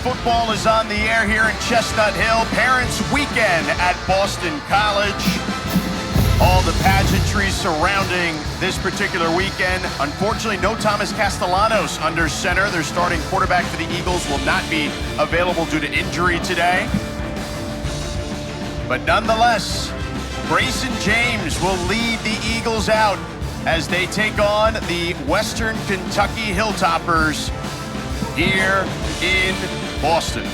football is on the air here in Chestnut Hill. Parents' Weekend at Boston College. All the pageantry surrounding this particular weekend. Unfortunately, no Thomas Castellanos under center. Their starting quarterback for the Eagles will not be available due to injury today. But nonetheless, Grayson James will lead the Eagles out as they take on the Western Kentucky Hilltoppers here in Boston.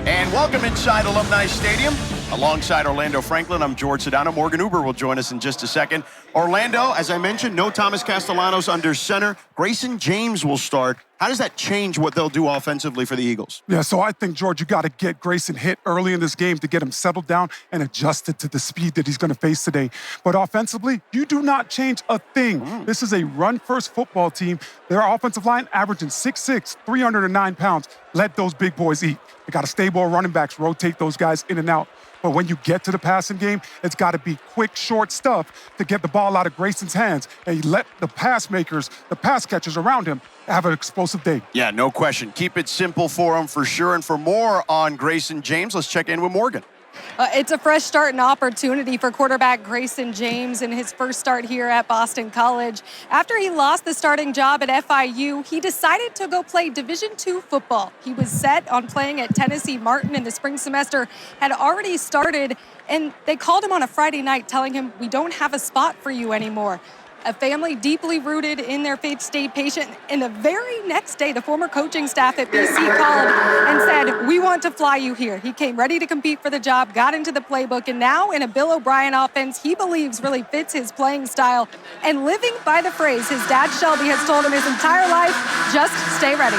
And welcome inside Alumni Stadium. Alongside Orlando Franklin, I'm George Sedano. Morgan Uber will join us in just a second. Orlando, as I mentioned, no Thomas Castellanos under center. Grayson James will start. How does that change what they'll do offensively for the Eagles? Yeah, so I think, George, you got to get Grayson hit early in this game to get him settled down and adjusted to the speed that he's going to face today. But offensively, you do not change a thing. This is a run-first football team. Their offensive line averaging 6'6", 309 pounds. Let those big boys eat. They got to stable running backs, rotate those guys in and out. But when you get to the passing game, it's got to be quick, short stuff to get the ball out of Grayson's hands. And you let the pass makers, the pass catchers around him, have an explosive day. Yeah, no question. Keep it simple for him for sure. And for more on Grayson James, let's check in with Morgan. It's a fresh start and opportunity for quarterback Grayson James in his first start here at Boston College. After he lost the starting job at FIU, he decided to go play Division II football. He was set on playing at Tennessee Martin, and the spring semester had already started, and they called him on a Friday night telling him, "We don't have a spot for you anymore." A family deeply rooted in their faith stayed patient. And the very next day, the former coaching staff at BC called and said, "We want to fly you here." He came ready to compete for the job, got into the playbook, and now in a Bill O'Brien offense he believes really fits his playing style. And living by the phrase his dad Shelby has told him his entire life, just stay ready.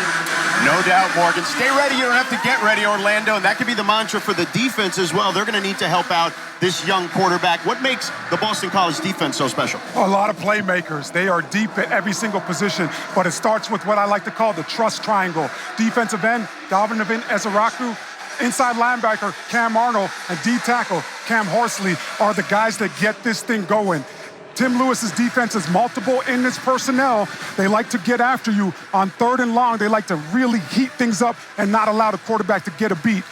No doubt, Morgan. Stay ready. You don't have to get ready, Orlando. And that could be the mantra for the defense as well. They're going to need to help out this young quarterback. What makes the Boston College defense so special? A lot of playmakers. They are deep at every single position, but it starts with what I like to call the trust triangle. Defensive end, Dalvin Ezeraku. Inside linebacker, Cam Arnold, and D-tackle, Cam Horsley, are the guys that get this thing going. Tim Lewis's defense is multiple in this personnel. They like to get after you on 3rd and long. They like to really heat things up and not allow the quarterback to get a beat.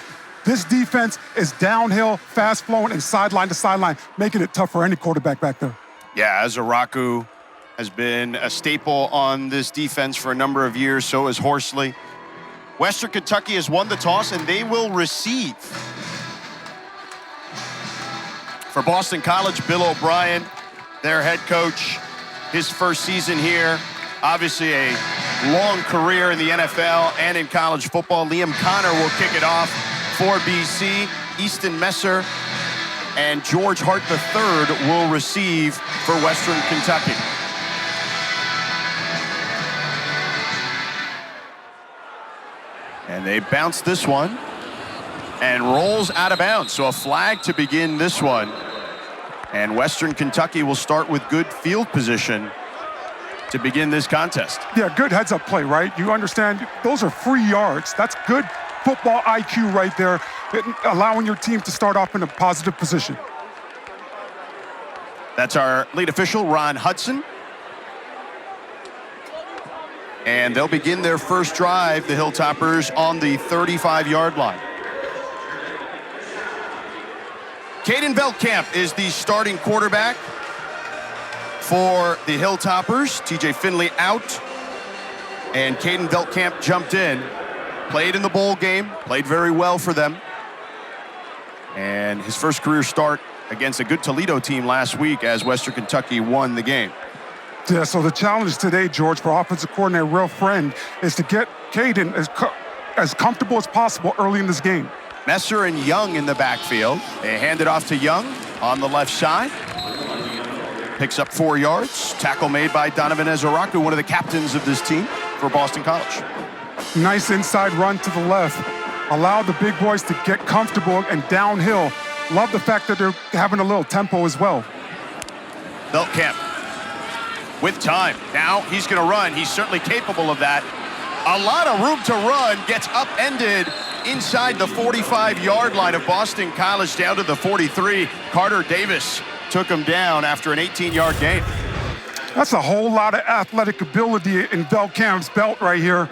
This defense is downhill, fast-flowing, and sideline to sideline, making it tough for any quarterback back there. Yeah, Ezeraku has been a staple on this defense for a number of years. So is Horsley. Western Kentucky has won the toss, and they will receive. For Boston College, Bill O'Brien, their head coach, his first season here. Obviously a long career in the NFL and in college football. Liam Connor will kick it off for BC. Easton Messer and George Hart III will receive for Western Kentucky. And they bounce this one and rolls out of bounds. So a flag to begin this one. And Western Kentucky will start with good field position to begin this contest. Yeah, good heads-up play, right? You understand those are free yards. That's good football IQ right there, allowing your team to start off in a positive position. That's our lead official, Ron Hudson. And they'll begin their first drive, the Hilltoppers, on the 35-yard line. Caden Veldkamp is the starting quarterback for the Hilltoppers. TJ Finley out, and Caden Veldkamp jumped in, played in the bowl game, played very well for them. And his first career start against a good Toledo team last week as Western Kentucky won the game. Yeah, so the challenge today, George, for offensive coordinator Will Friend, is to get Caden as comfortable as possible early in this game. Messer and Young in the backfield. They hand it off to Young on the left side. Picks up 4 yards. Tackle made by Donovan Ezeraku, one of the captains of this team for Boston College. Nice inside run to the left. Allow the big boys to get comfortable and downhill. Love the fact that they're having a little tempo as well. Veldkamp with time. Now he's going to run. He's certainly capable of that. A lot of room to run. Gets upended inside the 45-yard line of Boston College down to the 43. Carter Davis took him down after an 18-yard gain. That's a whole lot of athletic ability in Veldkamp's belt right here.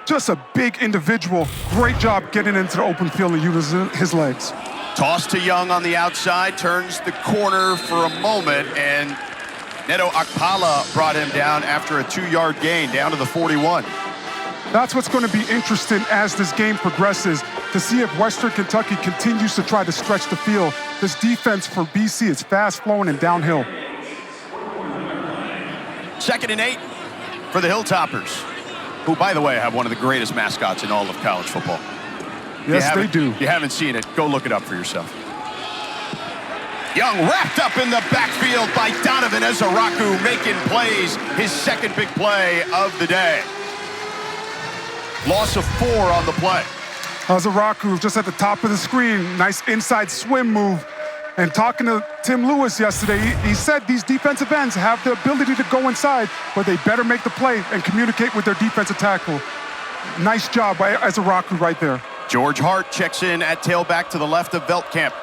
Just a big individual. Great job getting into the open field and using his legs. Toss to Young on the outside, turns the corner for a moment, and Neto Akpala brought him down after a 2-yard gain, down to the 41. That's what's going to be interesting as this game progresses, to see if Western Kentucky continues to try to stretch the field. This defense for BC is fast-flowing and downhill. 2nd and 8 for the Hilltoppers, who, by the way, have one of the greatest mascots in all of college football. Yes, they do. If you haven't seen it, go look it up for yourself. Young wrapped up in the backfield by Donovan Ezaraku, making plays, his second big play of the day. Loss of 4 on the play. Ezaraku just at the top of the screen. Nice inside swim move. And talking to Tim Lewis yesterday, he said these defensive ends have the ability to go inside, but they better make the play and communicate with their defensive tackle. Nice job by Ezaraku right there. George Hart checks in at tailback to the left of Veldkamp.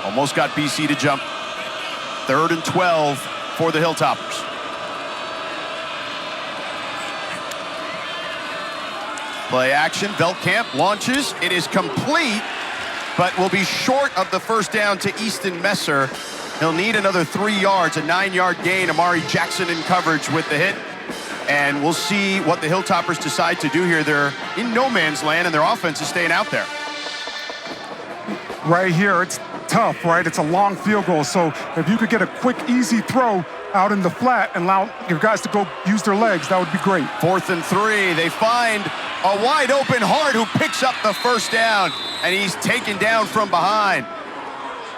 Almost got BC to jump. 3rd and 12 for the Hilltoppers. Play action, Veldkamp launches. It is complete, but will be short of the first down to Easton Messer. He'll need another 3 yards, a 9-yard gain. Amari Jackson in coverage with the hit. And we'll see what the Hilltoppers decide to do here. They're in no man's land, and their offense is staying out there. Right here, it's tough, right? It's a long field goal. So if you could get a quick, easy throw out in the flat and allow your guys to go use their legs, that would be great. 4th and 3. They find a wide open Hart who picks up the first down, and he's taken down from behind.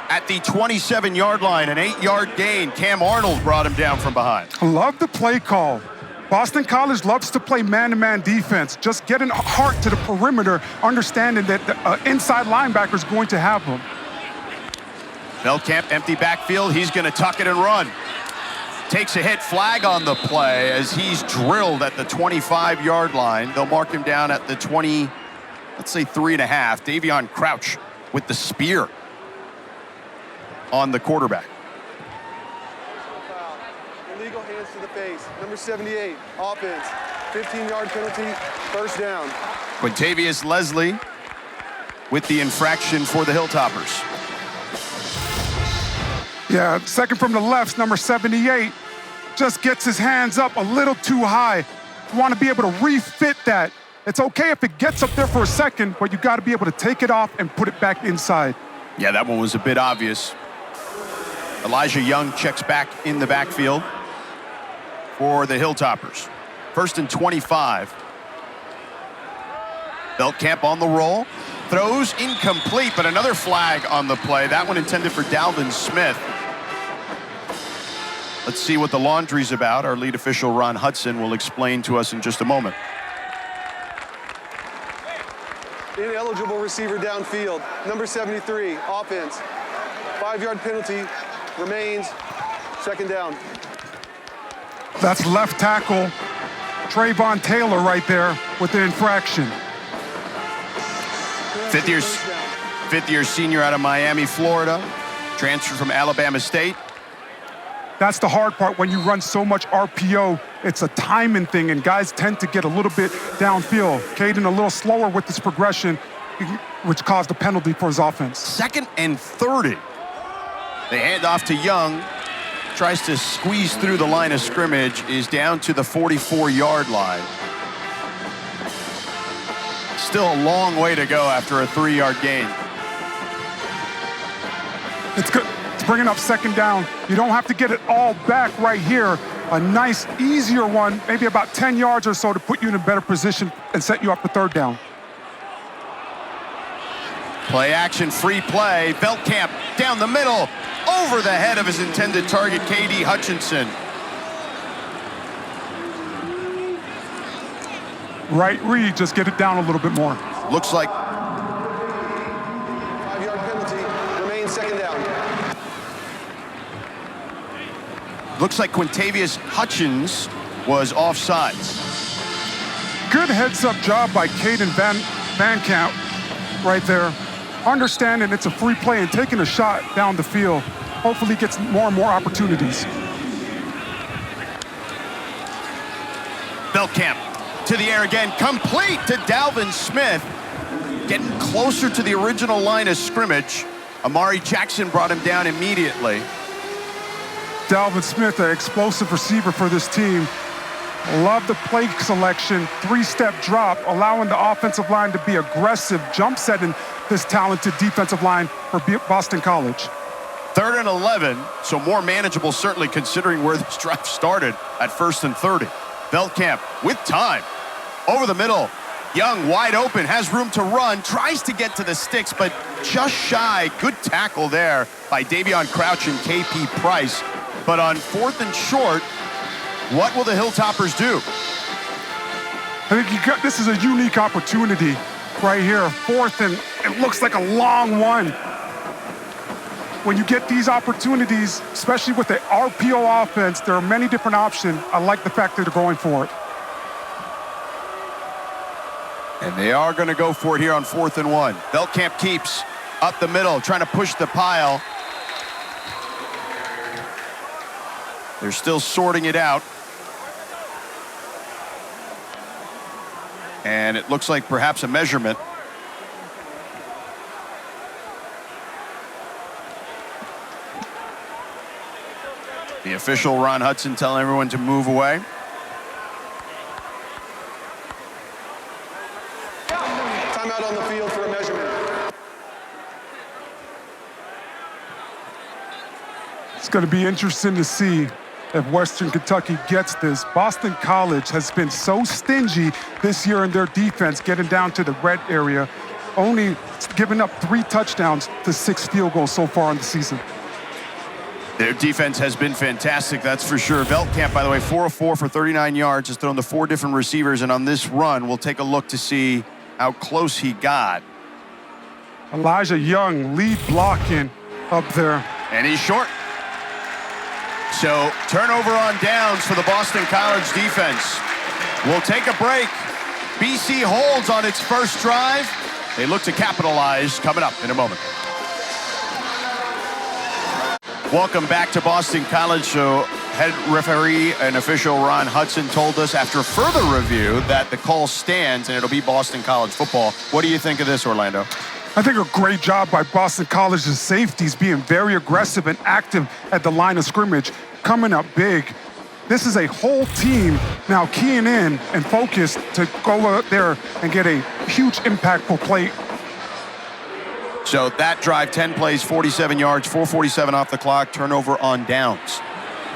At the 27-yard line, an 8-yard gain. Cam Arnold brought him down from behind. I love the play call. Boston College loves to play man-to-man defense. Just getting Hart to the perimeter, understanding that the inside linebacker is going to have him. Veldkamp, empty backfield. He's going to tuck it and run. Takes a hit, flag on the play as he's drilled at the 25-yard line. They'll mark him down at the 20, let's say 3.5. Davion Crouch with the spear on the quarterback. Illegal hands to the face. Number 78, offense. 15-yard penalty, first down. Quintavious Leslie with the infraction for the Hilltoppers. Yeah, second from the left, number 78, just gets his hands up a little too high. You want to be able to refit that. It's okay if it gets up there for a second, but you got to be able to take it off and put it back inside. Yeah, that one was a bit obvious. Elijah Young checks back in the backfield for the Hilltoppers. 1st and 25. Veldkamp on the roll. Throws incomplete, but another flag on the play. That one intended for Dalvin Smith. Let's see what the laundry's about. Our lead official, Ron Hudson, will explain to us in just a moment. Ineligible receiver downfield. Number 73, offense. 5-yard penalty, remains, second down. That's left tackle Trayvon Taylor right there with the infraction. Fifth year senior out of Miami, Florida. Transferred from Alabama State. That's the hard part when you run so much RPO. It's a timing thing, and guys tend to get a little bit downfield. Caden a little slower with this progression, which caused a penalty for his offense. 2nd and 30. They hand off to Young. Tries to squeeze through the line of scrimmage, is down to the 44-yard line. Still a long way to go after a 3-yard gain. It's good. It's bringing up second down. You don't have to get it all back right here. A nice, easier one, maybe about 10 yards or so to put you in a better position and set you up for 3rd down. Play action, free play. Veldkamp down the middle, over the head of his intended target, K.D. Hutchinson. Right read, just get it down a little bit more. Looks like 5-yard penalty, remains second down. Quintavious Hutchins was offsides. Good heads-up job by Caden Van Camp right there. Understanding it's a free play and taking a shot down the field. hopefully gets more and more opportunities. Beltkamp to the air again, complete to Dalvin Smith. Getting closer to the original line of scrimmage. Amari Jackson brought him down immediately. Dalvin Smith, an explosive receiver for this team. Love the play selection, three-step drop, allowing the offensive line to be aggressive, jump setting this talented defensive line for Boston College. 3rd and 11, so more manageable certainly considering where this drive started at 1st and 30. Beltkamp with time, over the middle. Young wide open, has room to run, tries to get to the sticks, but just shy. Good tackle there by Davion Crouch and KP Price. But on 4th and short, what will the Hilltoppers do? I think this is a unique opportunity right here. 4th, and it looks like a long one. When you get these opportunities, especially with the RPO offense, there are many different options. I like the fact that they're going for it. And they are going to go for it here on 4th and 1. Beltkamp keeps up the middle, trying to push the pile. They're still sorting it out. And it looks like perhaps a measurement. The official, Ron Hudson, telling everyone to move away. Timeout on the field for a measurement. It's going to be interesting to see if Western Kentucky gets this. Boston College has been so stingy this year in their defense, getting down to the red area, only giving up 3 touchdowns to 6 field goals so far in the season. Their defense has been fantastic, that's for sure. Beltkamp, by the way, 4 of 4 for 39 yards, has thrown to 4 different receivers, and on this run, we'll take a look to see how close he got. Elijah Young lead blocking up there. And he's short. So turnover on downs for the Boston College defense. We'll take a break. BC holds on its first drive. They look to capitalize coming up in a moment. Welcome back to Boston College. So head referee and official Ron Hudson told us after further review that the call stands and it'll be Boston College football. What do you think of this, Orlando? I think a great job by Boston College's safeties being very aggressive and active at the line of scrimmage, coming up big. This is a whole team now keying in and focused to go out there and get a huge impactful play. So that drive, 10 plays, 47 yards, 4:47 off the clock, turnover on downs.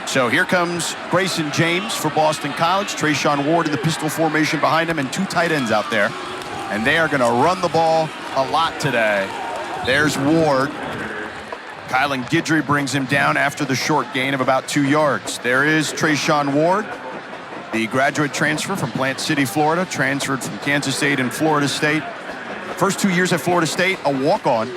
So here comes Grayson James for Boston College, Trayshawn Ward in the pistol formation behind him, and 2 tight ends out there. And they are going to run the ball a lot today. There's Ward. Kylan Guidry brings him down after the short gain of about 2 yards. There is Trayshawn Ward, the graduate transfer from Plant City, Florida, transferred from Kansas State and Florida State. First 2 years at Florida State, a walk-on.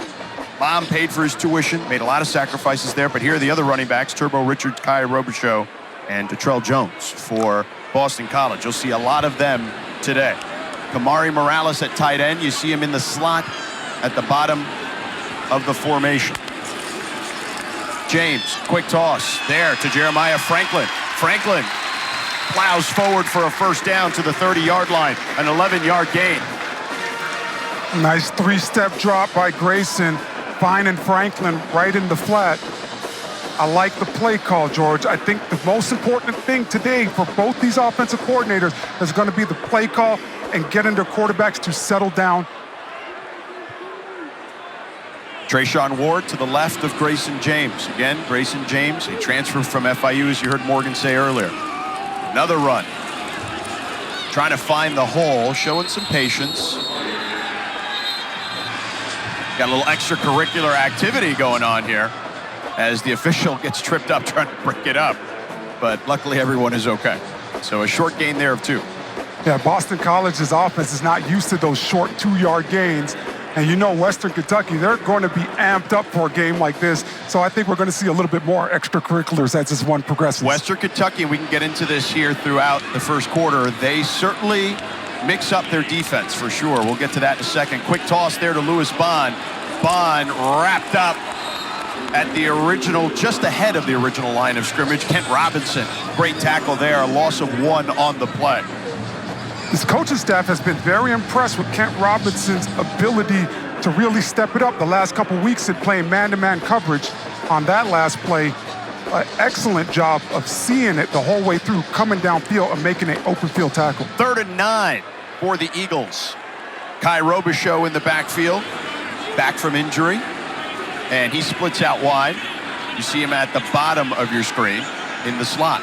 Mom paid for his tuition, made a lot of sacrifices there, but here are the other running backs, Turbo Richards, Kai Robichaux, and Detrell Jones for Boston College. You'll see a lot of them today. Kamari Morales at tight end. You see him in the slot at the bottom of the formation. James, quick toss there to Jeremiah Franklin. Franklin plows forward for a first down to the 30-yard line, an 11-yard gain. Nice 3-step drop by Grayson, finding Franklin right in the flat. I like the play call, George. I think the most important thing today for both these offensive coordinators is going to be the play call and getting their quarterbacks to settle down. Trayshawn Ward to the left of Grayson James. Again, Grayson James, a transfer from FIU, as you heard Morgan say earlier. Another run. Trying to find the hole, showing some patience. Got a little extracurricular activity going on here as the official gets tripped up trying to break it up. But luckily everyone is okay. So a short gain there of 2. Yeah, Boston College's offense is not used to those short 2-yard gains. And you know Western Kentucky, they're going to be amped up for a game like this. So I think we're going to see a little bit more extracurriculars as this one progresses. Western Kentucky, we can get into this here throughout the first quarter. They certainly mix up their defense for sure. We'll get to that in a second. Quick toss there to Lewis Bond. Bond wrapped up at the original, just ahead of the original line of scrimmage. Kent Robinson, great tackle there, a loss of 1 on the play. This coaching staff has been very impressed with Kent Robinson's ability to really step it up the last couple weeks in playing man-to-man coverage on that last play. An excellent job of seeing it the whole way through, coming downfield and making an open field tackle. 3rd and 9 for the Eagles. Kai Robichaux in the backfield, back from injury, and he splits out wide. You see him at the bottom of your screen in the slot.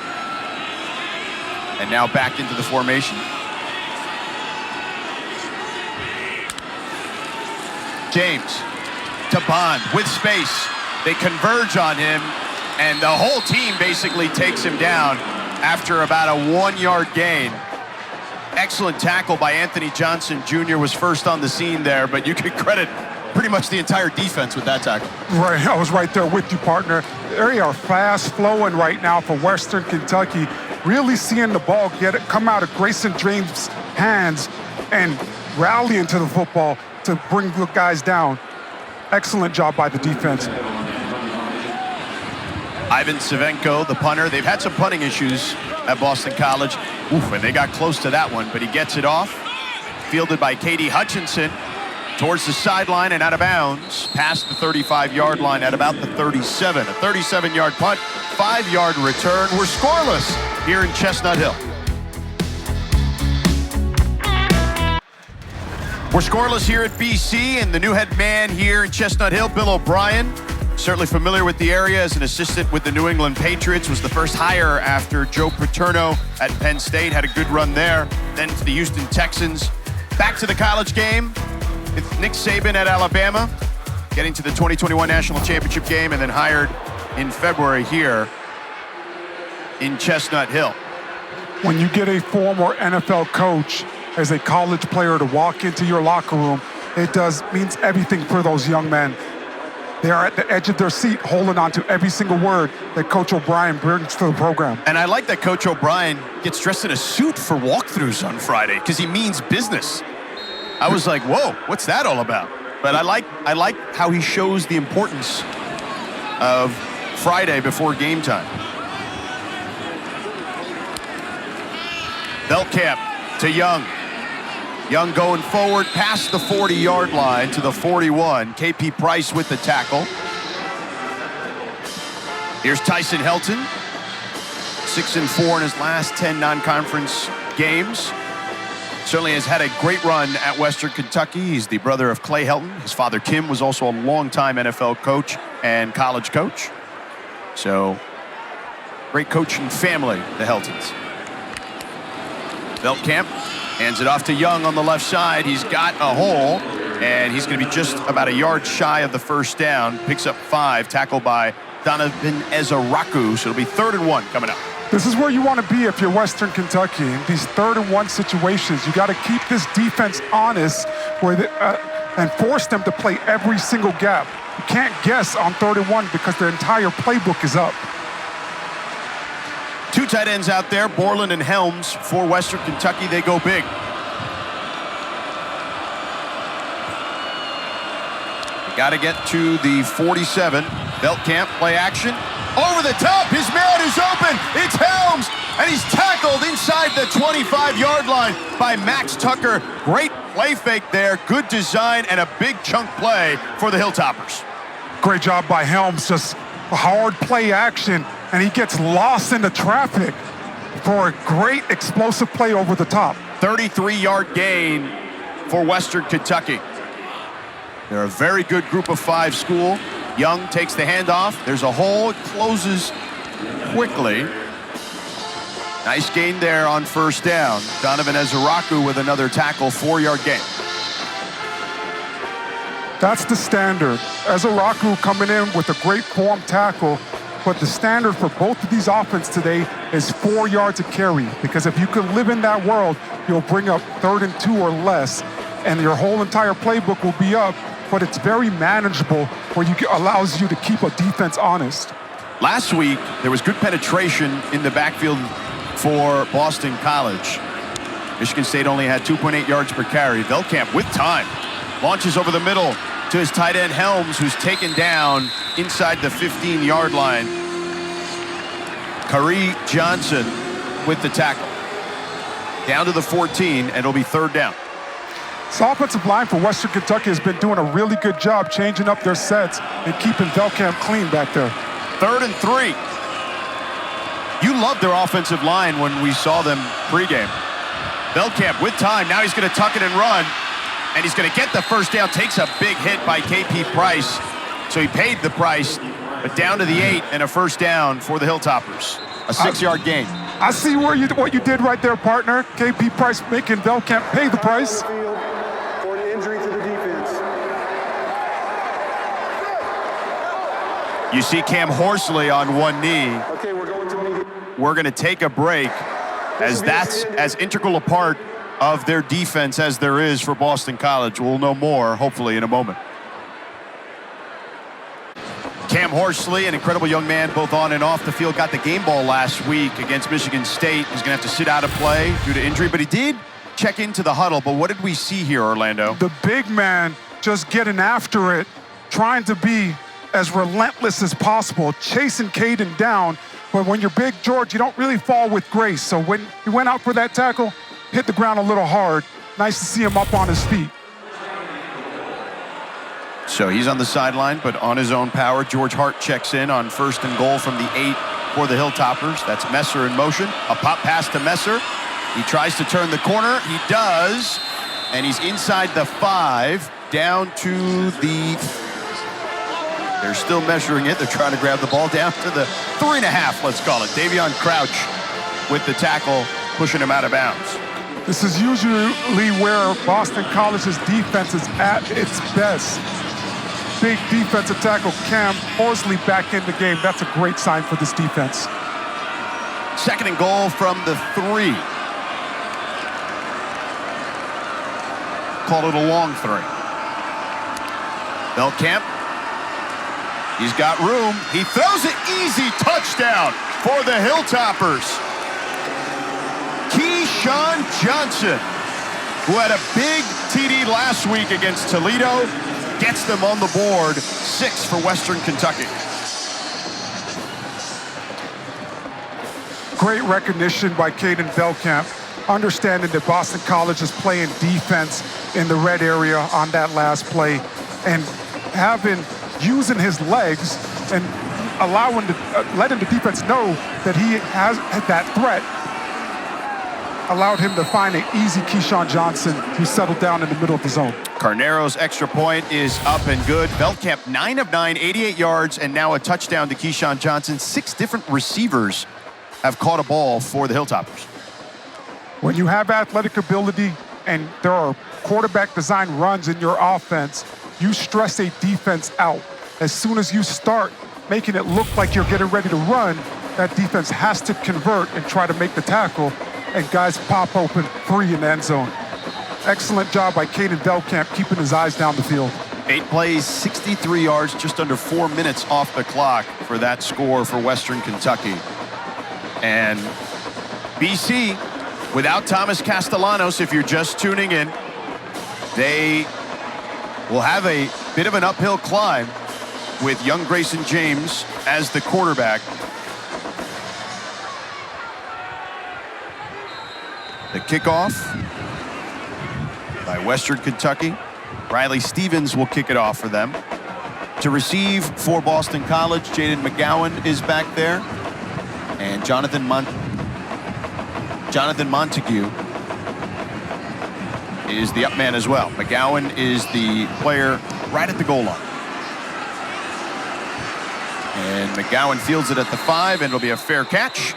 And now back into the formation. James to Bond with space. They converge on him, and the whole team basically takes him down after about a 1-yard gain. Excellent tackle by Anthony Johnson Jr. was first on the scene there, but you can credit pretty much the entire defense with that tackle. Right, I was right there with you, partner. They are fast flowing right now for Western Kentucky. Really seeing the ball come out of Grayson James' hands and rallying to the football to bring the guys down. Excellent job by the defense. Ivan Savenko, the punter. They've had some punting issues at Boston College. Oof, and they got close to that one, but he gets it off. Fielded by Katie Hutchinson towards the sideline and out of bounds, past the 35-yard line at about the 37. A 37-yard punt, 5-yard return. We're scoreless here in Chestnut Hill. We're scoreless here at BC, and the new head man here in Chestnut Hill, Bill O'Brien, certainly familiar with the area as an assistant with the New England Patriots, was the first hire after Joe Paterno at Penn State, had a good run there, then to the Houston Texans. Back to the college game, it's Nick Saban at Alabama, getting to the 2021 National Championship game, and then hired in February here in Chestnut Hill. When you get a former NFL coach as a college player to walk into your locker room, it means everything for those young men. They are at the edge of their seat, holding on to every single word that Coach O'Brien brings to the program. And I like that Coach O'Brien gets dressed in a suit for walkthroughs on Friday because he means business. I was like, whoa, what's that all about? But I like how he shows the importance of Friday before game time. Veltkamp to Young. Young going forward past the 40-yard line to the 41. KP Price with the tackle. Here's Tyson Helton, 6-4 in his last 10 non-conference games. Certainly has had a great run at Western Kentucky. He's the brother of Clay Helton. His father, Kim, was also a longtime NFL coach and college coach. So, great coaching family, the Heltons. Veltkamp hands it off to Young on the left side. He's got a hole, and he's going to be just about a yard shy of the first down. Picks up 5, tackled by Donovan Ezaraku. So it'll be 3rd and 1 coming up. This is where you want to be if you're Western Kentucky. In these 3rd and 1 situations, you got to keep this defense honest and force them to play every single gap. You can't guess on 3rd and 1 because their entire playbook is up. 2 tight ends out there, Borland and Helms for Western Kentucky. They go big. Got to get to the 47. Veltkamp, play action. Over the top, his man is open. It's Helms, and he's tackled inside the 25-yard line by Max Tucker. Great play fake there, good design, and a big chunk play for the Hilltoppers. Great job by Helms, just a hard play action, and he gets lost in the traffic for a great explosive play over the top. 33-yard gain for Western Kentucky. They're a very good group of 5 school. Young takes the handoff. There's a hole. It closes quickly. Nice gain there on first down. Donovan Ezaraku with another tackle, 4-yard gain. That's the standard. Ezaraku coming in with a great form tackle, but the standard for both of these offenses today is 4 yards of carry, because if you can live in that world, you'll bring up 3rd and 2 or less, and your whole entire playbook will be up, but it's very manageable where allows you to keep a defense honest. Last week, there was good penetration in the backfield for Boston College. Michigan State only had 2.8 yards per carry. Veltkamp with time. Launches over the middle to his tight end Helms, who's taken down inside the 15-yard line. Khari Johnson with the tackle. Down to the 14, and it'll be third down. This offensive line for Western Kentucky has been doing a really good job changing up their sets and keeping Velkamp clean back there. 3rd and 3. You loved their offensive line when we saw them pregame. Velkamp with time. Now he's going to tuck it and run. And he's going to get the first down. Takes a big hit by KP Price. So he paid the price. But down to the 8 and a first down for the Hilltoppers. A 6-yard gain. I see what you did right there, partner. KP Price making Velkamp pay the price. For an injury to the defense. You see Cam Horsley on one knee. Okay, we're going to meet. We're going to take a break, as that's as integral a part of their defense as there is for Boston College. We'll know more, hopefully, in a moment. Cam Horsley, an incredible young man, both on and off the field, got the game ball last week against Michigan State. He's going to have to sit out of play due to injury, but he did check into the huddle. But what did we see here, Orlando? The big man just getting after it, trying to be as relentless as possible, chasing Caden down. But when you're big, George, you don't really fall with grace. So when he went out for that tackle, hit the ground a little hard. Nice to see him up on his feet. So he's on the sideline, but on his own power. George Hart checks in on 1st and goal from the 8 for the Hilltoppers. That's Messer in motion. A pop pass to Messer. He tries to turn the corner. He does. And he's inside the 5, down to the... They're still measuring it. They're trying to grab the ball down to the 3.5, let's call it. Davion Crouch with the tackle, pushing him out of bounds. This is usually where Boston College's defense is at its best. Big defensive tackle, Cam Horsley back in the game. That's a great sign for this defense. 2nd and goal from the 3. Call it a long 3. Velkamp. He's got room. He throws it easy. Touchdown for the Hilltoppers. Keyshawn Johnson, who had a big TD last week against Toledo, gets them on the board. 6 for Western Kentucky. Great recognition by Caden Velkamp, understanding that Boston College is playing defense in the red area on that last play, and using his legs and letting the defense know that he has that threat, allowed him to find an easy Keyshawn Johnson, who settled down in the middle of the zone. Carnero's extra point is up and good. Velkamp 9 of 9, 88 yards, and now a touchdown to Keyshawn Johnson. 6 different receivers have caught a ball for the Hilltoppers. When you have athletic ability and there are quarterback design runs in your offense, you stress a defense out. As soon as you start making it look like you're getting ready to run, that defense has to convert and try to make the tackle, and guys pop open free in the end zone. Excellent job by Caden Velkamp keeping his eyes down the field. 8 plays, 63 yards, just under 4 minutes off the clock for that score for Western Kentucky. And BC, without Thomas Castellanos, if you're just tuning in, they will have a bit of an uphill climb with young Grayson James as the quarterback. The kickoff by Western Kentucky. Riley Stevens will kick it off for them. To receive for Boston College, Jaden McGowan is back there. And Jonathan Montague is the up man as well. McGowan is the player right at the goal line. And McGowan fields it at the 5, and it'll be a fair catch.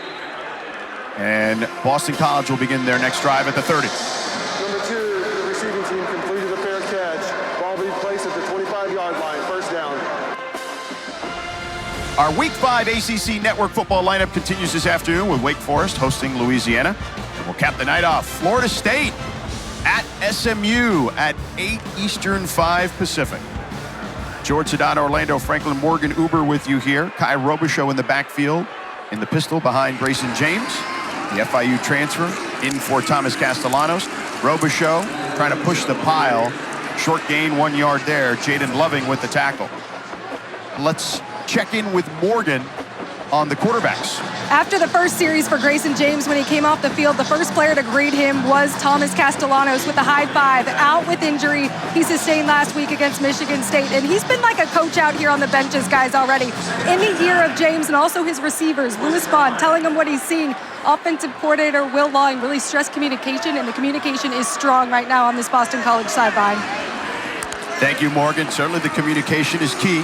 And Boston College will begin their next drive at the 30. Number 2, the receiving team completed a fair catch. Ball being placed at the 25-yard line. First down. Our Week 5 ACC Network football lineup continues this afternoon with Wake Forest hosting Louisiana. And we'll cap the night off. Florida State at SMU at 8 Eastern, 5 Pacific. George Sedano, Orlando Franklin, Morgan Uber with you here. Kai Robichaux in the backfield, in the pistol behind Grayson James. The FIU transfer in for Thomas Castellanos. Robichaux trying to push the pile Short gain, 1 yard there. Jaden Loving with the tackle. Let's check in with Morgan on the quarterbacks. After the first series for Grayson James, when he came off the field, the first player to greet him was Thomas Castellanos with a high five. Out with injury he sustained last week against Michigan State. And he's been like a coach out here on the benches, guys, already. In the ear of James and also his receivers, Lewis Vaughn, telling him what he's seeing. Offensive coordinator Will Long really stressed communication, and the communication is strong right now on this Boston College sideline. Thank you, Morgan. Certainly the communication is key.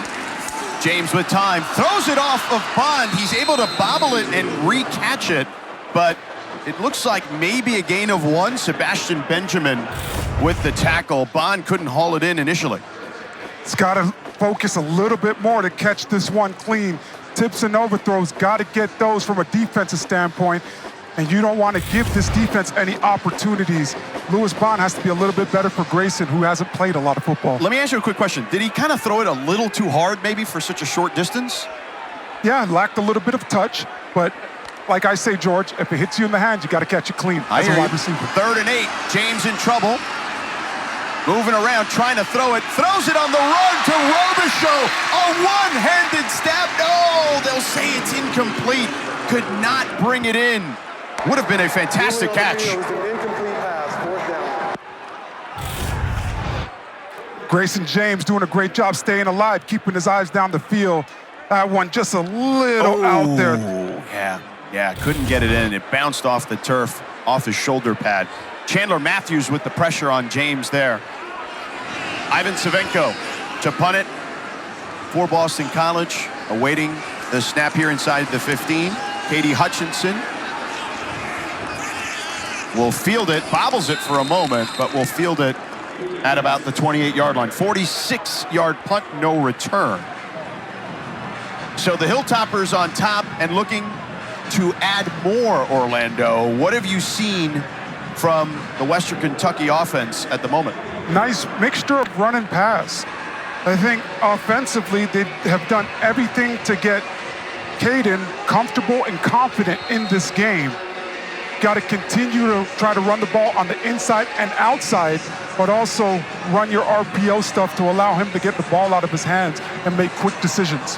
James with time, throws it off of Bond. He's able to bobble it and re-catch it, but it looks like maybe a gain of 1. Sebastian Benjamin with the tackle. Bond couldn't haul it in initially. It's got to focus a little bit more to catch this one clean. Tips and overthrows, got to get those from a defensive standpoint, and you don't want to give this defense any opportunities. Lewis Bond has to be a little bit better for Grayson, who hasn't played a lot of football. Let me ask you a quick question. Did he kind of throw it a little too hard maybe for such a short distance? Yeah, lacked a little bit of touch, but like I say, George, if it hits you in the hand, you got to catch it clean as a wide receiver. 3rd and 8, James in trouble. Moving around, trying to throw it. Throws it on the run to Robichaux. A one-handed stab. No, they'll say it's incomplete. Could not bring it in. Would have been a fantastic catch. Grayson James doing a great job staying alive, keeping his eyes down the field. That one just a little out there. Yeah, couldn't get it in. It bounced off the turf, off his shoulder pad. Chandler Matthews with the pressure on James there. Ivan Savenko to punt it for Boston College, awaiting the snap here inside the 15. Katie Hutchinson will field it, bobbles it for a moment, but will field it at about the 28-yard line. 46-yard punt, no return. So the Hilltoppers on top and looking to add more, Orlando. What have you seen from the Western Kentucky offense at the moment? Nice mixture of run and pass. I think offensively they have done everything to get Caden comfortable and confident in this game. Got to continue to try to run the ball on the inside and outside, but also run your RPO stuff to allow him to get the ball out of his hands and make quick decisions.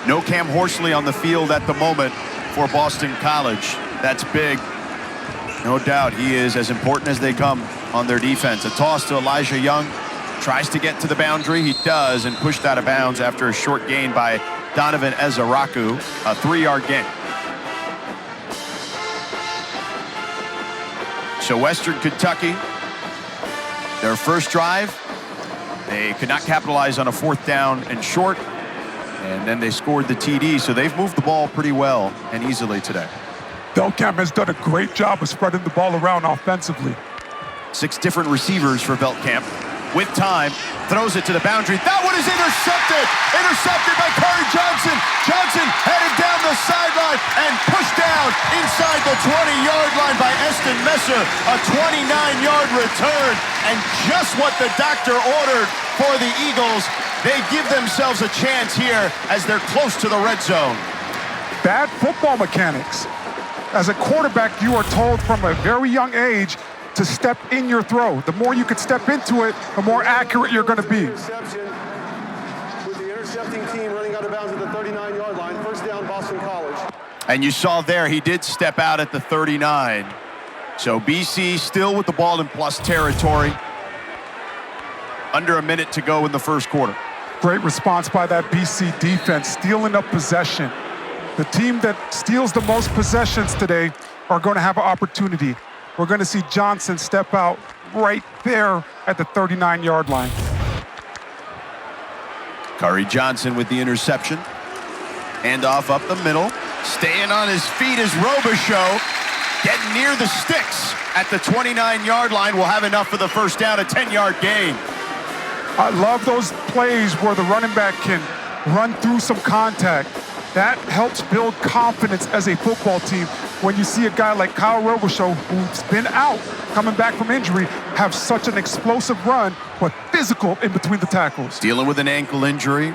No Cam Horsley on the field at the moment for Boston College. That's big. No doubt he is as important as they come on their defense. A toss to Elijah Young. Tries to get to the boundary. He does, and pushed out of bounds after a short gain by Donovan Ezaraku. A 3-yard gain. So Western Kentucky, their first drive, they could not capitalize on a 4th down and short, and then they scored the TD, so they've moved the ball pretty well and easily today. Velkamp has done a great job of spreading the ball around offensively. 6 different receivers for Velkamp. With time, throws it to the boundary. That one is intercepted! Intercepted by Corey Johnson. Johnson headed down the sideline and pushed down inside the 20-yard line by Eston Messer. A 29-yard return. And just what the doctor ordered for the Eagles. They give themselves a chance here as they're close to the red zone. Bad football mechanics. As a quarterback, you are told from a very young age to step in your throw. The more you can step into it, the more accurate you're going to be. Interception with the intercepting team running out of bounds at the 39-yard line. First down, Boston College. And you saw there, he did step out at the 39. So BC still with the ball in plus territory. Under a minute to go in the first quarter. Great response by that BC defense, stealing up possession. The team that steals the most possessions today are going to have an opportunity. We're going to see Johnson step out right there at the 39-yard line. Corey Johnson with the interception. Handoff up the middle. Staying on his feet is Robichaux. Getting near the sticks at the 29-yard line. Will have enough for the first down, a 10-yard gain. I love those plays where the running back can run through some contact. That helps build confidence as a football team when you see a guy like Kyle Robichaux, who's been out, coming back from injury, have such an explosive run, but physical in between the tackles. Dealing with an ankle injury.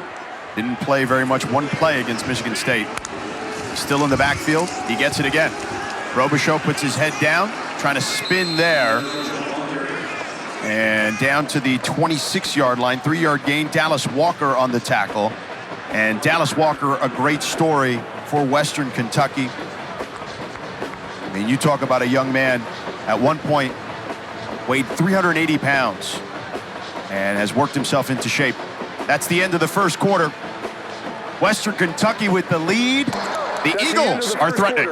Didn't play very much. One play against Michigan State. Still in the backfield. He gets it again. Robichaux puts his head down, trying to spin there. And down to the 26-yard line, 3-yard gain. Dallas Walker on the tackle. And Dallas Walker, a great story for Western Kentucky. I mean, you talk about a young man at one point weighed 380 pounds and has worked himself into shape. That's the end of the first quarter. Western Kentucky with the lead. The Eagles are threatening.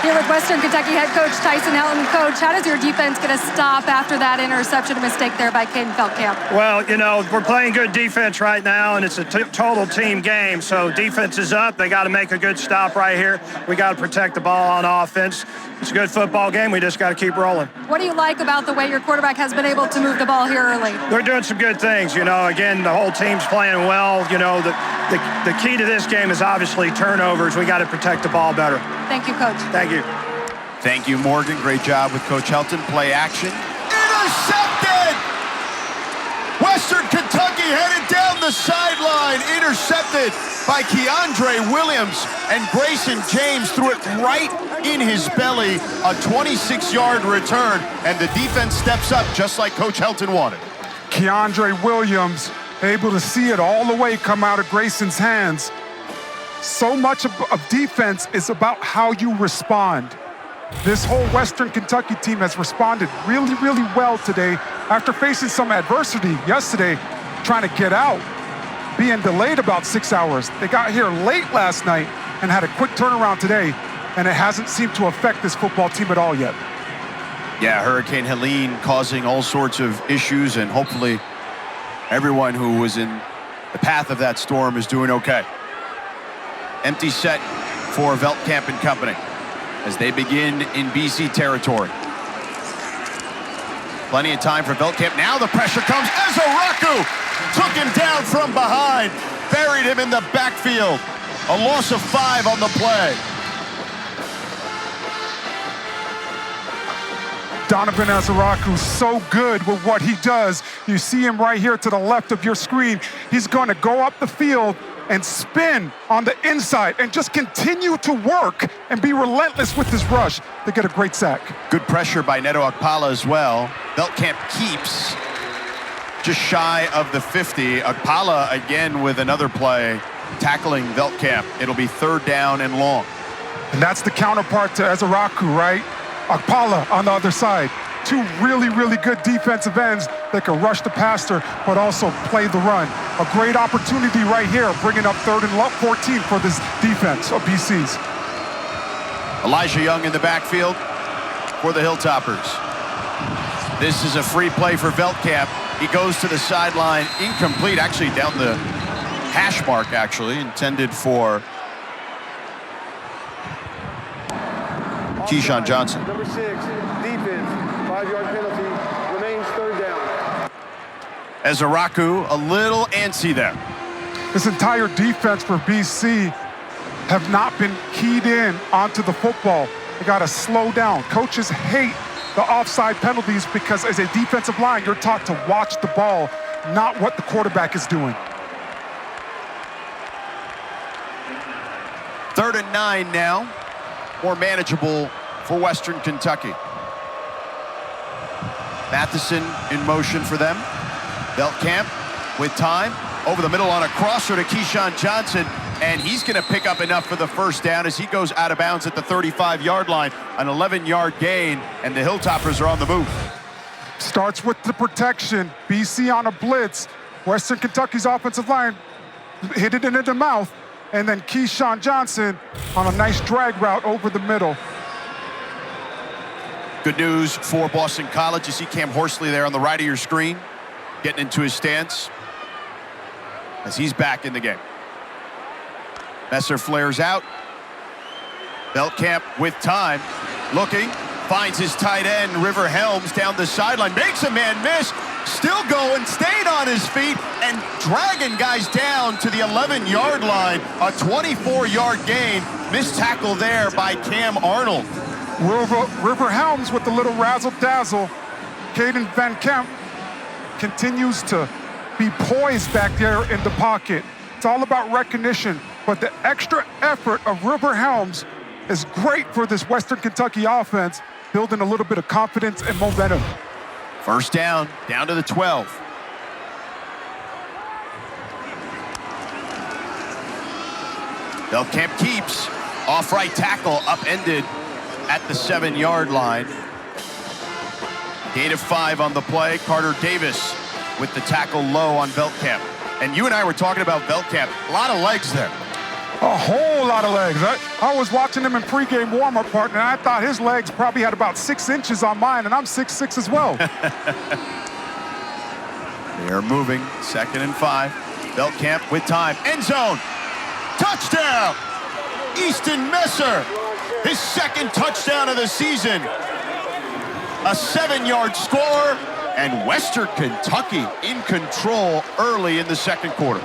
Here with Western Kentucky head coach Tyson Helton. Coach, how does your defense get a stop after that interception mistake there by Caden Feldkamp? Well, you know, we're playing good defense right now, and it's a total team game. So defense is up. They got to make a good stop right here. We got to protect the ball on offense. It's a good football game. We just got to keep rolling. What do you like about the way your quarterback has been able to move the ball here early? They're doing some good things. You know, again, the whole team's playing well. You know, the key to this game is obviously turnovers. We got to protect the ball better. Thank you, Coach. Thank you. Thank you, Morgan. Great job with Coach Helton. Play action. Intercepted! Western Kentucky headed down the sideline. Intercepted by Keandre Williams. And Grayson James threw it right in his belly. A 26-yard return. And the defense steps up just like Coach Helton wanted. Keandre Williams able to see it all the way come out of Grayson's hands. So much of defense is about how you respond. This whole Western Kentucky team has responded really, really well today after facing some adversity yesterday, trying to get out, being delayed about 6 hours. They got here late last night and had a quick turnaround today, and it hasn't seemed to affect this football team at all yet. Yeah, Hurricane Helene causing all sorts of issues, and hopefully everyone who was in the path of that storm is doing okay. Empty set for Veldkamp and company as they begin in BC territory. Plenty of time for Veldkamp. Now the pressure comes. Ezaraku took him down from behind, buried him in the backfield. A loss of 5 on the play. Donovan Ezaraku, so good with what he does. You see him right here to the left of your screen. He's going to go up the field and spin on the inside and just continue to work and be relentless with his rush to get a great sack. Good pressure by Neto Akpala as well. Veldkamp keeps just shy of the 50. Akpala again with another play, tackling Veldkamp. It'll be 3rd down and long. And that's the counterpart to Ezaraku, right? Akpala on the other side. 2 really, really good defensive ends that can rush the passer, but also play the run. A great opportunity right here, bringing up 3rd and 14 for this defense of BC's. Elijah Young in the backfield for the Hilltoppers. This is a free play for Veldkamp. He goes to the sideline, incomplete, actually down the hash mark, actually, intended for Keyshawn Johnson. Number 6, defense, 5-yard penalty, remains 3rd down. Ezaraku a little antsy there. This entire defense for BC have not been keyed in onto the football. They got to slow down. Coaches hate the offside penalties because as a defensive line, you're taught to watch the ball, not what the quarterback is doing. 3rd and 9 now. More manageable for Western Kentucky. Matheson in motion for them. Veldkamp with time. Over the middle on a crosser to Keyshawn Johnson. And he's going to pick up enough for the 1st down as he goes out of bounds at the 35-yard line. An 11-yard gain, and the Hilltoppers are on the move. Starts with the protection. BC on a blitz. Western Kentucky's offensive line hit it into the mouth. And then Keyshawn Johnson on a nice drag route over the middle. Good news for Boston College. You see Cam Horsley there on the right of your screen, getting into his stance as he's back in the game. Messer flares out. Veldkamp with time, looking, finds his tight end, River Helms, down the sideline, makes a man miss, still going, stayed on his feet, and dragging guys down to the 11-yard line. A 24-yard gain. Missed tackle there by Cam Arnold. River Helms with the little razzle-dazzle. Caden Van Kemp continues to be poised back there in the pocket. It's all about recognition, but the extra effort of River Helms is great for this Western Kentucky offense, building a little bit of confidence and momentum. First down to the 12. Belkamp keeps. Off right tackle, upended at the 7-yard line. Gain of 5 on the play. Carter Davis with the tackle low on Belkamp. And you and I were talking about Belkamp. A lot of legs there. A whole lot of legs. I was watching him in pregame warm-up, partner, and I thought his legs probably had about 6 inches on mine, and I'm 6'6" as well. They are moving. 2nd and 5. Belkamp with time. End zone. Touchdown! Easton Messer. His 2nd touchdown of the season. A 7-yard score. And Western Kentucky in control early in the 2nd quarter.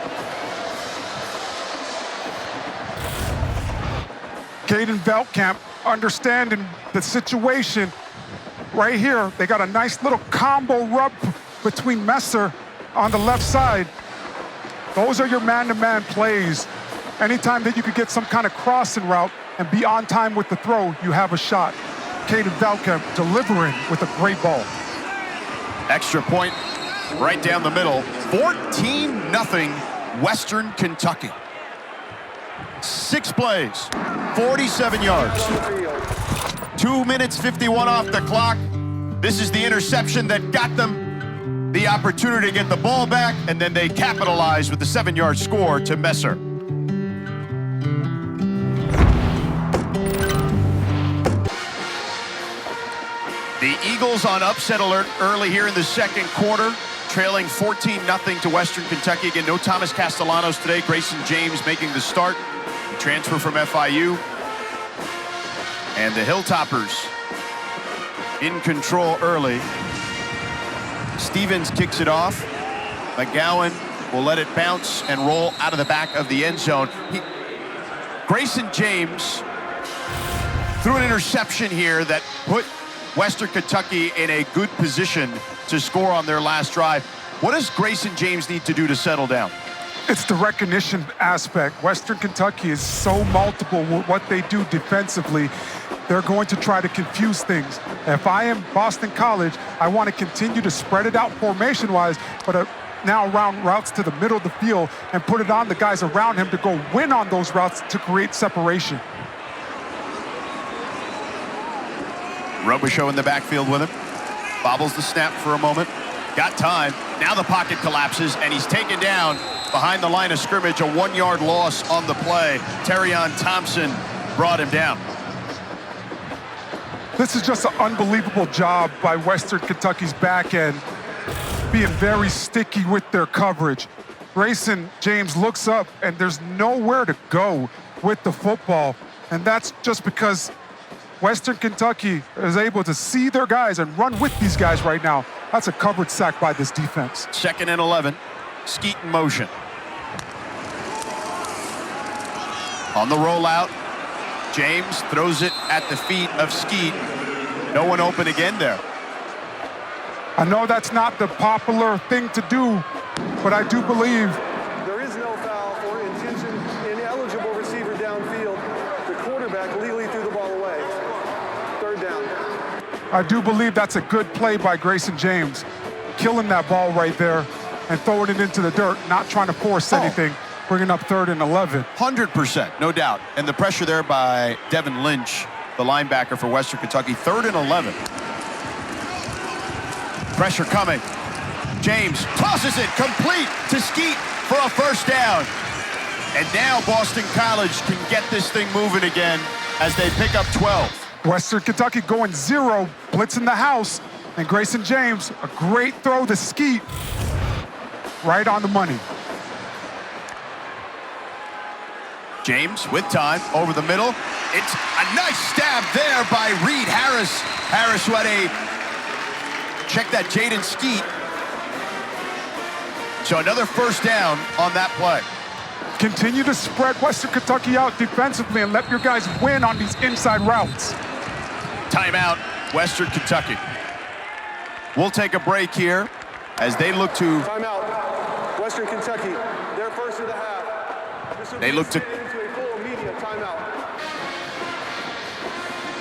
Caden Belkamp understanding the situation right here. They got a nice little combo rub between Messer on the left side. Those are your man-to-man plays. Anytime that you could get some kind of crossing route and be on time with the throw, you have a shot. Caden Belkamp delivering with a great ball. Extra point right down the middle. 14-0 Western Kentucky. 6 plays, 47 yards. 2 minutes 51 off the clock. This is the interception that got them the opportunity to get the ball back, and then they capitalize with the 7-yard score to Messer. The Eagles on upset alert early here in the 2nd quarter, trailing 14-0 to Western Kentucky. Again, no Thomas Castellanos today. Grayson James making the start. Transfer from FIU. And the Hilltoppers in control early. Stevens kicks it off. McGowan will let it bounce and roll out of the back of the end zone. Grayson James threw an interception here that put Western Kentucky in a good position to score on their last drive. What does Grayson James need to do to settle down? It's the recognition aspect. Western Kentucky is so multiple with what they do defensively. They're going to try to confuse things. If I am Boston College, I want to continue to spread it out formation-wise, but now run routes to the middle of the field and put it on the guys around him to go win on those routes to create separation. Robichaux in the backfield with him. Bobbles the snap for a moment. Got time. Now the pocket collapses, and he's taken down behind the line of scrimmage. A 1-yard loss on the play. Terrion Thompson brought him down. This is just an unbelievable job by Western Kentucky's back end, being very sticky with their coverage. Grayson James looks up, and there's nowhere to go with the football, and that's just because Western Kentucky is able to see their guys and run with these guys right now. That's a covered sack by this defense. 2nd and 11. Skeet in motion. On the rollout, James throws it at the feet of Skeet. No one open again there. I know that's not the popular thing to do, but I do believe There is no foul for intention ineligible receiver downfield. The quarterback legally threw the ball away. 3rd down. I do believe that's a good play by Grayson James, killing that ball right there and throwing it into the dirt, not trying to force anything, bringing up 3rd and 11. 100%, no doubt. And the pressure there by Devin Lynch, the linebacker for Western Kentucky. 3rd and 11. Pressure coming. James tosses it complete to Skeet for a 1st down. And now Boston College can get this thing moving again as they pick up 12. Western Kentucky going 0, blitzing the house, and Grayson James, a great throw to Skeet, right on the money. James with time over the middle. It's a nice stab there by Reed Harris. Harris who had check that Jaden Skeet. So another 1st down on that play. Continue to spread Western Kentucky out defensively and let your guys win on these inside routes. Timeout, Western Kentucky. We'll take a break here as they look to... Timeout. Western Kentucky, their 1st of the half. They look to... Into a full immediate timeout.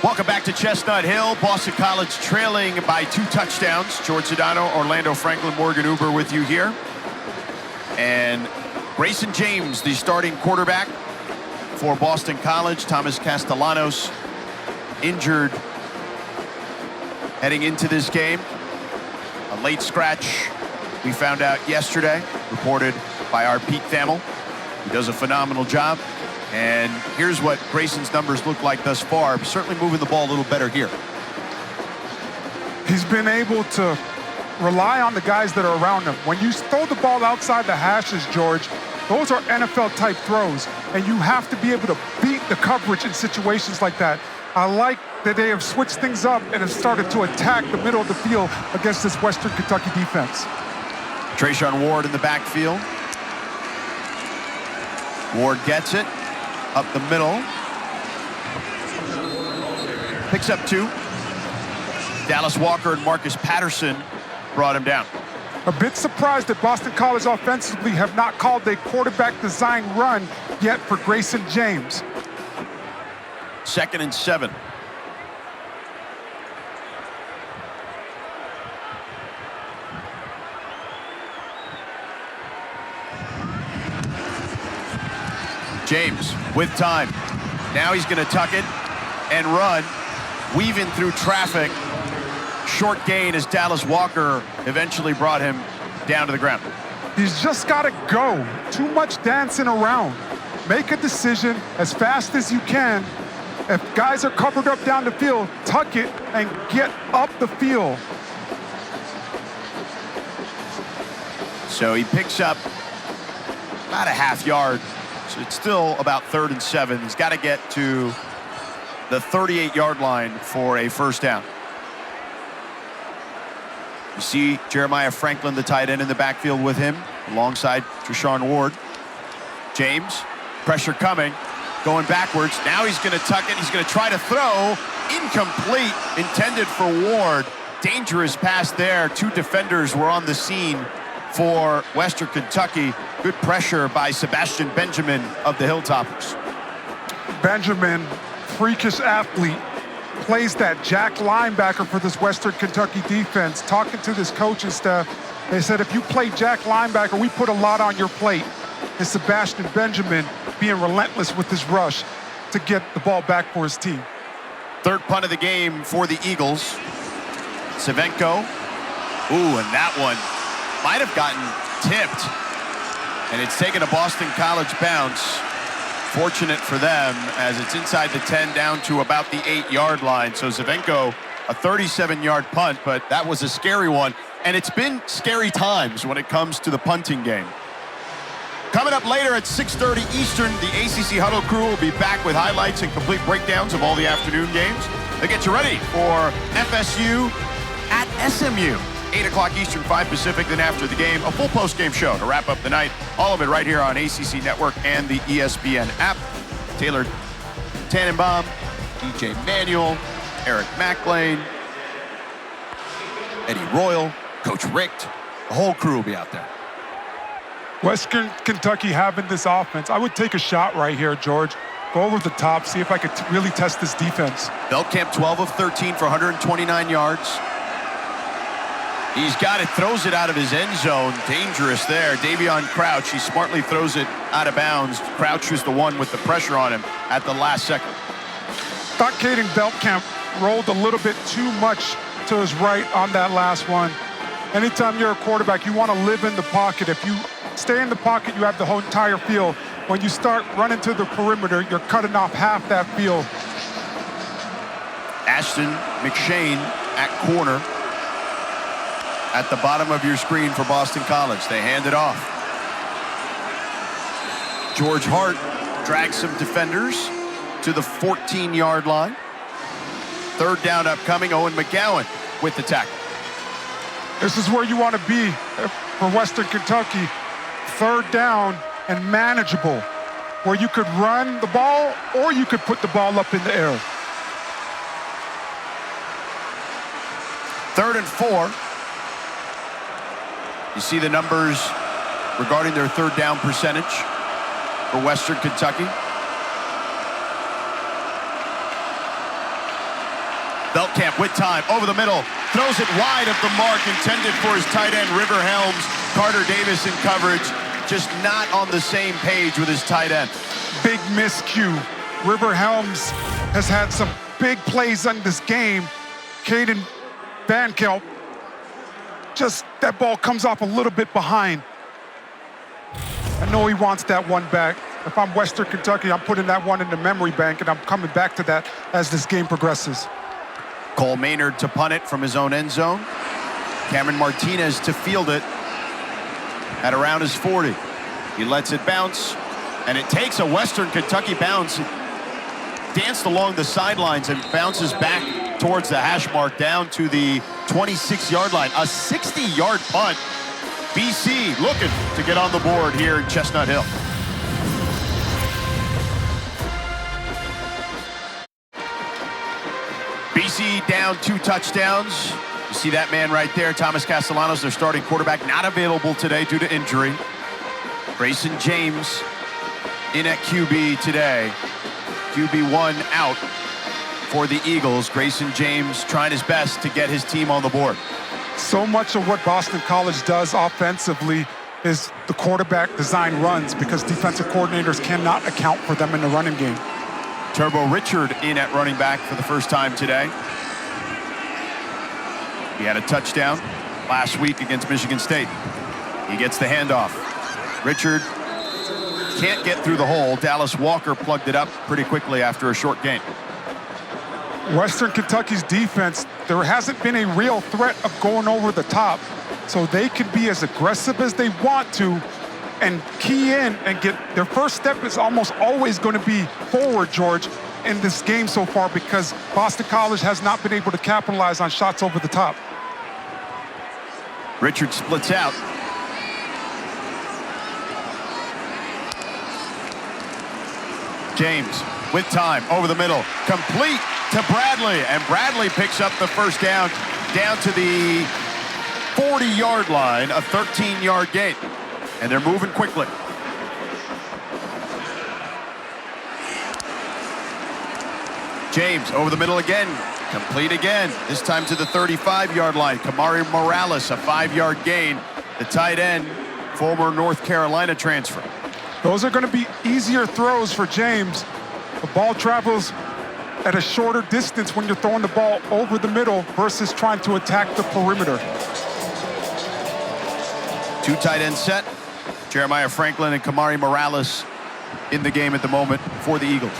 Welcome back to Chestnut Hill. Boston College trailing by 2 touchdowns. George Sedano, Orlando Franklin, Morgan Uber with you here. And Grayson James, the starting quarterback for Boston College. Thomas Castellanos injured heading into this game. A late scratch we found out yesterday, reported by our Pete Thamel. He does a phenomenal job. And here's what Grayson's numbers look like thus far. Certainly moving the ball a little better here. He's been able to rely on the guys that are around him. When you throw the ball outside the hashes, George, those are NFL-type throws, and you have to be able to beat the coverage in situations like that. I like that they have switched things up and have started to attack the middle of the field against this Western Kentucky defense. Treshaun Ward in the backfield. Ward gets it up the middle. Picks up 2. Dallas Walker and Marcus Patterson brought him down. A bit surprised that Boston College offensively have not called a quarterback design run yet for Grayson James. 2nd and 7. James with time. Now he's going to tuck it and run, weaving through traffic. Short gain as Dallas Walker eventually brought him down to the ground. He's just got to go. Too much dancing around. Make a decision as fast as you can. If guys are covered up down the field, tuck it and get up the field. So he picks up about a half yard. So it's still about 3rd and 7. He's got to get to the 38-yard line for a first down. You see Jeremiah Franklin, the tight end, in the backfield with him, alongside Treshaun Ward. James, pressure coming, going backwards. Now he's going to tuck it. He's going to try to throw. Incomplete, intended for Ward. Dangerous pass there. 2 defenders were on the scene for Western Kentucky. Good pressure by Sebastian Benjamin of the Hilltoppers. Benjamin, freakish athlete, plays that jack linebacker for this Western Kentucky defense. Talking to this coaching staff, they said if you play jack linebacker, we put a lot on your plate. And Sebastian Benjamin being relentless with his rush to get the ball back for his team. 3rd punt of the game for the Eagles. Savenko. Ooh, and that one might have gotten tipped. And it's taken a Boston College bounce. Fortunate for them as it's inside the 10 down to about the 8-yard line. So Savenko, a 37-yard punt, but that was a scary one. And it's been scary times when it comes to the punting game. Coming up later at 6:30 Eastern, the ACC Huddle crew will be back with highlights and complete breakdowns of all the afternoon games. They get you ready for FSU at SMU. 8 o'clock Eastern, 5 Pacific. Then after the game, a full post-game show to wrap up the night. All of it right here on ACC Network and the ESPN app. Taylor Tannenbaum, DJ Manuel, Eric McLean, Eddie Royal, Coach Richt. The whole crew will be out there. Western Kentucky having this offense, I would take a shot right here, George. Go over the top, see if I could really test this defense. Belkamp 12 of 13 for 129 yards. He's got it, throws it out of his end zone. Dangerous there. Davion Crouch, he smartly throws it out of bounds. Crouch was the one with the pressure on him at the last second. Thought Caden Belkamp rolled a little bit too much to his right on that last one. Anytime you're a quarterback, you want to live in the pocket. If you stay in the pocket, you have the whole entire field. When you start running to the perimeter, you're cutting off half that field. Ashton McShane at corner. At the bottom of your screen for Boston College. They hand it off. George Hart drags some defenders to the 14-yard line. 3rd down upcoming. Owen McGowan with the tackle. This is where you want to be for Western Kentucky. 3rd down and manageable, where you could run the ball or you could put the ball up in the air. 3rd and 4. You see the numbers regarding their 3rd down percentage. for Western Kentucky. Beltkamp with time, over the middle, throws it wide of the mark, intended for his tight end, River Helms. Carter Davis in coverage, just not on the same page with his tight end. Big miscue. River Helms has had some big plays in this game. Caden Van Kelp, just that ball comes off a little bit behind. I know he wants that one back. If I'm Western Kentucky, I'm putting that one in the memory bank, and I'm coming back to that as this game progresses. Cole Maynard to punt it from his own end zone. Cameron Martinez to field it at around his 40. He lets it bounce, and it takes a Western Kentucky bounce. It danced along the sidelines and bounces back towards the hash mark down to the 26-yard line. A 60-yard punt. BC looking to get on the board here in Chestnut Hill. BC down 2 touchdowns. You see that man right there, Thomas Castellanos, their starting quarterback, not available today due to injury. Grayson James in at QB today. QB1 out for the Eagles. Grayson James trying his best to get his team on the board. So much of what Boston College does offensively is the quarterback design runs, because defensive coordinators cannot account for them in the running game. Turbo Richard in at running back for the first time today. He had a touchdown last week against Michigan State. He gets the handoff. Richard can't get through the hole. Dallas Walker plugged it up pretty quickly after a short gain. Western Kentucky's defense, there hasn't been a real threat of going over the top, so they can be as aggressive as they want to and key in and get their first step is almost always going to be forward, George, in this game so far, because Boston College has not been able to capitalize on shots over the top. Richard splits out. James with time, over the middle, complete to Bradley, and Bradley picks up the first down to the 40-yard line, a 13-yard gain, and they're moving quickly. James over the middle again, complete again, this time to the 35-yard line. Kamari Morales, a 5-yard gain, the tight end, former North Carolina transfer. Those are going to be easier throws for James. The ball travels at a shorter distance when you're throwing the ball over the middle versus trying to attack the perimeter. 2 tight end set. Jeremiah Franklin and Kamari Morales in the game at the moment for the Eagles.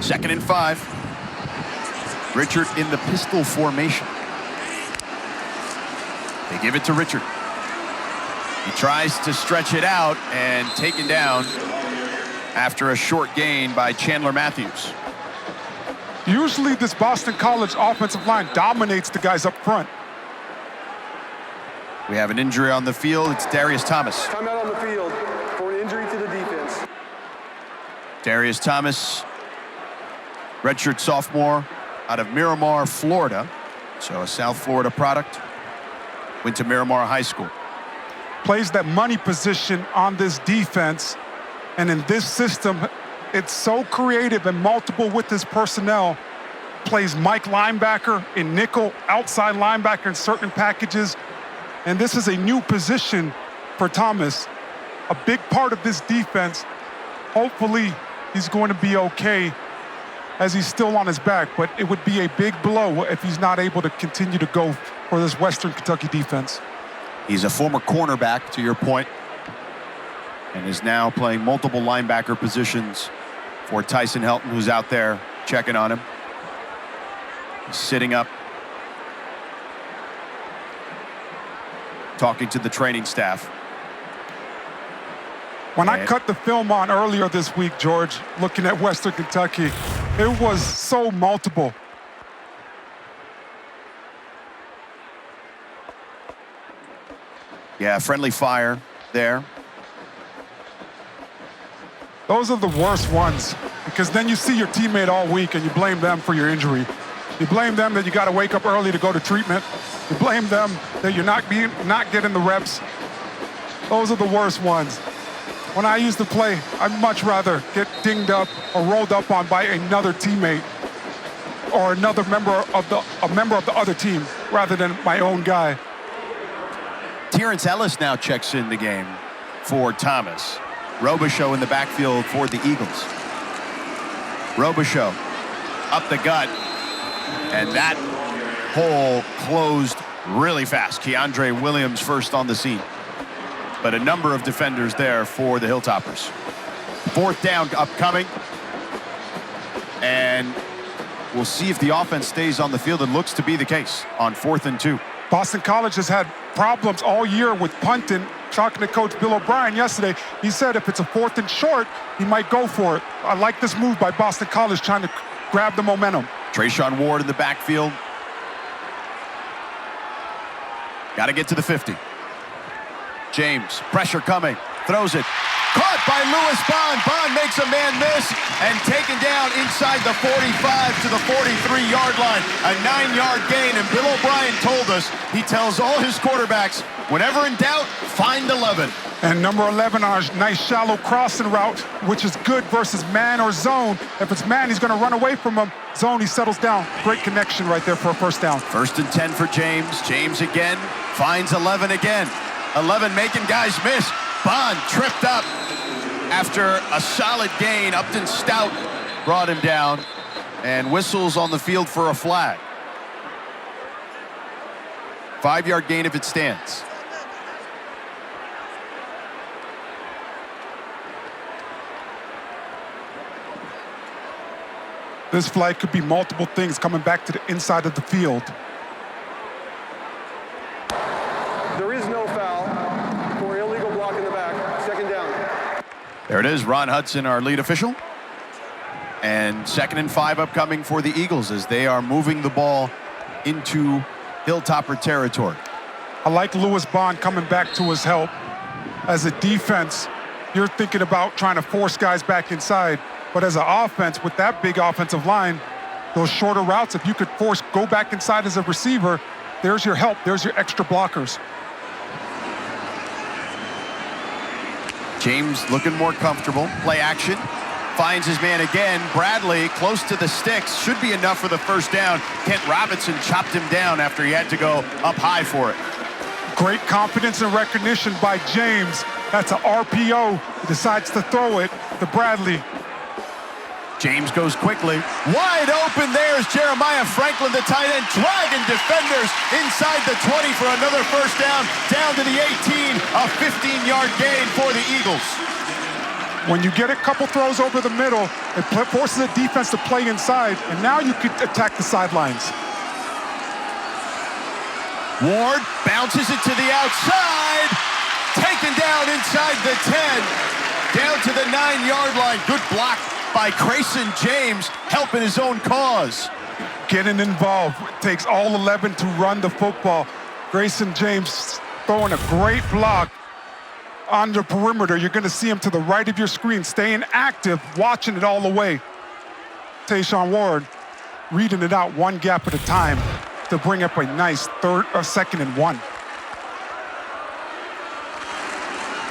2nd and 5. Richard in the pistol formation. They give it to Richard. He tries to stretch it out and taken down after a short gain by Chandler Matthews. Usually this Boston College offensive line dominates the guys up front. We have an injury on the field. It's Darius Thomas. Timeout on the field for an injury to the defense. Darius Thomas, redshirt sophomore out of Miramar, Florida. So a South Florida product. Went to Miramar High School. Plays that money position on this defense. And in this system, it's so creative and multiple with his personnel. Plays Mike linebacker in nickel, outside linebacker in certain packages. And this is a new position for Thomas. A big part of this defense. Hopefully, he's going to be okay as he's still on his back, but it would be a big blow if he's not able to continue to go for this Western Kentucky defense. He's a former cornerback, to your point, and is now playing multiple linebacker positions for Tyson Helton, who's out there checking on him. He's sitting up, talking to the training staff. When I cut the film on earlier this week, George, looking at Western Kentucky, it was so multiple. Yeah, friendly fire there. Those are the worst ones, because then you see your teammate all week and you blame them for your injury. You blame them that you got to wake up early to go to treatment. You blame them that you're not getting the reps. Those are the worst ones. When I used to play, I'd much rather get dinged up or rolled up on by another teammate or a member of the other team rather than my own guy. Terrence Ellis now checks in the game for Thomas. Robichaux in the backfield for the Eagles. Robichaux up the gut, and that hole closed really fast. Keandre Williams first on the scene. But a number of defenders there for the Hilltoppers. Fourth down upcoming. And we'll see if the offense stays on the field. It looks to be the case on 4th and 2. Boston College has had problems all year with punting. Talking to Coach Bill O'Brien yesterday, he said if it's a 4th and short, he might go for it. I like this move by Boston College trying to grab the momentum. Treshaun Ward in the backfield. Got to get to the 50. James, pressure coming, throws it. Caught by Lewis Bond. Bond makes a man miss and taken down inside the 45 to the 43-yard line. A 9-yard gain, and Bill O'Brien told us, he tells all his quarterbacks, whenever in doubt, find 11. And number 11 on a nice shallow crossing route, which is good versus man or zone. If it's man, he's going to run away from him. Zone, he settles down. Great connection right there for a first down. 1st and 10 for James. James again, finds 11 again. 11 making guys miss. Bond tripped up after a solid gain. Upton Stout brought him down, and whistles on the field for a flag. 5-yard gain if it stands. This flag could be multiple things coming back to the inside of the field. There is no foul for illegal block in the back. 2nd down. There it is, Ron Hudson, our lead official. And 2nd and 5 upcoming for the Eagles as they are moving the ball into Hilltopper territory. I like Lewis Bond coming back to his help. As a defense, you're thinking about trying to force guys back inside. But as an offense, with that big offensive line, those shorter routes, if you could go back inside as a receiver, there's your help, there's your extra blockers. James looking more comfortable. Play action. Finds his man again. Bradley close to the sticks. Should be enough for the first down. Kent Robinson chopped him down after he had to go up high for it. Great confidence and recognition by James. That's an RPO. He decides to throw it to Bradley. James goes quickly. Wide open, there's Jeremiah Franklin, the tight end, dragging defenders inside the 20 for another first down to the 18, a 15-yard gain for the Eagles. When you get a couple throws over the middle, it forces the defense to play inside, and now you can attack the sidelines. Ward bounces it to the outside, taken down inside the 10, down to the 9-yard line. Good block by Grayson James, helping his own cause. Getting involved. It takes all 11 to run the football. Grayson James throwing a great block on the perimeter. You're going to see him to the right of your screen, staying active, watching it all the way. Treshaun Ward reading it out one gap at a time to bring up a nice 2nd and 1.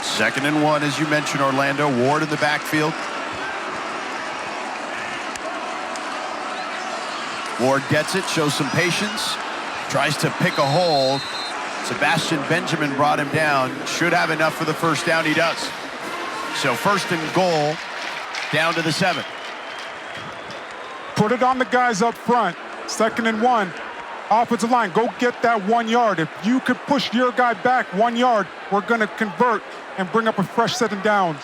2nd and 1, as you mentioned, Orlando. Ward in the backfield. Ward gets it, shows some patience, tries to pick a hole. Sebastian Benjamin brought him down. Should have enough for the first down. He does. So 1st and goal, down to the 7. Put it on the guys up front. 2nd and 1. Offensive line, go get that 1 yard. If you could push your guy back 1 yard, we're going to convert and bring up a fresh set of downs.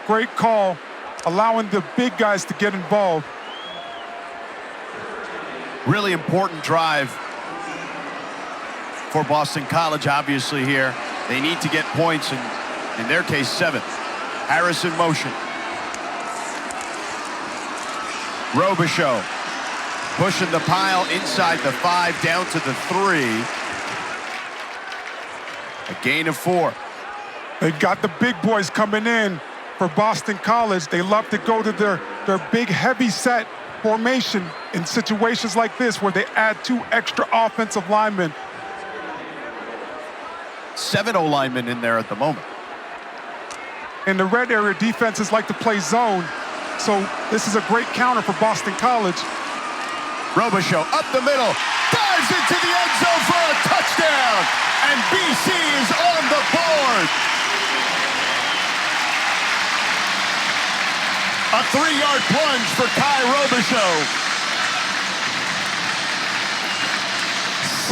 Great call, allowing the big guys to get involved. Really important drive for Boston College, obviously, here. They need to get points, and in their case, 7. Harris in motion. Robichaux pushing the pile inside the 5, down to the 3. A gain of 4. They've got the big boys coming in for Boston College. They love to go to their big, heavy set formation in situations like this where they add 2 extra offensive linemen. 7 O-linemen in there at the moment. In the red area, defenses like to play zone. So this is a great counter for Boston College. Robichaux up the middle, dives into the end zone for a touchdown, and BC is on the board. A 3-yard plunge for Kai Robichaux.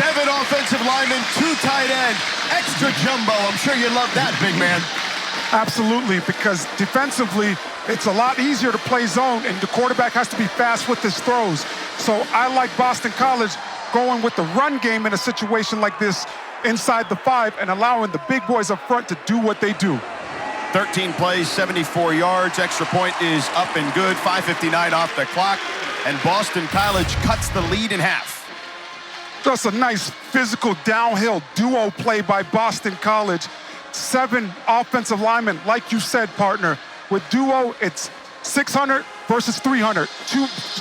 7 offensive linemen, 2 tight end, extra jumbo. I'm sure you love that, big man. Absolutely, because defensively, it's a lot easier to play zone, and the quarterback has to be fast with his throws. So I like Boston College going with the run game in a situation like this inside the 5 and allowing the big boys up front to do what they do. 13 plays, 74 yards. Extra point is up and good. 5:59 off the clock, and Boston College cuts the lead in half. Just a nice physical downhill duo play by Boston College. 7 offensive linemen, like you said, partner. With duo, it's 600 versus 300.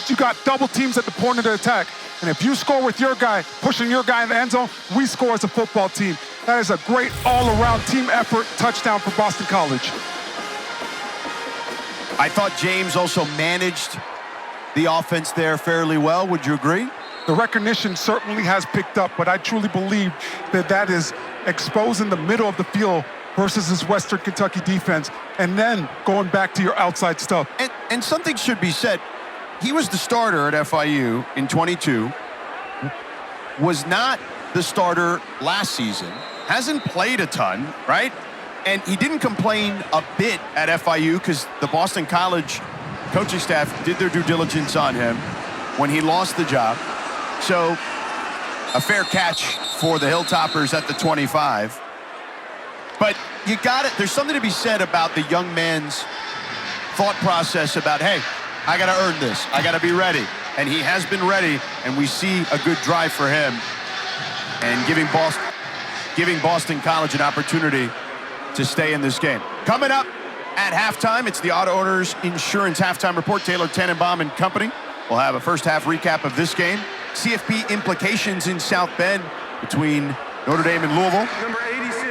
You got double teams at the point of the attack. And if you score with your guy, pushing your guy in the end zone, we score as a football team. That is a great all-around team effort touchdown for Boston College. I thought James also managed the offense there fairly well. Would you agree? The recognition certainly has picked up, but I truly believe that is exposing the middle of the field versus this Western Kentucky defense, and then going back to your outside stuff. And something should be said. He was the starter at FIU in 22, was not the starter last season, hasn't played a ton, right? And he didn't complain a bit at FIU because the Boston College coaching staff did their due diligence on him when he lost the job. So a fair catch for the Hilltoppers at the 25. But you got it. There's something to be said about the young man's thought process about, hey, I got to earn this. I got to be ready. And he has been ready, and we see a good drive for him and giving Boston College an opportunity to stay in this game. Coming up at halftime, it's the Auto Owners Insurance Halftime Report. Taylor Tannenbaum and company will have a first-half recap of this game. CFP implications in South Bend between Notre Dame and Louisville. Number 86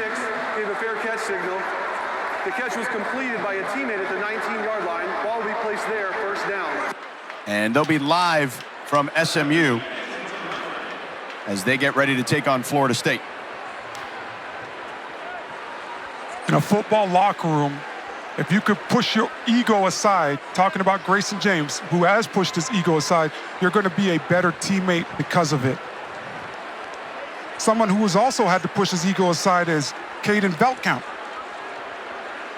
gave a fair catch signal. The catch was completed by a teammate at the 19-yard line. Ball will be placed there, first down. And they'll be live from SMU as they get ready to take on Florida State. In a football locker room, if you could push your ego aside, talking about Grayson James, who has pushed his ego aside, you're going to be a better teammate because of it. Someone who has also had to push his ego aside is Caden Veldkamp.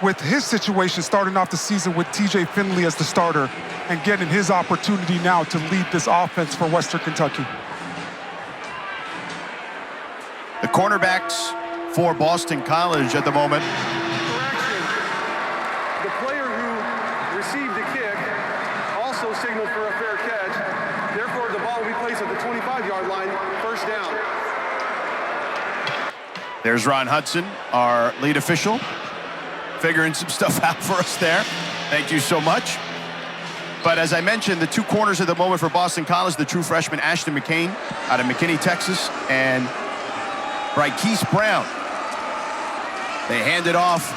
With his situation starting off the season with TJ Finley as the starter and getting his opportunity now to lead this offense for Western Kentucky. The cornerbacks for Boston College at the moment. Correction. The player who received the kick also signaled for a fair catch. Therefore, the ball will be placed at the 25-yard line, first down. There's Ron Hudson, our lead official, figuring some stuff out for us there. Thank you so much. But as I mentioned, the 2 corners at the moment for Boston College, the true freshman Ashton McCain out of McKinney, Texas, and Brykees Brown. They hand it off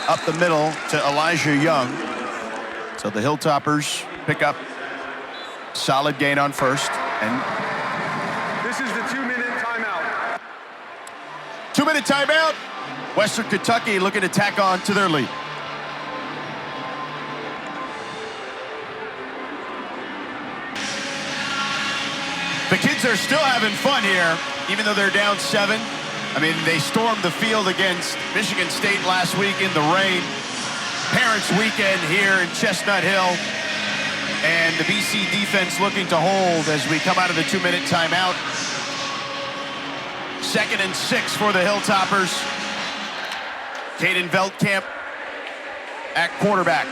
up the middle to Elijah Young. So the Hilltoppers pick up solid gain on first. And This is the 2-minute timeout. 2-minute timeout. Western Kentucky looking to tack on to their lead. The kids are still having fun here, even though they're down 7. I mean, they stormed the field against Michigan State last week in the rain. Parents' weekend here in Chestnut Hill. And the BC defense looking to hold as we come out of the 2-minute timeout. 2nd and 6 for the Hilltoppers. Caden Veldkamp at quarterback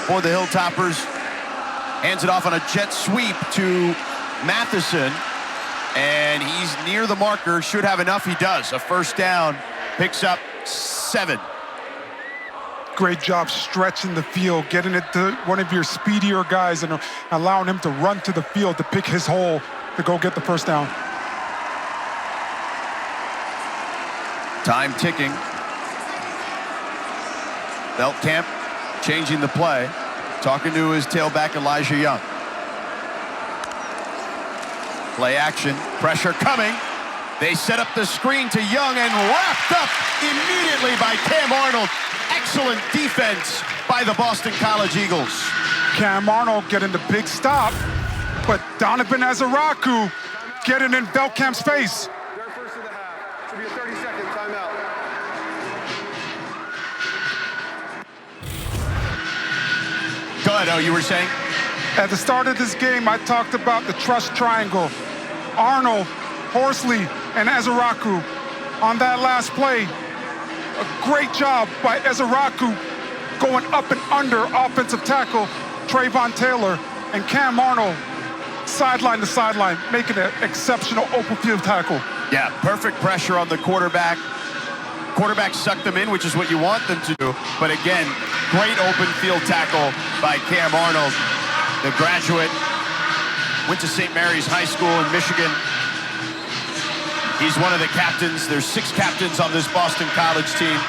for the Hilltoppers. Hands it off on a jet sweep to Matheson. And he's near the marker, should have enough, he does. A first down, picks up 7. Great job stretching the field, getting it to one of your speedier guys and allowing him to run to the field to pick his hole to go get the first down. Time ticking. Beltcamp changing the play, talking to his tailback Elijah Young. Play action, pressure coming. They set up the screen to Young and wrapped up immediately by Cam Arnold. Excellent defense by the Boston College Eagles. Cam Arnold getting the big stop, but Donovan Eziraku getting in Beltcamp's face. Their first of the half. Should be a 30-second timeout. Go ahead, you were saying? At the start of this game, I talked about the trust triangle. Arnold, Horsley, and Eziraku on that last play. A great job by Eziraku going up and under offensive tackle Trayvon Taylor, and Cam Arnold sideline to sideline, making an exceptional open field tackle. Yeah, perfect pressure on the quarterback. Quarterback sucked them in, which is what you want them to do. But again, great open field tackle by Cam Arnold. The graduate, went to St. Mary's High School in Michigan. He's one of the captains. There's 6 captains on this Boston College team.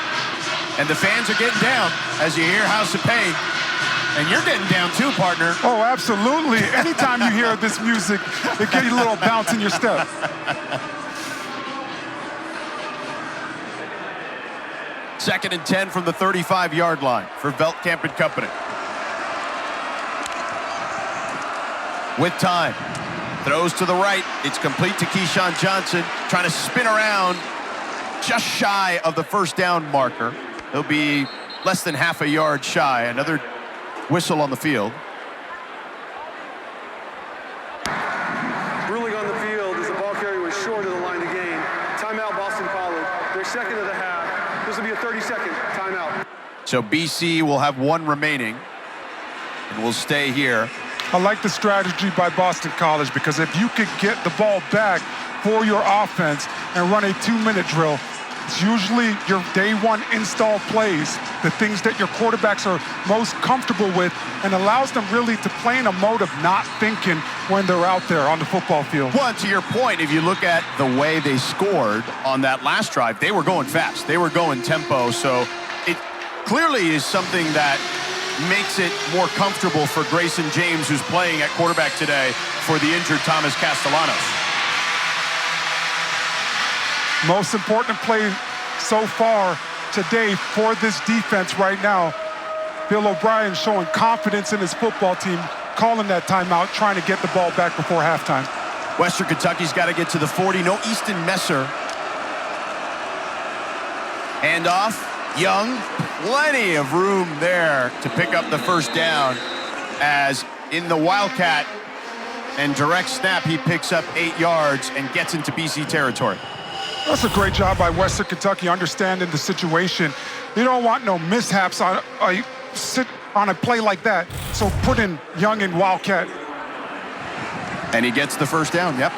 And the fans are getting down as you hear House of Pain. And you're getting down too, partner. Oh, absolutely. Anytime you hear this music, it gives you a little bounce in your step. Second and 10 from the 35-yard line for Beltcamp and company. With time, throws to the right. It's complete to Keyshawn Johnson, trying to spin around just shy of the first down marker. He'll be less than half a yard shy. Another whistle on the field. Ruling on the field as the ball carrier was short of the line to gain. Timeout, Boston College. Their second of the half. This will be a 30-second timeout. So BC will have 1 remaining and will stay here. I like the strategy by Boston College, because if you could get the ball back for your offense and run a 2-minute drill, it's usually your day one install plays, the things that your quarterbacks are most comfortable with, and allows them really to play in a mode of not thinking when they're out there on the football field. Well, to your point, if you look at the way they scored on that last drive, they were going fast. They were going tempo. So it clearly is something that makes it more comfortable for Grayson James, who's playing at quarterback today for the injured Thomas Castellanos. Most important play so far today for this defense right now. Bill O'Brien showing confidence in his football team, calling that timeout, trying to get the ball back before halftime. Western Kentucky's got to get to the 40. No Easton Messer. Handoff. Young. Plenty of room there to pick up the first down, as in the Wildcat and direct snap, he picks up 8 yards and gets into BC territory. That's a great job by Western Kentucky understanding the situation. You don't want no mishaps on a play like that. So put in Young and Wildcat. And he gets the first down, yep.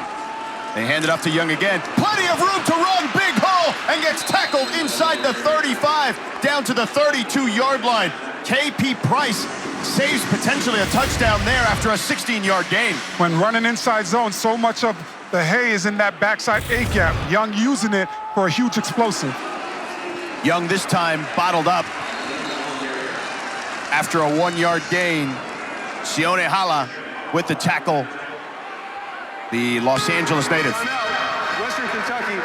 They hand it off to Young again. Plenty of room to run, big hole, and gets tackled inside the 35, down to the 32-yard line. KP Price saves potentially a touchdown there after a 16-yard gain. When running inside zone, so much of the hay is in that backside A-gap. Young using it for a huge explosive. Young this time bottled up after a 1-yard gain. Sione Hala with the tackle, the Los Angeles native. Timeout. Western Kentucky,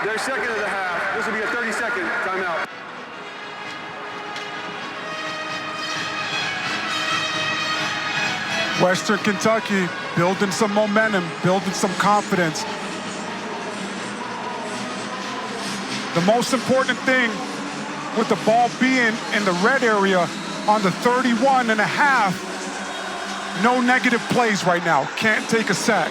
their second of the half. This will be a 30-second timeout. Western Kentucky building some momentum, building some confidence. The most important thing with the ball being in the red area on the 31 and a half, no negative plays right now. Can't take a sack.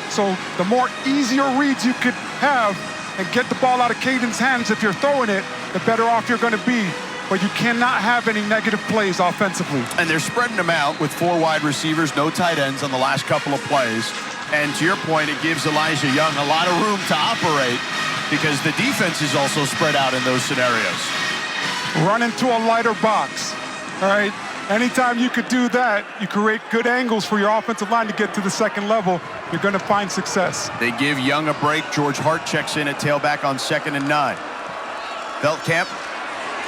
So the more easier reads you could have and get the ball out of Caden's hands if you're throwing it, the better off you're going to be. But you cannot have any negative plays offensively. And they're spreading them out with 4 wide receivers, no tight ends on the last couple of plays. And to your point, it gives Elijah Young a lot of room to operate because the defense is also spread out in those scenarios. Run into a lighter box, all right? Anytime you could do that, you create good angles for your offensive line to get to the second level, you're going to find success. They give Young a break. George Hart checks in at tailback on 2nd and 9. Beltcamp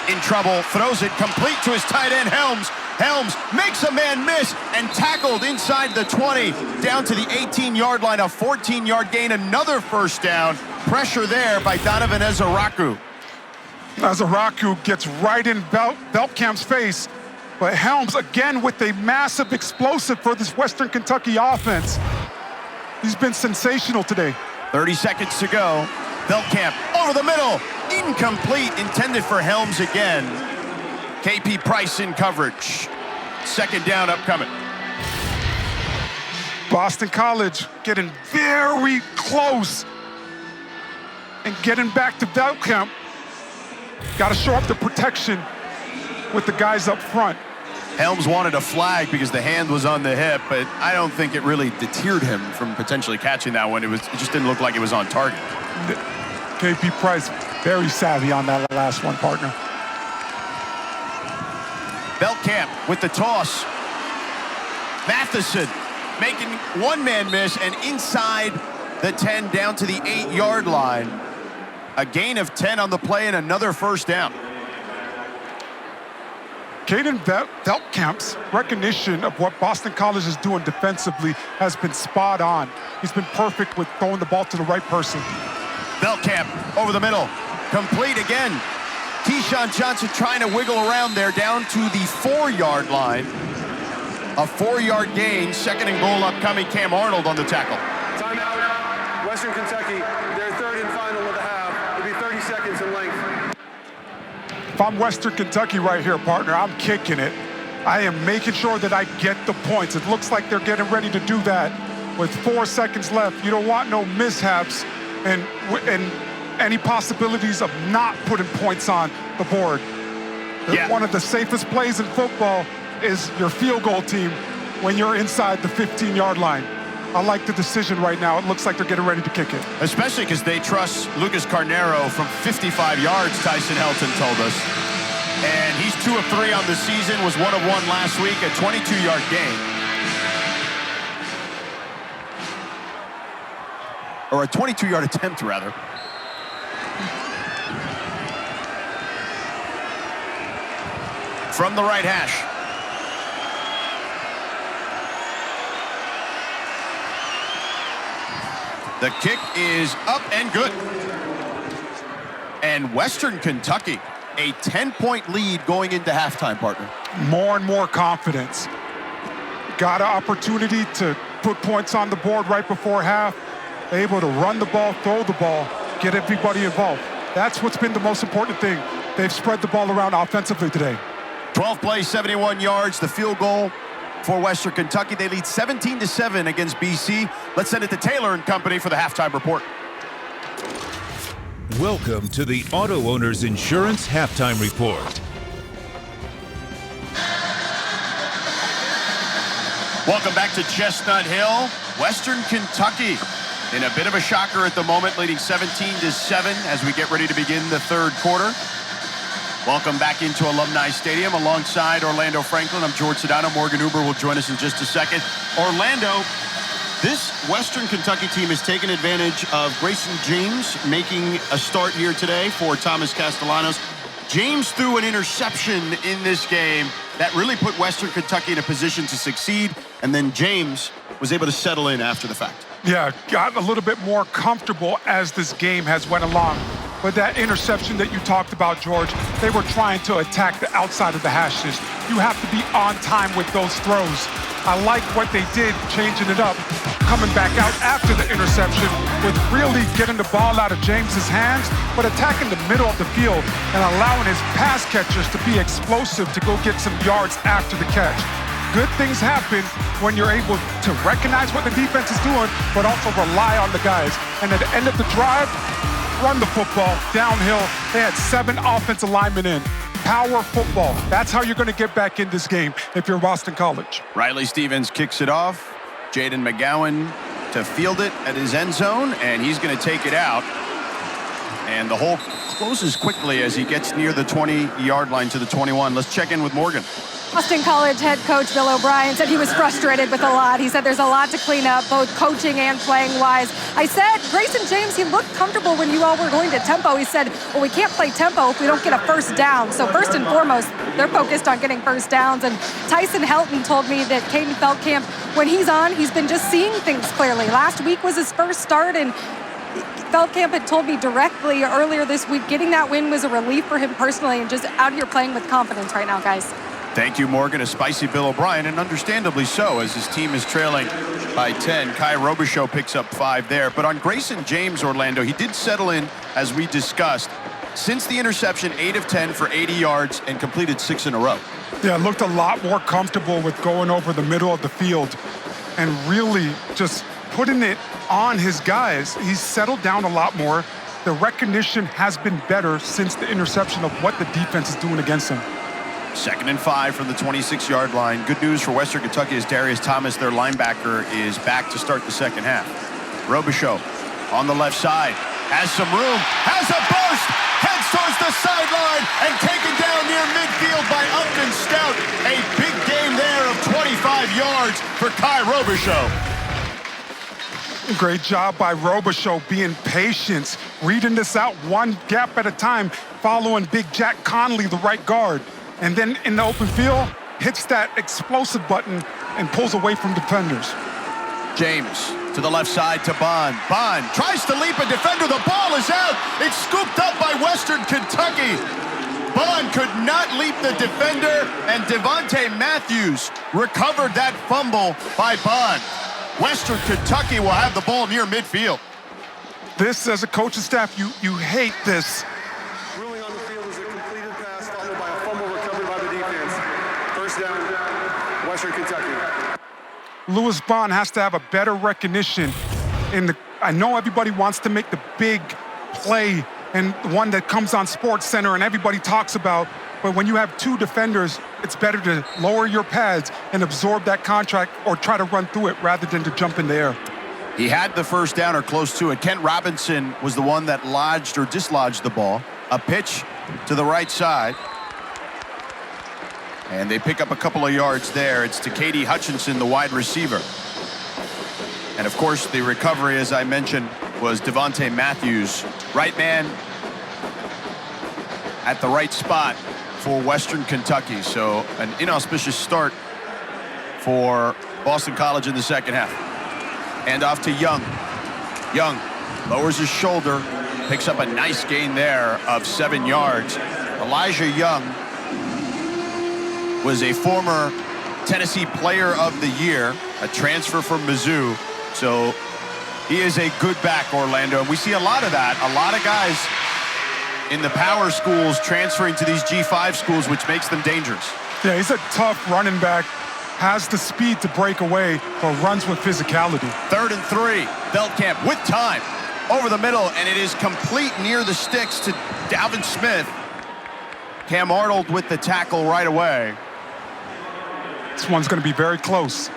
in trouble, throws it complete to his tight end, Helms. Helms makes a man miss and tackled inside the 20, down to the 18-yard line, a 14-yard gain, another first down. Pressure there by Donovan Ezaraku. Ezaraku gets right in Beltcamp's face, but Helms again with a massive explosive for this Western Kentucky offense. He's been sensational today. 30 seconds to go. Beltcamp over the middle, incomplete, intended for Helms again. KP Price in coverage. Second down upcoming. Boston College getting very close and getting back to Beltcamp. Got to show up the protection with the guys up front. Helms wanted a flag because the hand was on the hip, but I don't think it really deterred him from potentially catching that one. It just didn't look like it was on target. KP Price, very savvy on that last one, partner. Beltcamp with the toss. Matheson making one man miss and inside the 10 down to the 8-yard line. A gain of 10 on the play and another first down. Caden Beltcamp's recognition of what Boston College is doing defensively has been spot on. He's been perfect with throwing the ball to the right person. Beltcamp over the middle, complete again. Keyshawn Johnson trying to wiggle around there down to the 4-yard line. A 4-yard gain, second and goal upcoming. Cam Arnold on the tackle. Timeout, Western Kentucky, their third and final of the half. It'll be 30 seconds in length. If I'm Western Kentucky right here, partner, I'm kicking it. I am making sure that I get the points. It looks like they're getting ready to do that with 4 seconds left. You don't want no mishaps and any possibilities of not putting points on the board. Yeah. One of the safest plays in football is your field goal team when you're inside the 15-yard line. I like the decision right now. It looks like they're getting ready to kick it. Especially because they trust Lucas Carnero from 55 yards, Tyson Helton told us. And he's 2 of 3 on the season, was 1 of 1 last week, a 22-yard gain. Or a 22-yard attempt, rather. From the right hash. The kick is up and good. And Western Kentucky, a 10-point lead going into halftime, partner. More and more confidence. Got an opportunity to put points on the board right before half. Able to run the ball, throw the ball, get everybody involved. That's what's been the most important thing. They've spread the ball around offensively today. 12 plays, 71 yards, the field goal for Western Kentucky. They lead 17-7 against BC. Let's send it to Taylor and company for the halftime report. Welcome to the Auto Owners Insurance Halftime Report. Welcome back to Chestnut Hill. Western Kentucky in a bit of a shocker at the moment, leading 17-7 as we get ready to begin the third quarter. Welcome back into Alumni Stadium alongside Orlando Franklin. I'm George Sedano. Morgan Uber will join us in just a second. Orlando, this Western Kentucky team has taken advantage of Grayson James making a start here today for Thomas Castellanos. James threw an interception in this game that really put Western Kentucky in a position to succeed, and then James was able to settle in after the fact. Yeah, got a little bit more comfortable as this game has went along. But that interception that you talked about, George, they were trying to attack the outside of the hashes. You have to be on time with those throws. I like what they did, changing it up, coming back out after the interception with really getting the ball out of James's hands, but attacking the middle of the field and allowing his pass catchers to be explosive to go get some yards after the catch. Good things happen when you're able to recognize what the defense is doing, but also rely on the guys. And at the end of the drive, run the football downhill. They had 7 offensive linemen in. Power football. That's how you're going to get back in this game if you're Boston College. Riley Stevens kicks it off. Jaden McGowan to field it at his end zone, and he's going to take it out. And the hole closes quickly as he gets near the 20-yard line to the 21. Let's check in with Morgan. Boston College head coach Bill O'Brien said he was frustrated with a lot. He said there's a lot to clean up, both coaching and playing-wise. I said, Grayson James, he looked comfortable when you all were going to tempo. He said, well, we can't play tempo if we don't get a first down. So first and foremost, they're focused on getting first downs. And Tyson Helton told me that Caden Feldkamp, when he's on, he's been just seeing things clearly. Last week was his first start, and Feldkamp had told me directly earlier this week, getting that win was a relief for him personally, and just out here playing with confidence right now, guys. Thank you, Morgan. A spicy Bill O'Brien, and understandably so, as his team is trailing by 10. Kai Robichaux picks up 5 there. But on Grayson James, Orlando, he did settle in, as we discussed. Since the interception, 8 of 10 for 80 yards and completed 6 in a row. Yeah, looked a lot more comfortable with going over the middle of the field and really just putting it on his guys. He's settled down a lot more. The recognition has been better since the interception of what the defense is doing against him. 2nd and 5 from the 26-yard line. Good news for Western Kentucky is Darius Thomas, their linebacker, is back to start the second half. Robichaux on the left side, has some room, has a burst, heads towards the sideline, and taken down near midfield by Upton Stout. A big game there of 25 yards for Kai Robichaux. Great job by Robichaux being patient, reading this out one gap at a time, following Big Jack Conley, the right guard. And then in the open field, hits that explosive button and pulls away from defenders. James to the left side to Bond. Bond tries to leap a defender. The ball is out. It's scooped up by Western Kentucky. Bond could not leap the defender, and Devontae Matthews recovered that fumble by Bond. Western Kentucky will have the ball near midfield. This, as a coaching staff, you hate this. Ruling on the field is a completed pass followed by a fumble recovered by the defense. First down, Western Kentucky. Lewis Bond has to have a better recognition. I know everybody wants to make the big play and one that comes on SportsCenter and everybody talks about, but when you have 2 defenders, it's better to lower your pads and absorb that contract or try to run through it rather than to jump in the air. He had the first down or close to it. Kent Robinson was the one that lodged or dislodged the ball. A pitch to the right side. And they pick up a couple of yards there. It's to Katie Hutchinson, the wide receiver. And of course, the recovery, as I mentioned, was Devontae Matthews. Right man at the right spot for Western Kentucky. So an inauspicious start for Boston College in the second half. And off to Young. Young lowers his shoulder, picks up a nice gain there of 7 yards. Elijah Young was a former Tennessee Player of the Year, a transfer from Mizzou. So he is a good back, Orlando. And we see a lot of that. A lot of guys in the power schools transferring to these G5 schools, which makes them dangerous. Yeah, he's a tough running back, has the speed to break away, but runs with physicality. 3rd and 3, Feldkamp with time over the middle, and it is complete near the sticks to Dalvin Smith. Cam Arnold with the tackle right away. This one's going to be very close.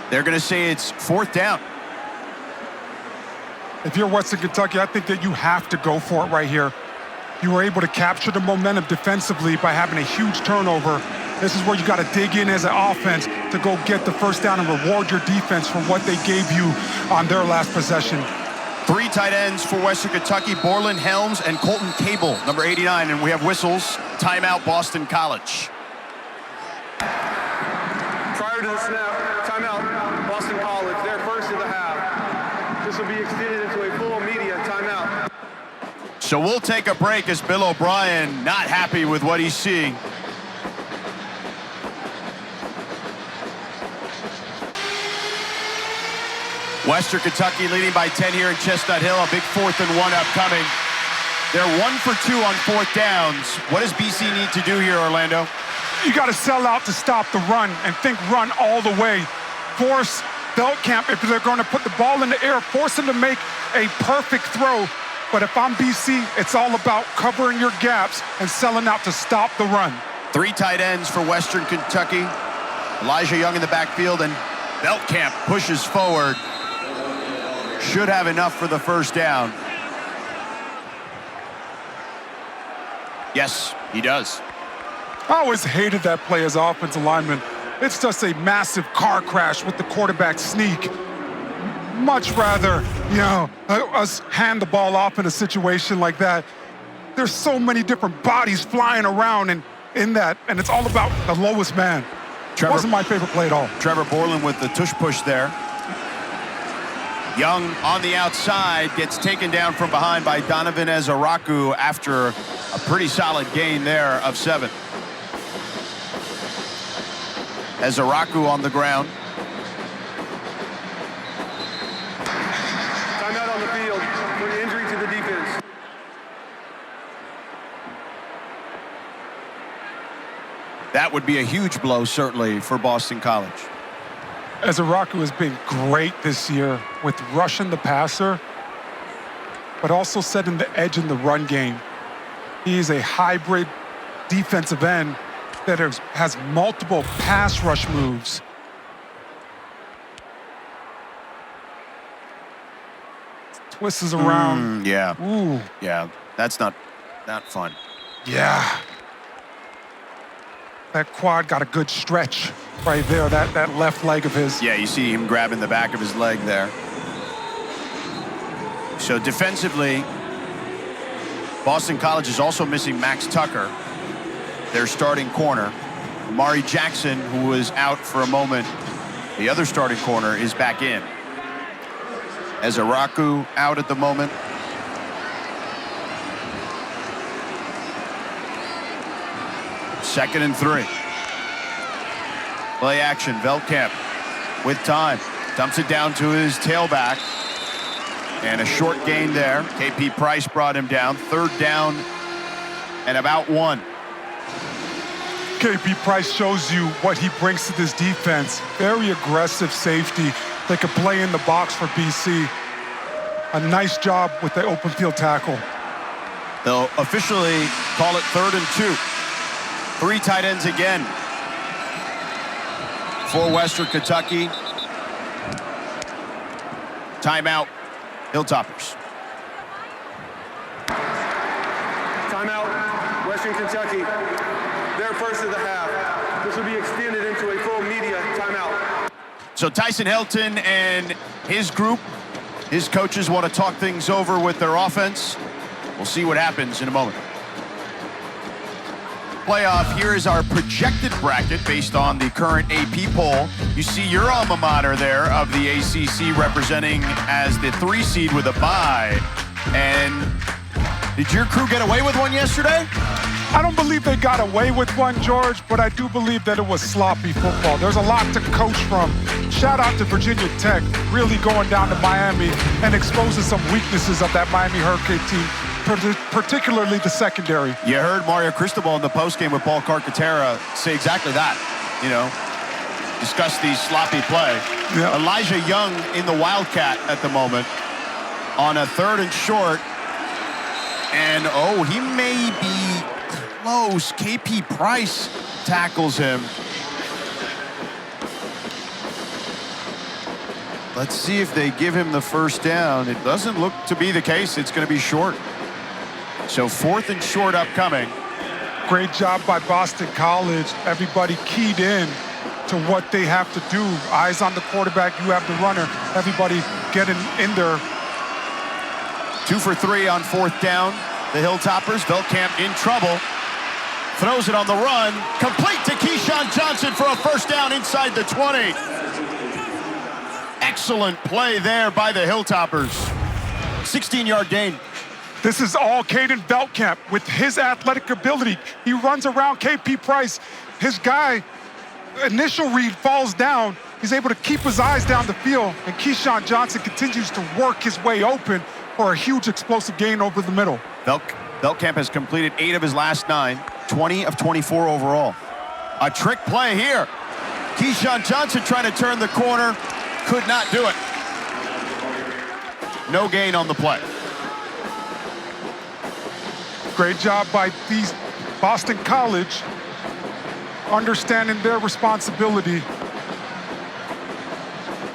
They're going to say it's 4th down. If you're Western Kentucky, I think that you have to go for it right here. You were able to capture the momentum defensively by having a huge turnover. This is where you got to dig in as an offense to go get the first down and reward your defense for what they gave you on their last possession. 3 tight ends for Western Kentucky, Borland Helms and Colton Cable, number 89. And we have whistles. Timeout, Boston College. Prior to the snap, timeout, Boston College, their first of the half. This will be extended into a full media timeout. So we'll take a break as Bill O'Brien not happy with what he's seeing. Western Kentucky leading by 10 here in Chestnut Hill. A big 4th and 1 upcoming. They're 1 for 2 on 4th downs. What does BC need to do here, Orlando? You got to sell out to stop the run and think run all the way. Force Feldkamp, if they're going to put the ball in the air, force him to make a perfect throw. But if I'm BC, it's all about covering your gaps and selling out to stop the run. 3 tight ends for Western Kentucky. Elijah Young in the backfield, and Feldkamp pushes forward. Should have enough for the first down. Yes, he does. I always hated that play as offensive lineman. It's just a massive car crash with the quarterback sneak. Much rather, us hand the ball off in a situation like that. There's so many different bodies flying around in that, and it's all about the lowest man. Wasn't my favorite play at all. Trevor Borland with the tush push there. Young on the outside gets taken down from behind by Donovan Ezaraku after a pretty solid gain there of 7. Ezaraku on the ground. Timeout on the field for an injury to the defense. That would be a huge blow, certainly, for Boston College. Ezaraku has been great this year with rushing the passer, but also setting the edge in the run game. He is a hybrid defensive end that has multiple pass rush moves. Twists around. Yeah. Ooh. Yeah, that's not fun. Yeah. That quad got a good stretch right there, that left leg of his. Yeah, you see him grabbing the back of his leg there. So defensively, Boston College is also missing Max Tucker, their starting corner. Amari Jackson, who was out for a moment, the other starting corner, is back in. Ezaraku out at the moment. Second and 3. Play action, Veldkamp with time. Dumps it down to his tailback. And a short gain there. KP Price brought him down. 3rd down and about 1. KP Price shows you what he brings to this defense. Very aggressive safety that can play in the box for BC. A nice job with the open field tackle. They'll officially call it 3rd and 2. 3 tight ends again for Western Kentucky. Timeout, Hilltoppers. Timeout, Western Kentucky. Their first of the half. This will be extended into a full media timeout. So Tyson Hilton and his group, his coaches, want to talk things over with their offense. We'll see what happens in a moment. Playoff, here is our projected bracket based on the current AP poll. You see your alma mater there of the ACC representing as the 3 seed with a bye. And did your crew get away with one yesterday? I don't believe they got away with one, George, but I do believe that it was sloppy football. There's a lot to coach from. Shout out to Virginia Tech, really going down to Miami and exposing some weaknesses of that Miami Hurricane team, particularly the secondary. You heard Mario Cristobal in the postgame with Paul Carcaterra say exactly that, discuss the sloppy play. Yeah. Elijah Young in the Wildcat at the moment on a 3rd and short. And, he may be close. KP Price tackles him. Let's see if they give him the first down. It doesn't look to be the case. It's going to be short. So 4th and short upcoming. Great job by Boston College. Everybody keyed in to what they have to do. Eyes on the quarterback, you have the runner. Everybody getting in there. 2 for 3 on 4th down. The Hilltoppers, Veldkamp in trouble. Throws it on the run. Complete to Keyshawn Johnson for a first down inside the 20. Excellent play there by the Hilltoppers. 16-yard gain. This is all Caden Veldkamp with his athletic ability. He runs around KP Price. His guy, initial read, falls down. He's able to keep his eyes down the field, and Keyshawn Johnson continues to work his way open for a huge explosive gain over the middle. Veldkamp has completed 8 of his last 9, 20 of 24 overall. A trick play here. Keyshawn Johnson trying to turn the corner, could not do it. No gain on the play. Great job by these Boston College, understanding their responsibility.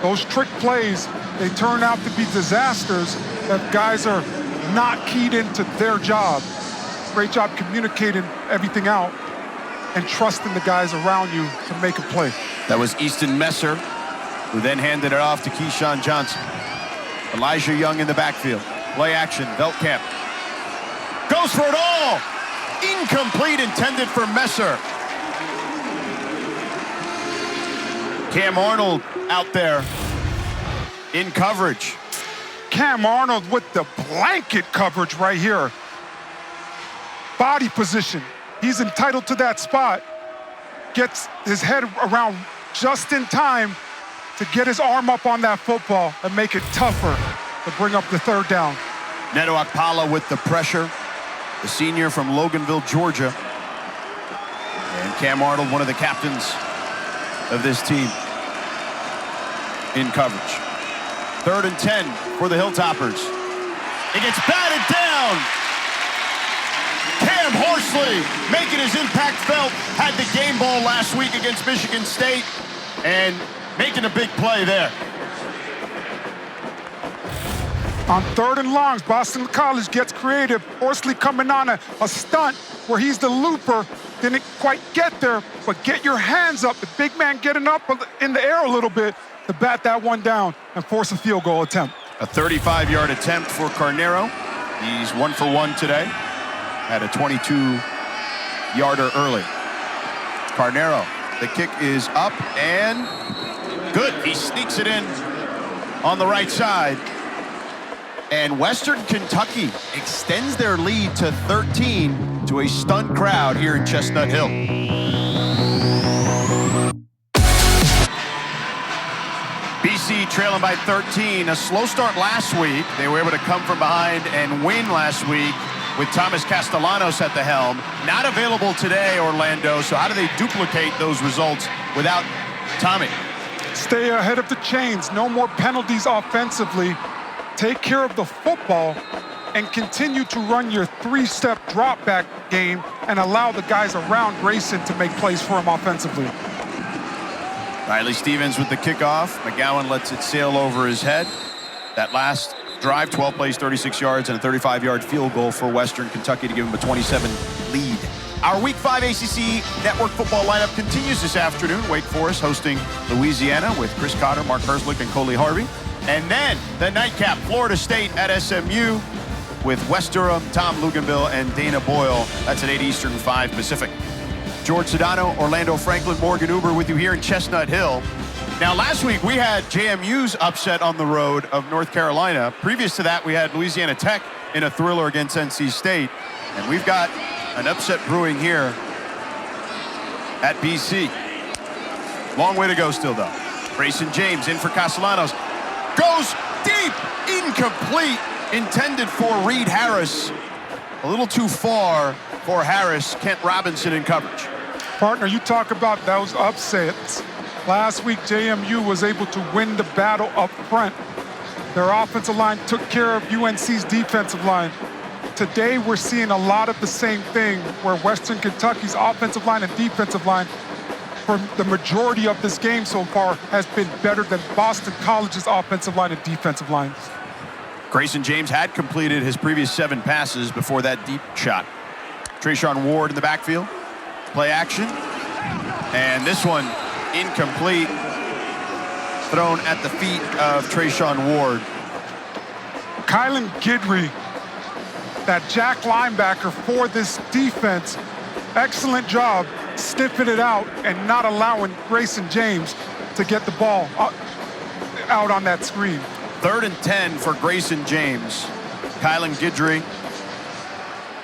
Those trick plays, they turn out to be disasters if guys are not keyed into their job. Great job communicating everything out and trusting the guys around you to make a play. That was Easton Messer, who then handed it off to Keyshawn Johnson. Elijah Young in the backfield. Play action, Veldkamp. Goes for it all! Incomplete, intended for Messer. Cam Arnold out there in coverage. Cam Arnold with the blanket coverage right here. Body position. He's entitled to that spot. Gets his head around just in time to get his arm up on that football and make it tougher to bring up the third down. Neto Akpala with the pressure. The senior from Loganville, Georgia. And Cam Arnold, one of the captains of this team, in coverage. 3rd and 10 for the Hilltoppers. It gets batted down. Cam Horsley making his impact felt. Had the game ball last week against Michigan State and making a big play there. On 3rd and longs, Boston College gets creative. Horsley coming on a stunt where he's the looper. Didn't quite get there, but get your hands up. The big man getting up in the air a little bit to bat that one down and force a field goal attempt. A 35-yard attempt for Carnero. He's 1 for 1 today. Had a 22-yarder early. Carnero, the kick is up and good. He sneaks it in on the right side. And Western Kentucky extends their lead to 13 to a stunned crowd here in Chestnut Hill. BC trailing by 13. A slow start last week. They were able to come from behind and win last week with Thomas Castellanos at the helm. Not available today, Orlando, so how do they duplicate those results without Tommy? Stay ahead of the chains. No more penalties offensively. Take care of the football and continue to run your 3-step drop back game and allow the guys around Grayson to make plays for him offensively. Riley Stevens with the kickoff. McGowan lets it sail over his head. That last drive, 12 plays, 36 yards, and a 35-yard field goal for Western Kentucky to give him a 27 lead. Our Week 5 ACC Network football lineup continues this afternoon. Wake Forest hosting Louisiana with Chris Cotter, Mark Herzlich, and Coley Harvey. And then the nightcap, Florida State at SMU with West Durham, Tom Luganville, and Dana Boyle. That's at 8 Eastern, 5 Pacific. George Sedano, Orlando Franklin, Morgan Uber with you here in Chestnut Hill. Now, last week we had JMU's upset on the road of North Carolina. Previous to that, we had Louisiana Tech in a thriller against NC State. And we've got an upset brewing here at BC. Long way to go still, though. Grayson James in for Castellanos. Goes deep, incomplete, intended for Reed Harris. A little too far for Harris. Kent Robinson in coverage. Partner, you talk about those upsets. Last week, JMU was able to win the battle up front. Their offensive line took care of UNC's defensive line. Today, we're seeing a lot of the same thing where Western Kentucky's offensive line and defensive line for the majority of this game so far has been better than Boston College's offensive line and defensive lines. Grayson James had completed his previous 7 passes before that deep shot. Trayshawn Ward in the backfield. Play action. And this one incomplete. Thrown at the feet of Trayshawn Ward. Kylan Guidry, that jack linebacker for this defense, excellent job sniffing it out and not allowing Grayson James to get the ball out on that screen. 3rd and 10 for Grayson James. Kylan Guidry,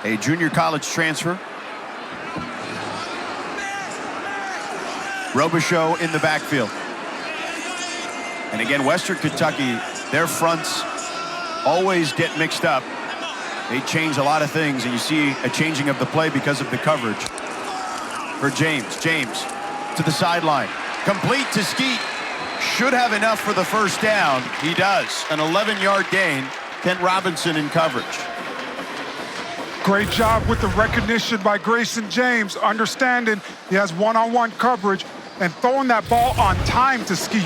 a junior college transfer. Robichaux in the backfield. And again, Western Kentucky, their fronts always get mixed up. They change a lot of things, and you see a changing of the play because of the coverage. For James. James to the sideline. Complete to Skeet. Should have enough for the first down. He does. An 11-yard gain. Kent Robinson in coverage. Great job with the recognition by Grayson James, understanding he has one-on-one coverage and throwing that ball on time to Skeet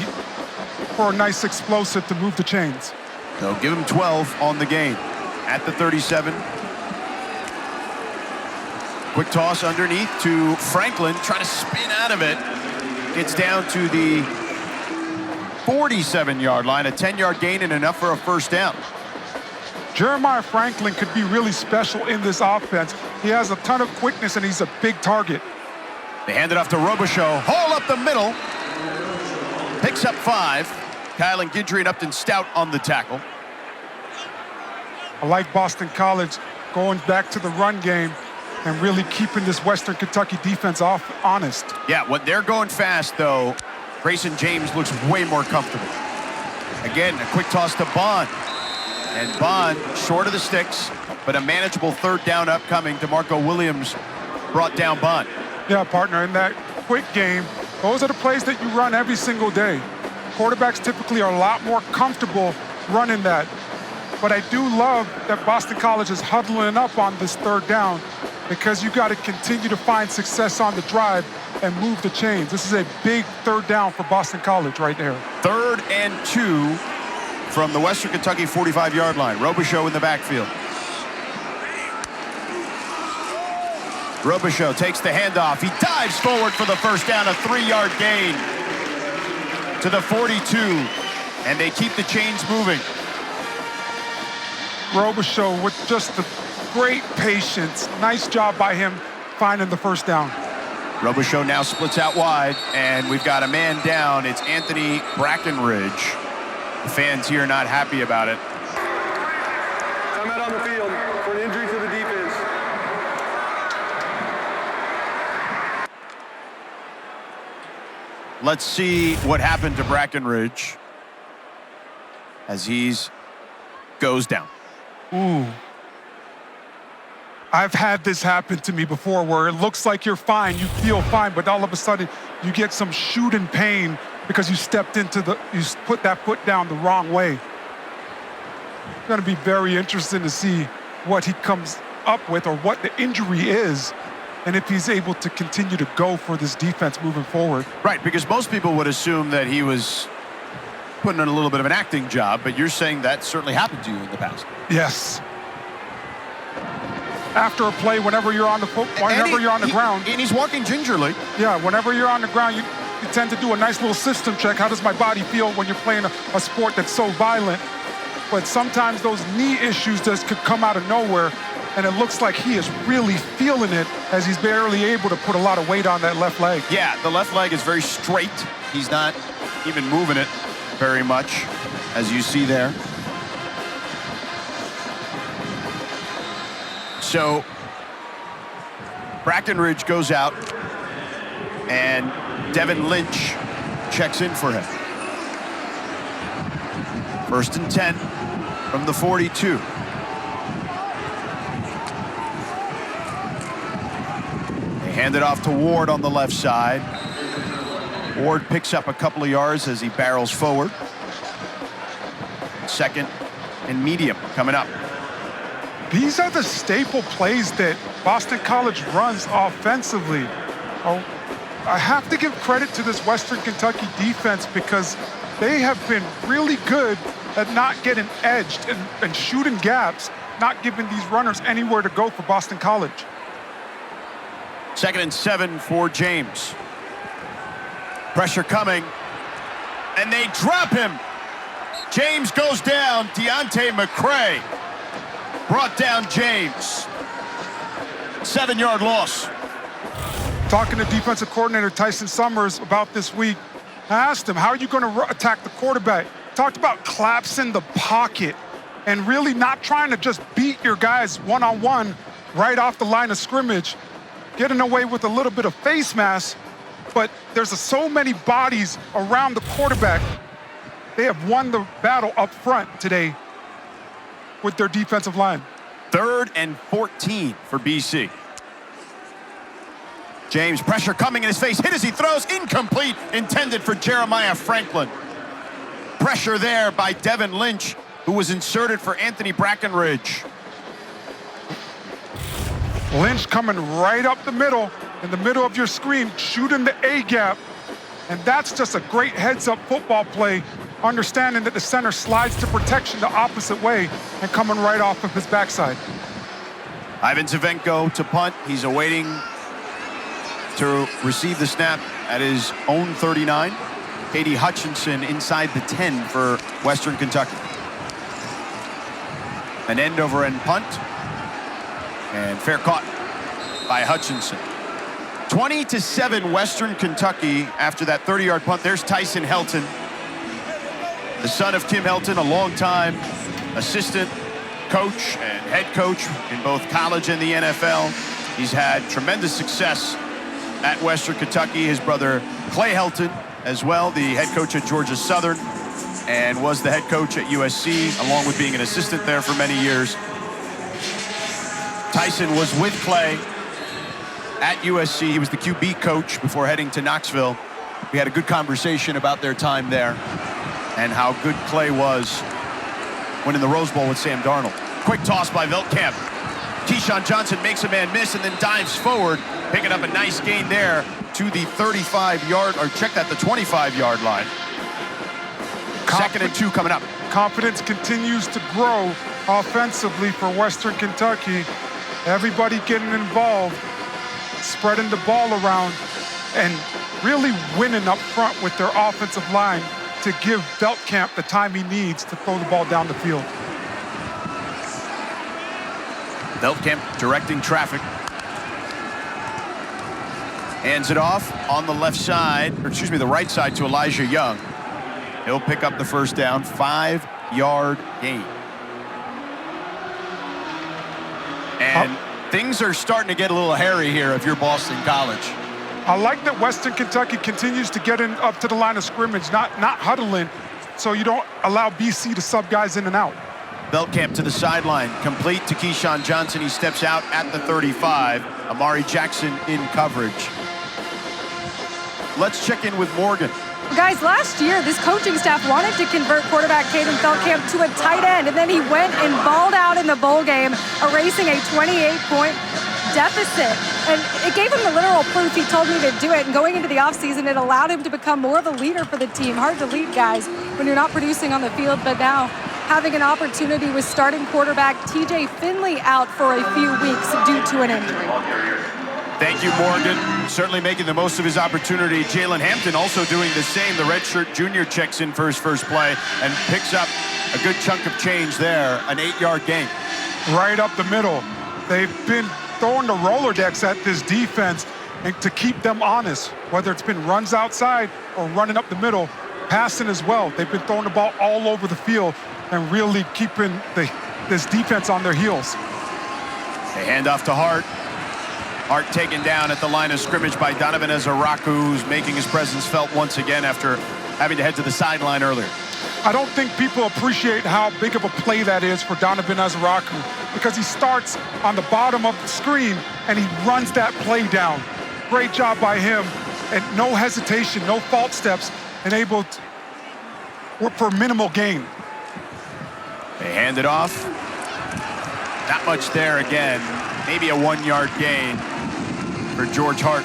for a nice explosive to move the chains. They'll give him 12 on the game at the 37. Quick toss underneath to Franklin, trying to spin out of it. Gets down to the 47-yard line, a 10-yard gain and enough for a first down. Jeremiah Franklin could be really special in this offense. He has a ton of quickness, and he's a big target. They hand it off to Robichaux. Hole up the middle. Picks up 5. Kylan Guidry and Upton Stout on the tackle. I like Boston College going back to the run game and really keeping this Western Kentucky defense honest. Yeah, when they're going fast, though, Grayson James looks way more comfortable. Again, a quick toss to Bond. And Bond, short of the sticks, but a manageable third down upcoming. DeMarco Williams brought down Bond. Yeah, partner, in that quick game, those are the plays that you run every single day. Quarterbacks typically are a lot more comfortable running that. But I do love that Boston College is huddling up on this third down because you got to continue to find success on the drive and move the chains. This is a big third down for Boston College right there. 3rd and 2 from the Western Kentucky 45-yard line. Robichaux in the backfield. Robichaux takes the handoff. He dives forward for the first down, a 3-yard gain to the 42, and they keep the chains moving. Robichaux with just the great patience. Nice job by him finding the first down. Robichaux now splits out wide, and we've got a man down. It's Anthony Brackenridge. The fans here not happy about it. Timeout on the field for an injury to the defense. Let's see what happened to Brackenridge as he's goes down. Ooh. I've had this happen to me before where it looks like you're fine, you feel fine, but all of a sudden you get some shooting pain because you put that foot down the wrong way. It's going to be very interesting to see what he comes up with or what the injury is and if he's able to continue to go for this defense moving forward. Right, because most people would assume that he was putting in a little bit of an acting job, but you're saying that certainly happened to you in the past. Yes. After a play, whenever you're on the ground. And he's walking gingerly. Yeah, whenever you're on the ground, you tend to do a nice little system check. How does my body feel when you're playing a sport that's so violent? But sometimes those knee issues just could come out of nowhere, and it looks like he is really feeling it as he's barely able to put a lot of weight on that left leg. Yeah, the left leg is very straight. He's not even moving it very much, as you see there. So Brackenridge goes out, and Devin Lynch checks in for him. 1st and 10 from the 42. They hand it off to Ward on the left side. Ward picks up a couple of yards as he barrels forward. 2nd and medium coming up. These are the staple plays that Boston College runs offensively. Oh, I have to give credit to this Western Kentucky defense because they have been really good at not getting edged and shooting gaps, not giving these runners anywhere to go for Boston College. 2nd and 7 for James. Pressure coming, and they drop him. James goes down. Deontay McCray brought down James. 7-yard loss. Talking to defensive coordinator Tyson Summers about this week, I asked him, how are you going to attack the quarterback? Talked about collapsing the pocket and really not trying to just beat your guys one-on-one right off the line of scrimmage, getting away with a little bit of face mask, but there's so many bodies around the quarterback. They have won the battle up front today with their defensive line. 3rd and 14 for BC. James, pressure coming in his face. Hit as he throws. Incomplete. Intended for Jeremiah Franklin. Pressure there by Devin Lynch, who was inserted for Anthony Brackenridge. Lynch coming right up the middle, in the middle of your screen, shooting the A-gap. And that's just a great heads-up football play, understanding that the center slides to protection the opposite way and coming right off of his backside. Ivan Zivenko to punt. He's awaiting to receive the snap at his own 39. Katie Hutchinson inside the 10 for Western Kentucky. An end-over-end punt. And fair caught by Hutchinson. 20-7 Western Kentucky after that 30-yard punt. There's Tyson Helton, the son of Tim Helton, a longtime assistant coach and head coach in both college and the NFL. He's had tremendous success at Western Kentucky. His brother Clay Helton as well, the head coach at Georgia Southern, and was the head coach at USC, along with being an assistant there for many years. Tyson was with Clay at USC. He was the QB coach before heading to Knoxville. We had a good conversation about their time there and how good Clay was winning the Rose Bowl with Sam Darnold. Quick toss by Veldkamp. Keyshawn Johnson makes a man miss and then dives forward, picking up a nice gain there to the 35-yard, or check that, the 25-yard line. Second and 2 coming up. Confidence continues to grow offensively for Western Kentucky. Everybody getting involved, spreading the ball around, and really winning up front with their offensive line to give Veldkamp the time he needs to throw the ball down the field. Veldkamp directing traffic. Hands it off on the left side, or excuse me, the right side to Elijah Young. He'll pick up the first down, 5-yard gain. And things are starting to get a little hairy here if you're Boston College. I like that Western Kentucky continues to get in up to the line of scrimmage, not huddling, so you don't allow BC to sub guys in and out. Veldkamp to the sideline, complete to Keyshawn Johnson. He steps out at the 35. Amari Jackson in coverage. Let's check in with Morgan. Guys, last year, this coaching staff wanted to convert quarterback Caden Veldkamp to a tight end, and then he went and balled out in the bowl game, erasing a 28-point deficit. And it gave him the literal proof. He told me to do it, and going into the offseason, it allowed him to become more of a leader for the team. Hard to lead guys when you're not producing on the field, but now having an opportunity with starting quarterback TJ Finley out for a few weeks due to an injury. Thank you, Morgan. Certainly making the most of his opportunity. Jalen Hampton also doing the same. The redshirt junior checks in for his first play and picks up a good chunk of change there, an 8-yard gain. Right up the middle. They've been throwing the Rolodex at this defense and to keep them honest, whether it's been runs outside or running up the middle, passing as well. They've been throwing the ball all over the field and really keeping this defense on their heels. They hand off to Hart. Hart taken down at the line of scrimmage by Donovan Ezaraku, who's making his presence felt once again after having to head to the sideline earlier. I don't think people appreciate how big of a play that is for Donovan Ezaraku, because he starts on the bottom of the screen and he runs that play down. Great job by him, and no hesitation, no false steps, and able to, for minimal gain. They hand it off. Not much there again. Maybe a 1-yard gain for George Hart.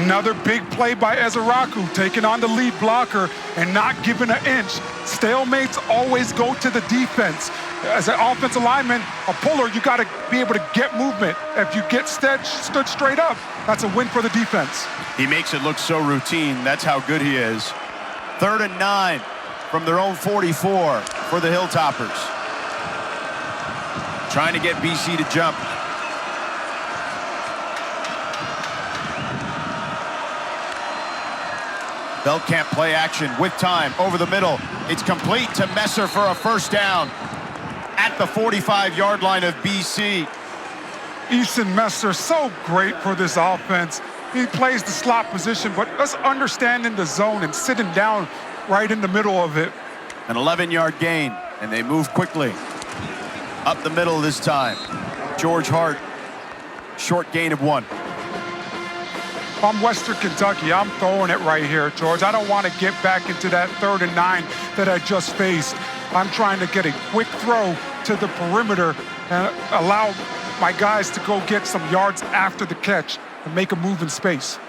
Another big play by Ezaraku, taking on the lead blocker and not giving an inch. Stalemates always go to the defense. As an offensive lineman, a puller, you got to be able to get movement. If you get stood straight up, that's a win for the defense. He makes it look so routine. That's how good he is. 3rd and 9 from their own 44 for the Hilltoppers. Trying to get BC to jump. Veldkamp play action with time over the middle. It's complete to Messer for a first down at the 45-yard line of BC. Easton Messer, so great for this offense. He plays the slot position, but us understanding the zone and sitting down right in the middle of it. An 11-yard gain, and they move quickly. Up the middle this time. George Hart, short gain of 1. I'm Western Kentucky. I'm throwing it right here, George. I don't want to get back into that 3rd and 9 that I just faced. I'm trying to get a quick throw to the perimeter and allow my guys to go get some yards after the catch and make a move in space.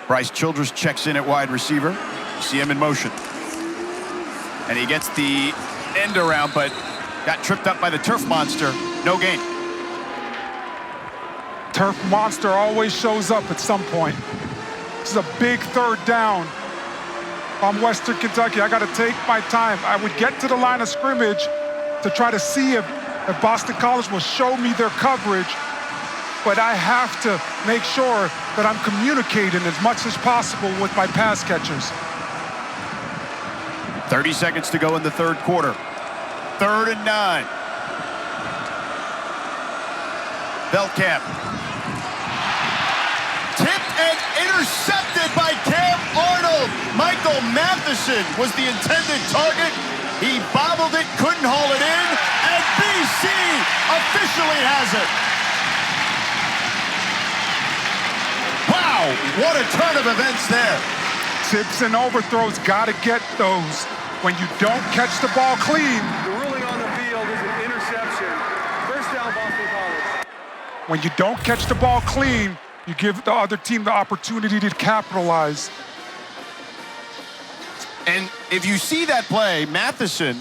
Bryce Childress checks in at wide receiver. You see him in motion. And he gets the end around, but got tripped up by the turf monster. No gain. turf monster always shows up at some point. This is a big third down. I'm Western Kentucky. I got to take my time. I would get to the line of scrimmage to try to see if Boston College will show me their coverage, but I have to make sure that I'm communicating as much as possible with my pass catchers. 30 seconds to go in the third quarter. 3rd and 9. Veldkamp. Tipped and intercepted by Cam Arnold. Michael Matheson was the intended target. He bobbled it, couldn't haul it in, and BC officially has it. Wow, what a turn of events there. Tips and overthrows, got to get those. When you don't catch the ball clean. The ruling on the field is an interception. First down, Boston College. When you don't catch the ball clean, you give the other team the opportunity to capitalize. And if you see that play, Matheson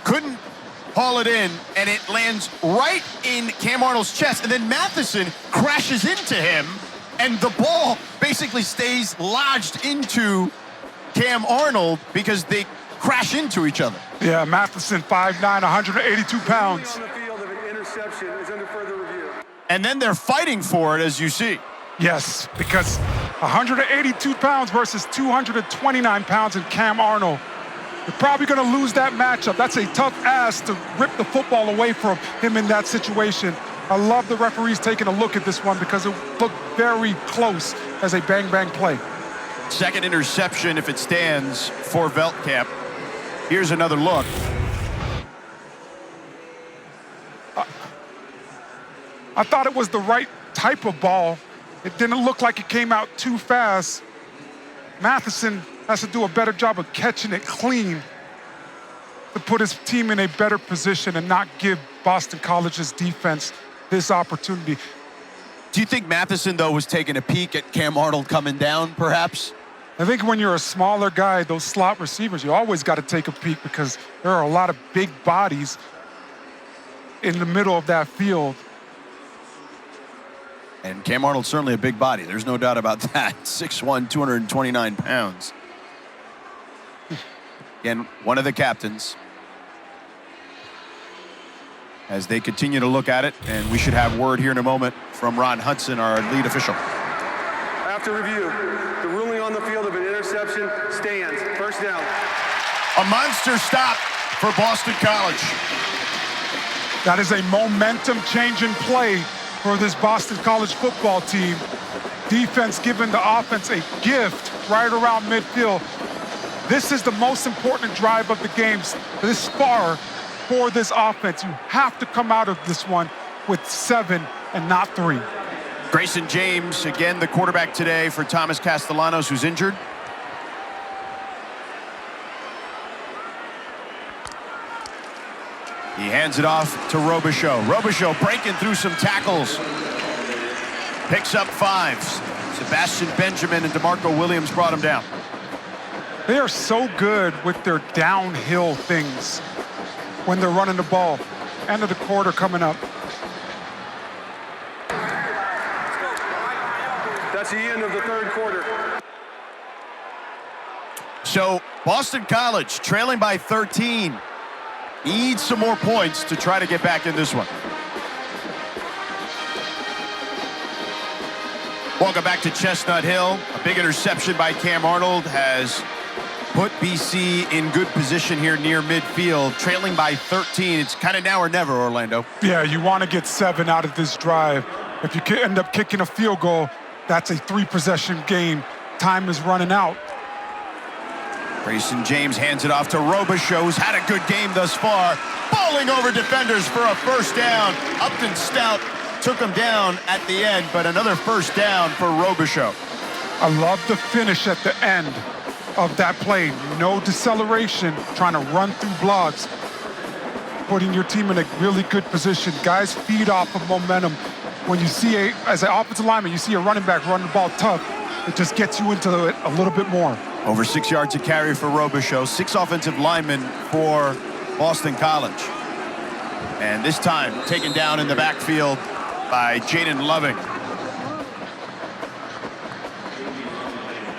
couldn't haul it in, and it lands right in Cam Arnold's chest. And then Matheson crashes into him, and the ball basically stays lodged into Cam Arnold because they crash into each other. Yeah, Matheson, 5'9", 182 pounds. On the field of an interception is under further review. And then they're fighting for it, as you see. Yes, because 182 pounds versus 229 pounds in Cam Arnold. You're probably going to lose that matchup. That's a tough ass to rip the football away from him in that situation. I love the referees taking a look at this one because it looked very close as a bang-bang play. Second interception if it stands for Veldkamp. Here's another look. I thought it was the right type of ball. It didn't look like it came out too fast. Matheson has to do a better job of catching it clean to put his team in a better position and not give Boston College's defense this opportunity. Do you think Matheson, though, was taking a peek at Cam Arnold coming down, perhaps? I think when you're a smaller guy, those slot receivers, you always got to take a peek because there are a lot of big bodies in the middle of that field. And Cam Arnold's certainly a big body. There's no doubt about that. 6'1", 229 pounds. Again, one of the captains. As they continue to look at it, and we should have word here in a moment from Ron Hudson, our lead official. After review, the ruling on the field of an interception stands. First down. A monster stop for Boston College. That is a momentum-changing play for this Boston College football team. Defense giving the offense a gift right around midfield. This is the most important drive of the games this far for this offense. You have to come out of this one with 7 and not 3. Grayson James, again, the quarterback today for Thomas Castellanos, who's injured. He hands it off to Robichaux. Robichaux breaking through some tackles. Picks up 5. Sebastian Benjamin and DeMarco Williams brought him down. They are so good with their downhill things when they're running the ball. End of the quarter coming up. That's the end of the third quarter. So Boston College trailing by 13. Needs some more points to try to get back in this one. Welcome back to Chestnut Hill. A big interception by Cam Arnold has put BC in good position here near midfield, trailing by 13. It's kind of now or never, Orlando. Yeah, you want to get 7 out of this drive. If you end up kicking a field goal, that's a 3-possession game. Time is running out. Grayson James hands it off to Robichaux, who's had a good game thus far. Bowling over defenders for a first down. Upton Stout took him down at the end, but another first down for Robichaux. I love the finish at the end of that play. No deceleration, trying to run through blocks, putting your team in a really good position. Guys feed off of momentum. When you see as an offensive lineman, you see a running back run the ball tough, it just gets you into it a little bit more. Over 6 yards a carry for Robichaux. 6 offensive linemen for Boston College. And this time, taken down in the backfield by Jaden Loving.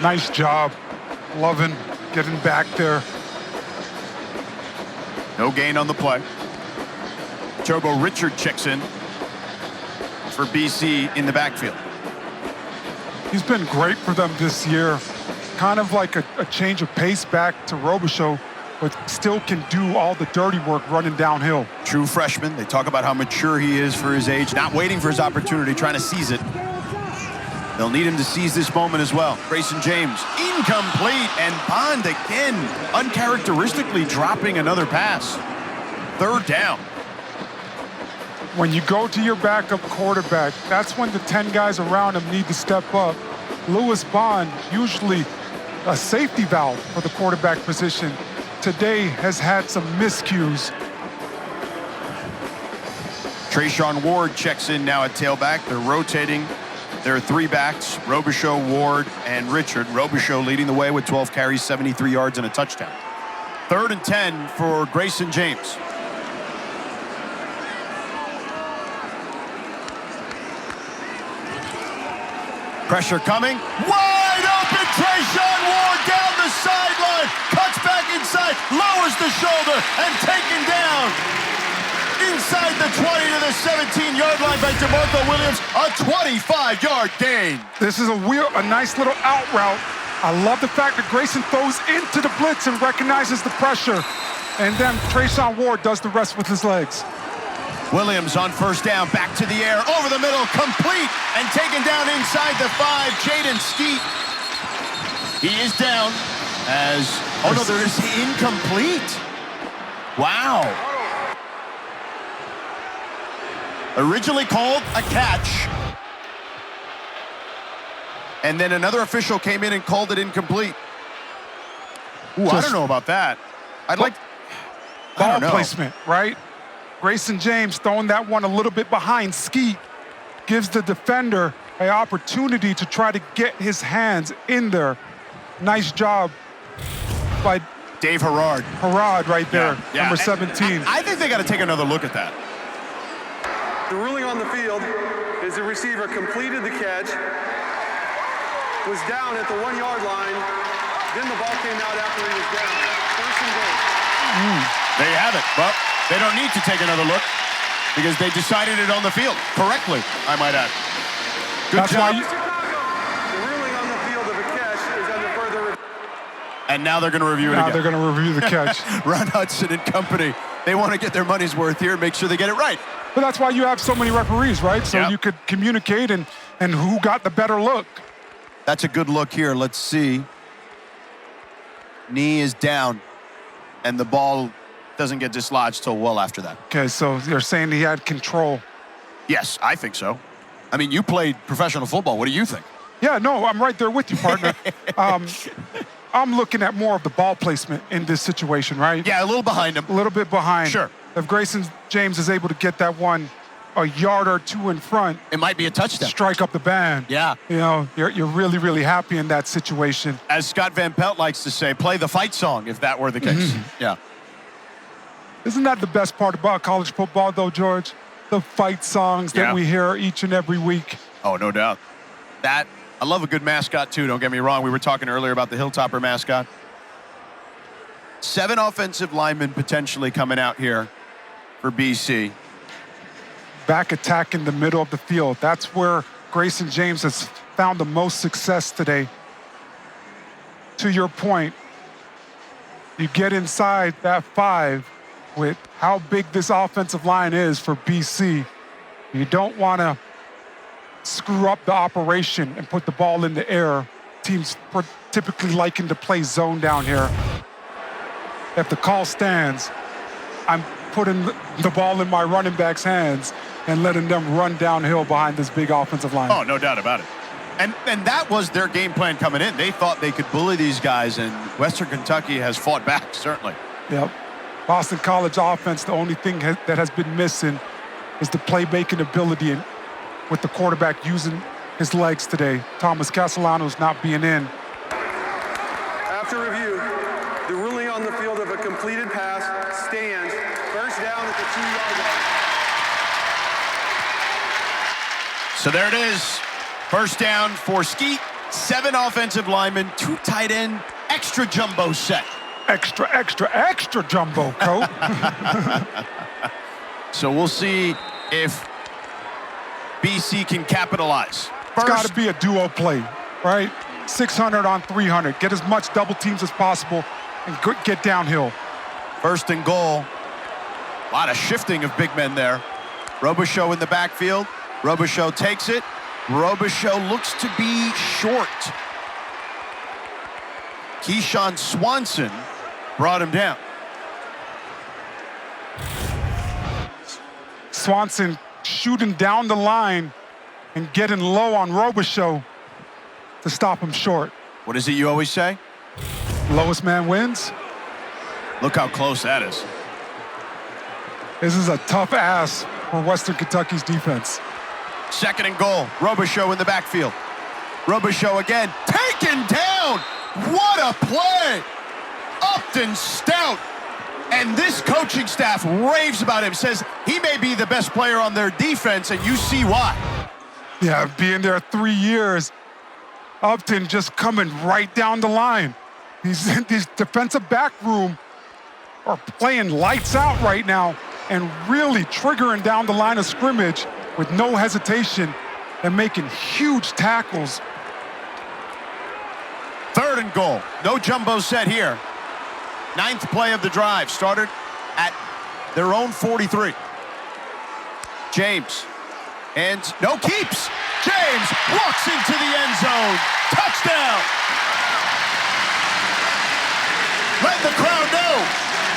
Nice job, Lovin, getting back there. No gain on the play. Turbo Richard checks in for BC in the backfield. He's been great for them this year. Kind of like a change of pace back to Robichaux, but still can do all the dirty work running downhill. True freshman. They talk about how mature he is for his age, not waiting for his opportunity, trying to seize it. They'll need him to seize this moment as well. Grayson James, incomplete, and Bond again, uncharacteristically dropping another pass. Third down. When you go to your backup quarterback, that's when the 10 guys around him need to step up. Lewis Bond, usually a safety valve for the quarterback position, today has had some miscues. Trayshawn Ward checks in now at tailback. They're rotating. There are three backs, Robichaux, Ward, and Richard. Robichaux leading the way with 12 carries, 73 yards, and a touchdown. 3rd and 10 for Grayson James. Pressure coming. Wide open, Trayshawn Ward down the sideline. Cuts back inside, lowers the shoulder, and taken down. Inside the 20 to the 17-yard line by DeMarco Williams. A 25-yard gain. This is a nice little out route. I love the fact that Grayson throws into the blitz and recognizes the pressure. And then Trayshawn Ward does the rest with his legs. Williams on first down, back to the air, over the middle, complete, and taken down inside the 5, Jaden Skeet. He is down as, oh no, there is incomplete. Wow. Originally called a catch. And then another official came in and called it incomplete. Ooh, I don't know about that. I don't Ball know. placement, right? Grayson James throwing that one a little bit behind Skeet gives the defender an opportunity to try to get his hands in there. Nice job by Dave Herrard. Herrard right there, Yeah. number 17. I think they got to take another look at that. The ruling on the field is the receiver completed the catch, was down at the 1-yard line, then the ball came out after he was down. 1st and goal. There you have it. Well, they don't need to take another look because they decided it on the field correctly, I might add. Good That's why job. The ruling on the field of a catch is under further review. And now they're going to review it Now again. they're going to review the catch. Ron Hudson and company, they want to get their money's worth here and make sure they get it right. But that's why you have so many referees, right? So Yep. you could communicate and who got the better look. That's a good look here. Let's see. Knee is down, and the ball doesn't get dislodged till well after that. Okay, so you're saying he had control. Yes, I think so. I mean, you played professional football. What do you think? Yeah, no, I'm right there with you, partner. I'm looking at more of the ball placement in this situation, right? Yeah, a little behind him. A little bit behind. Sure. If Grayson James is able to get that one a yard or two in front, It might be a touchdown. strike up the band. Yeah. You know, you're really, really happy in that situation. As Scott Van Pelt likes to say, play the fight song if that were the case. Yeah. Isn't that the best part about college football, though, George? The fight songs Yeah. that we hear each and every week. Oh, no doubt. I love a good mascot, too. Don't get me wrong. We were talking earlier about the Hilltopper mascot. 7 offensive linemen potentially coming out here for BC. Back attack in the middle of the field. That's where Grayson James has found the most success today. To your point, you get inside that 5 with how big this offensive line is for BC. You don't want to screw up the operation and put the ball in the air. Teams typically liking to play zone down here. If the call stands, I'm putting the ball in my running back's hands and letting them run downhill behind this big offensive line. Oh, no doubt about it. And that was their game plan coming in. They thought they could bully these guys, and Western Kentucky has fought back, certainly. Yep. Boston College offense, the only thing that has been missing is the playmaking ability and with the quarterback using his legs today. Thomas Castellanos not being in. After review, the ruling on the field of a completed pass stands. 1st down at the 2-yard line. So there it is. First down for Skeet. 7 offensive linemen, 2 tight end, extra jumbo set. Extra, extra, extra jumbo, Coach. So we'll see if BC can capitalize. It's got to be a duo play, right? 600 on 300. Get as much double teams as possible and get downhill. First and goal. A lot of shifting of big men there. Robichaux in the backfield. Robichaux takes it. Robichaux looks to be short. Keyshawn Swanson brought him down. Swanson shooting down the line and getting low on Robichaux to stop him short. What is it you always say? Lowest man wins. Look how close that is. This is a tough ass for Western Kentucky's defense. Second and goal. Robichaux in the backfield. Robichaux again, taken down. What a play. Upton Stout. And this coaching staff raves about him, says he may be the best player on their defense, and you see why. Yeah, being there 3 years, Upton just coming right down the line. These defensive back room are playing lights out right now and really triggering down the line of scrimmage with no hesitation and making huge tackles. Third and goal. No jumbo set here. 9th play of the drive. Started at their own 43. James. And no keeps. James walks into the end zone. Touchdown. Let the crowd know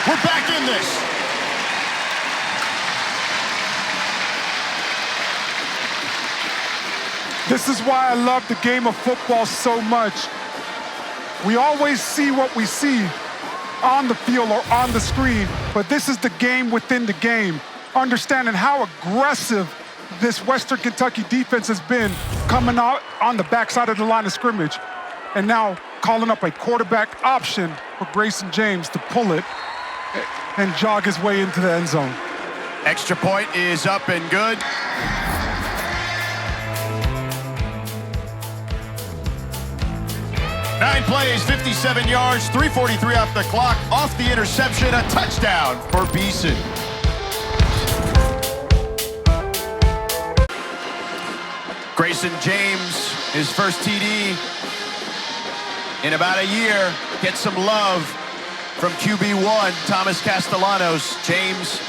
we're back in this. This is why I love the game of football so much. We always see what we see on the field or on the screen, but this is the game within the game. Understanding how aggressive this Western Kentucky defense has been coming out on the backside of the line of scrimmage, and now calling up a quarterback option for Grayson James to pull it and jog his way into the end zone. Extra point is up and good. Nine plays, 57 yards, 3:43 off the clock, off the interception, a touchdown for Beeson. Grayson James, his first TD in about a year, gets some love from QB1, Thomas Castellanos. James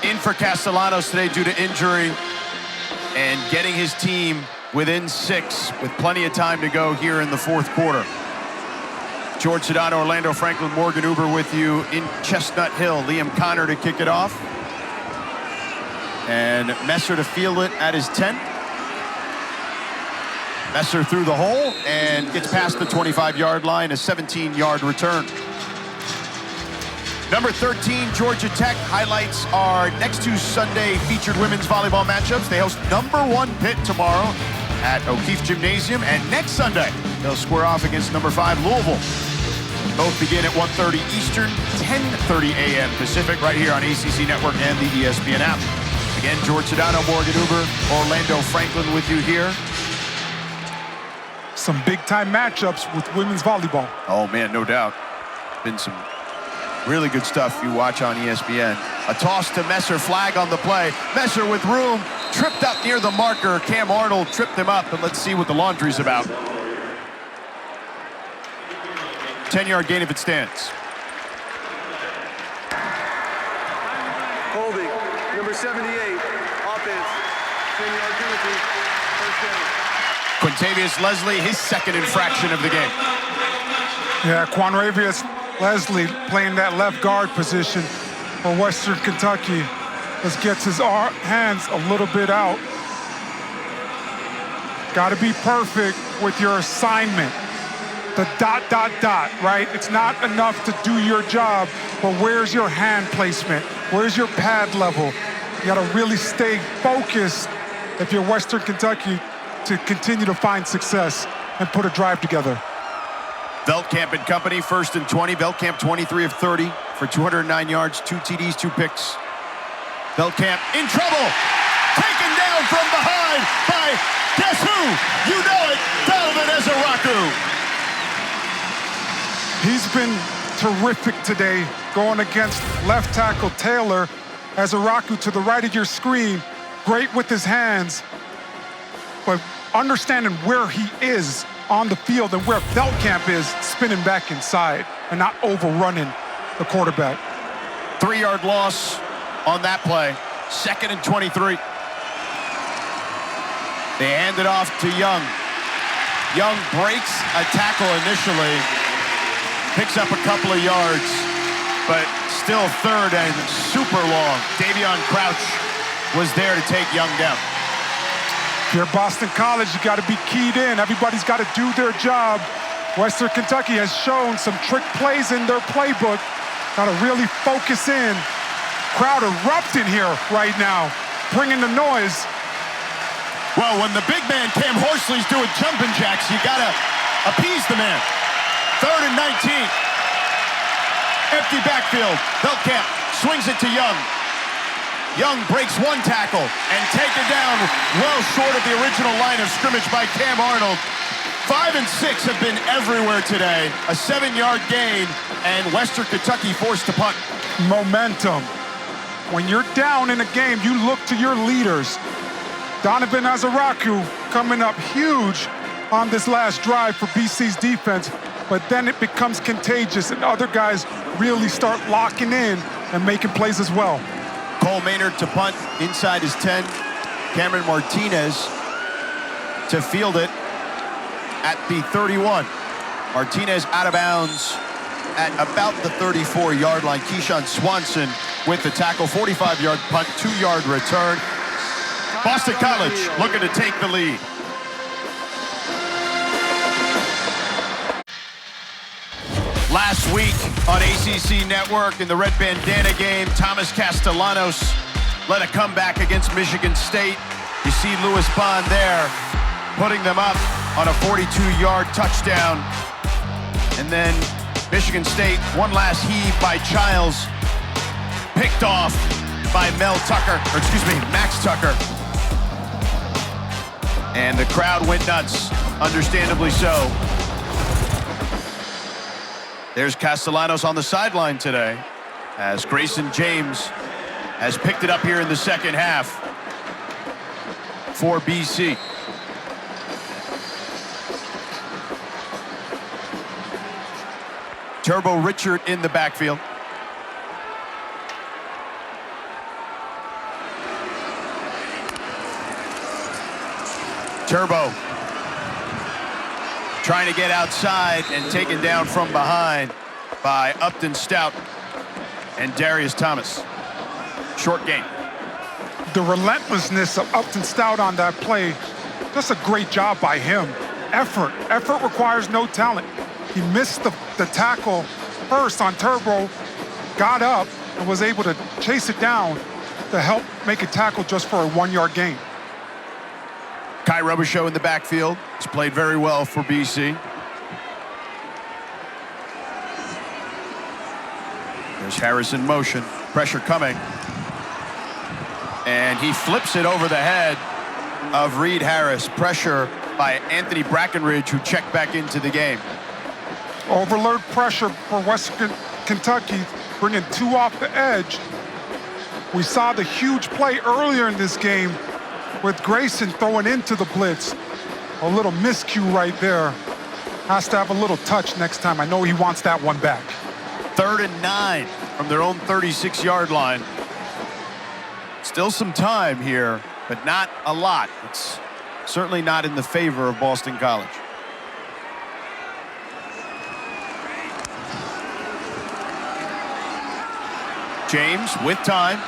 in for Castellanos today due to injury and getting his team within 6 with plenty of time to go here in the 4th quarter. George Sedano, Orlando Franklin, Morgan Uber with you in Chestnut Hill. Liam Connor to kick it off. And Messer to field it at his 10. Messer through the hole and gets past the 25-yard line, a 17-yard return. Number 13, Georgia Tech, highlights our next 2 Sunday featured women's volleyball matchups. They host number 1 Pitt tomorrow at O'Keefe Gymnasium, and next Sunday they'll square off against number 5 Louisville. Both begin at 1:30 Eastern, 10:30 a.m. Pacific, right here on ACC Network and the ESPN app. Again, George Sedano, Morgan Uber, Orlando Franklin with you here. Some big-time matchups with women's volleyball. Oh, man, no doubt. Been some really good stuff you watch on ESPN. A toss to Messer, flag on the play. Messer with room, tripped up near the marker. Cam Arnold tripped him up, and let's see what the laundry's about. 10-yard gain if it stands. Holding, number 78, offense, 10-yard penalty, first down. Quintavious Leslie, his 2nd infraction of the game. Yeah, Quanravius Leslie playing that left guard position for Western Kentucky. Just gets his hands a little bit out. Got to be perfect with your assignment. The ... right? It's not enough to do your job, but where's your hand placement? Where's your pad level? You got to really stay focused if you're Western Kentucky to continue to find success and put a drive together. Veldkamp and company, 1st and 20. Veldkamp 23 of 30 for 209 yards, 2 TDs, 2 picks. Veldkamp in trouble. Taken down from behind by by, guess who? You know it, Donovan Ezaraku. He's been terrific today going against left tackle Taylor. Ezaraku to the right of your screen, great with his hands, but understanding where he is on the field and where Veldkamp is, spinning back inside and not overrunning the quarterback. 3-yard loss on that play. 2nd and 23. They hand it off to Young. Young breaks a tackle initially, picks up a couple of yards, but still 3rd and super long. Davion Crouch was there to take Young down. If you're Boston College, you got to be keyed in. Everybody's got to do their job. Western Kentucky has shown some trick plays in their playbook. Got to really focus in. Crowd erupting here right now, bringing the noise. Well, when the big man Cam Horsley's doing jumping jacks, you got to appease the man. 3rd and 19. Empty backfield. Veldkamp swings it to Young. Young breaks 1 tackle and taken down well short of the original line of scrimmage by Cam Arnold. 5 and 6 have been everywhere today. A 7-yard gain, and Western Kentucky forced to punt. Momentum. When you're down in a game, you look to your leaders. Donovan Ezaraku coming up huge on this last drive for BC's defense, but then it becomes contagious and other guys really start locking in and making plays as well. Cole Maynard to punt inside his 10. Cameron Martinez to field it at the 31. Martinez out of bounds at about the 34-yard line. Keyshawn Swanson with the tackle. 45-yard punt, 2-yard return. Boston College looking to take the lead. Last week on ACC Network in the Red Bandana game, Thomas Castellanos led a comeback against Michigan State. You see Louis Bond there, putting them up on a 42-yard touchdown. And then Michigan State, one last heave by Childs, picked off by Max Tucker. And the crowd went nuts, understandably so. There's Castellanos on the sideline today as Grayson James has picked it up here in the second half for BC. Turbo Richard in the backfield. Turbo trying to get outside and taken down from behind by Upton Stout and Darius Thomas. Short gain. The relentlessness of Upton Stout on that play, just a great job by him. Effort requires no talent. He missed the tackle first on Turbo, got up and was able to chase it down to help make a tackle just for a 1-yard gain. Kai Robichaux in the backfield. He's played very well for BC. There's Harris in motion. Pressure coming. And he flips it over the head of Reed Harris. Pressure by Anthony Brackenridge, who checked back into the game. Overload pressure for Western Kentucky, bringing 2 off the edge. We saw the huge play earlier in this game with Grayson throwing into the blitz. A little miscue right there. Has to have a little touch next time. I know he wants that one back. 3rd and 9 from their own 36-yard line. Still some time here, but not a lot. It's certainly not in the favor of Boston College. James with time.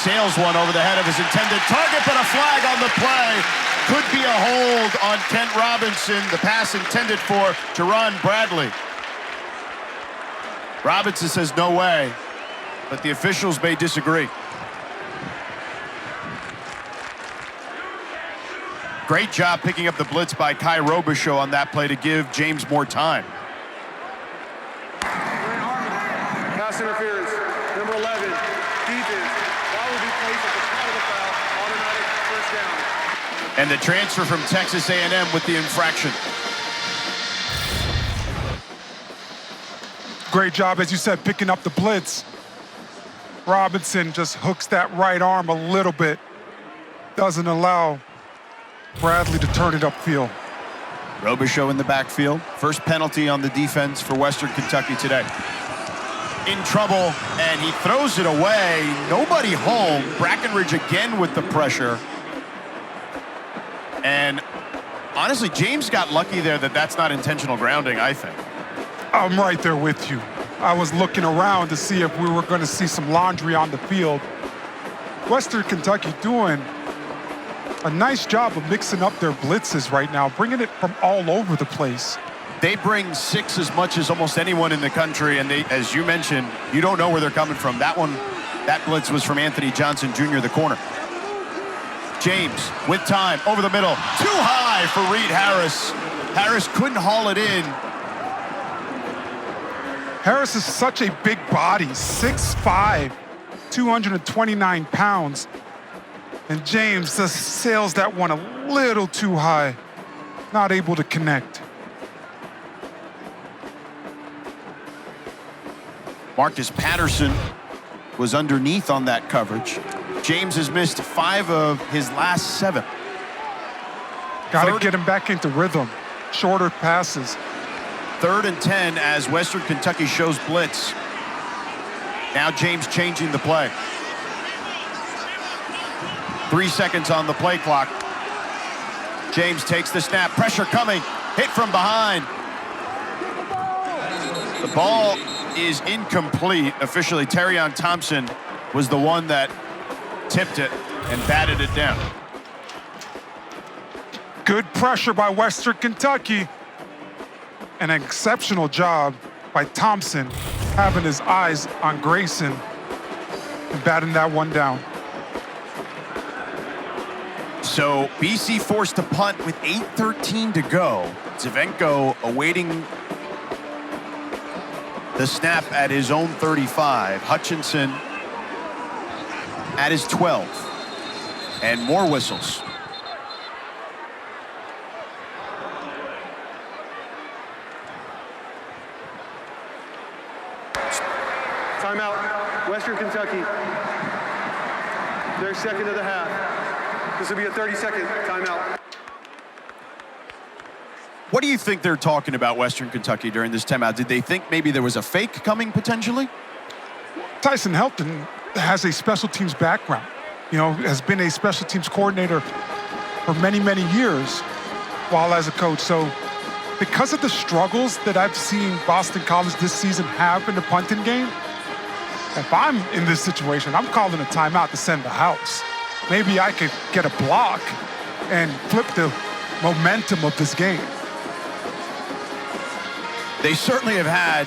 Sails one over the head of his intended target, but a flag on the play. Could be a hold on Kent Robinson. The pass intended for Jerron Bradley. Robinson says no way, but the officials may disagree. Great job picking up the blitz by Kai Robichaux on that play to give James more time. Pass interference, number 11, defense. That will be placed at the top of the foul, automatic first down. And the transfer from Texas A&M with the infraction. Great job, as you said, picking up the blitz. Robinson just hooks that right arm a little bit. Doesn't allow Bradley to turn it upfield. Robichaux in the backfield. First penalty on the defense for Western Kentucky today. In trouble, and he throws it away. Nobody home. Brackenridge again with the pressure. And honestly, James got lucky there that that's not intentional grounding, I think. I'm right there with you. I was looking around to see if we were going to see some laundry on the field. Western Kentucky doing a nice job of mixing up their blitzes right now, bringing it from all over the place. They bring 6 as much as almost anyone in the country, and they, as you mentioned, you don't know where they're coming from. That blitz was from Anthony Johnson Jr., the corner. James with time, over the middle, too high for Reed Harris. Harris couldn't haul it in. Harris is such a big body, 6'5", 229 pounds. And James just sails that one a little too high, not able to connect. Marcus Patterson was underneath on that coverage. James has missed 5 of his last 7. Got to get him back into rhythm. Shorter passes. 3rd and 10 as Western Kentucky shows blitz. Now James changing the play. 3 seconds on the play clock. James takes the snap. Pressure coming. Hit from behind. The ball is incomplete. Officially, Terrion Thompson was the one that tipped it and batted it down. Good pressure by Western Kentucky. An exceptional job by Thompson, having his eyes on Grayson and batting that one down. So BC forced to punt with 8:13 to go. Zivenko awaiting the snap at his own 35. Hutchinson at his 12. And more whistles. Timeout, Western Kentucky. Their second of the half. This will be a 30-second timeout. What do you think they're talking about, Western Kentucky, during this timeout? Did they think maybe there was a fake coming potentially? Tyson Helton has a special teams background. You know, has been a special teams coordinator for many, many years while as a coach. So because of the struggles that I've seen Boston College this season have in the punting game, if I'm in this situation, I'm calling a timeout to send the house. Maybe I could get a block and flip the momentum of this game. They certainly have had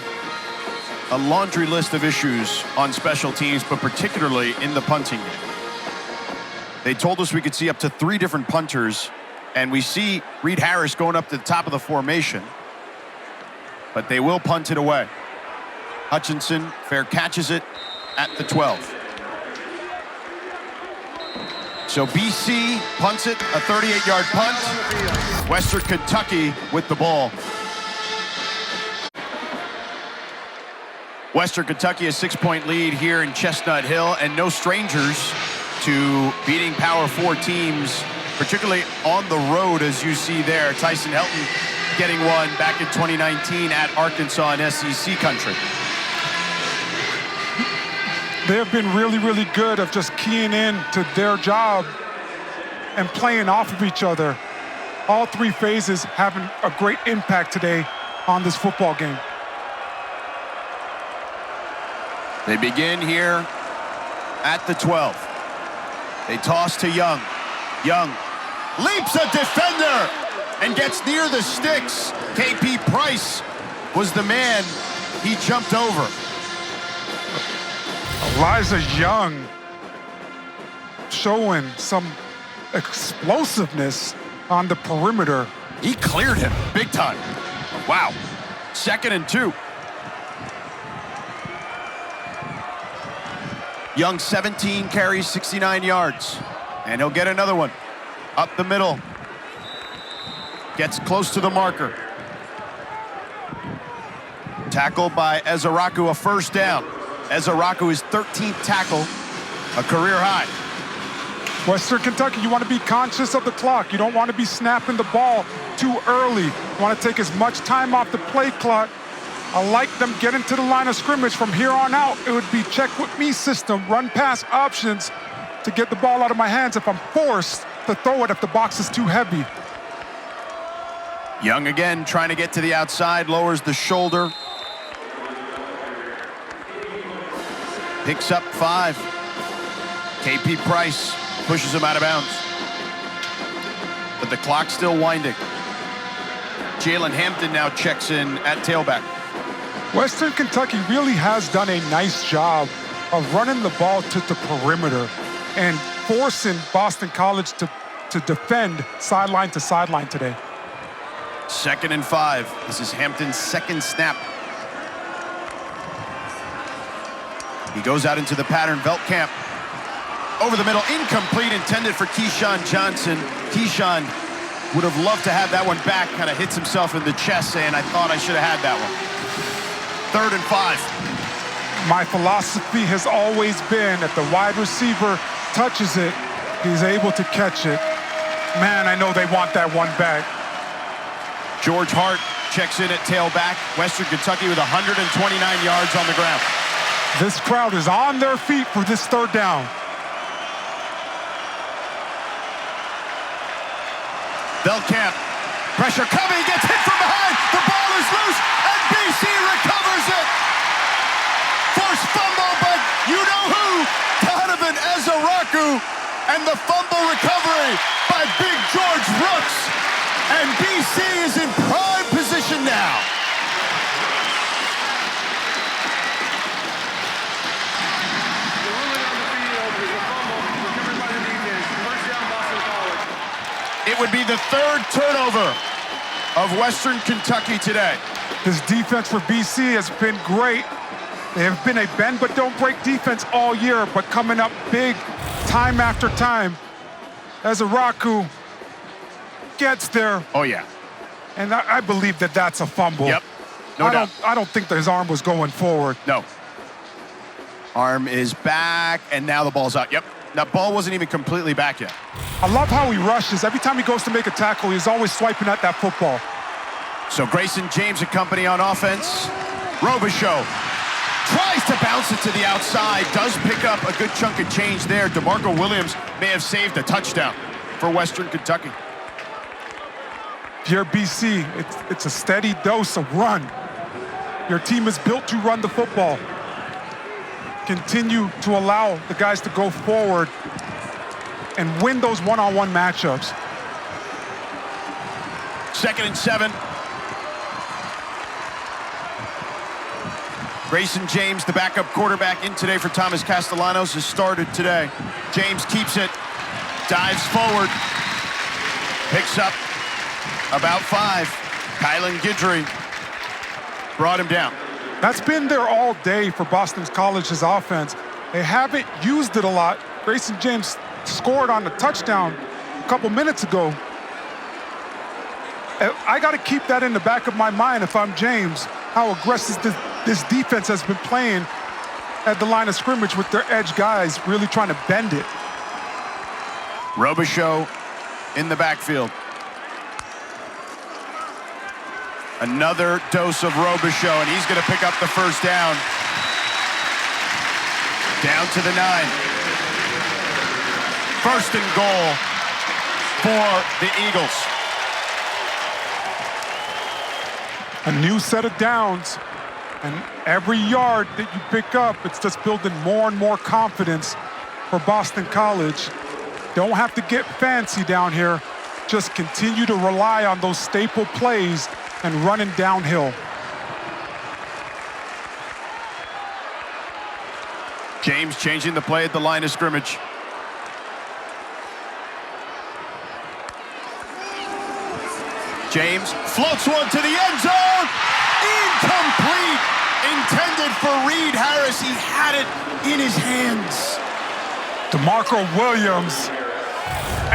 a laundry list of issues on special teams, but particularly in the punting game. They told us we could see up to 3 different punters, and we see Reed Harris going up to the top of the formation, but they will punt it away. Hutchinson fair catches it at the 12. So BC punts it, a 38-yard punt. Western Kentucky with the ball. Western Kentucky a 6-point lead here in Chestnut Hill, and no strangers to beating Power 4 teams, particularly on the road, as you see there. Tyson Helton getting one back in 2019 at Arkansas in SEC country. They have been really, really good of just keying in to their job and playing off of each other. All 3 phases having a great impact today on this football game. They begin here at the 12. They toss to Young. Young leaps a defender and gets near the sticks. KP Price was the man he jumped over. Elijah Young showing some explosiveness on the perimeter. He cleared him big time. Wow. 2nd and 2. Young 17 carries, 69 yards. And he'll get another one. Up the middle. Gets close to the marker. Tackled by Ezaraku, a first down. Ezaraku is 13th tackle, a career high. Western Kentucky, you want to be conscious of the clock. You don't want to be snapping the ball too early. You want to take as much time off the play clock. I like them getting to the line of scrimmage. From here on out, it would be check with me system, run pass options to get the ball out of my hands if I'm forced to throw it if the box is too heavy. Young again, trying to get to the outside, lowers the shoulder. Picks up 5. KP Price pushes him out of bounds. But the clock's still winding. Jalen Hampton now checks in at tailback. Western Kentucky really has done a nice job of running the ball to the perimeter and forcing Boston College to defend sideline to sideline today. 2nd and 5. This is Hampton's second snap. He goes out into the pattern. Veldkamp over the middle, incomplete, intended for Keyshawn Johnson. Keyshawn would have loved to have that one back, kind of hits himself in the chest saying, I thought I should have had that one. 3rd and 5. My philosophy has always been if the wide receiver touches it, he's able to catch it. Man, I know they want that one back. George Hart checks in at tailback. Western Kentucky with 129 yards on the ground. This crowd is on their feet for this 3rd down. Veldkamp, pressure coming, gets hit from behind. The ball is loose, and BC recovers it. Forced fumble, but you know who? Donovan Ezaraku, and the fumble recovery by Big George Brooks. And BC is in prime position now. The ruling on the field is a fumble recovered by the defense. First down, Boston College. It would be the 3rd turnover of Western Kentucky today. This defense for BC has been great. They have been a bend but don't break defense all year, but coming up big time after time. Ezaraku gets there. Oh, yeah. And I believe that that's a fumble. Yep, no doubt. I don't think that his arm was going forward. No. Arm is back, and now the ball's out. Yep, that ball wasn't even completely back yet. I love how he rushes. Every time he goes to make a tackle, he's always swiping at that football. So Grayson James and company on offense. Robichaux tries to bounce it to the outside, does pick up a good chunk of change there. DeMarco Williams may have saved a touchdown for Western Kentucky. Here, BC, it's a steady dose of run. Your team is built to run the football. Continue to allow the guys to go forward and win those one-on-one matchups. 2nd and 7. Grayson James, the backup quarterback in today for Thomas Castellanos, has started today. James keeps it, dives forward, picks up about 5. Kylan Guidry brought him down. That's been there all day for Boston College's offense. They haven't used it a lot. Grayson James scored on the touchdown a couple minutes ago. I got to keep that in the back of my mind if I'm James, how aggressive this defense has been playing at the line of scrimmage with their edge guys really trying to bend it. Robichaux in the backfield. Another dose of Robichaux, and he's going to pick up the first down. Down to the 9. 1st and goal for the Eagles. A new set of downs, and every yard that you pick up, it's just building more and more confidence for Boston College. Don't have to get fancy down here. Just continue to rely on those staple plays and running downhill. James changing the play at the line of scrimmage. James floats one to the end zone. Incomplete. Intended for Reed Harris. He had it in his hands. DeMarco Williams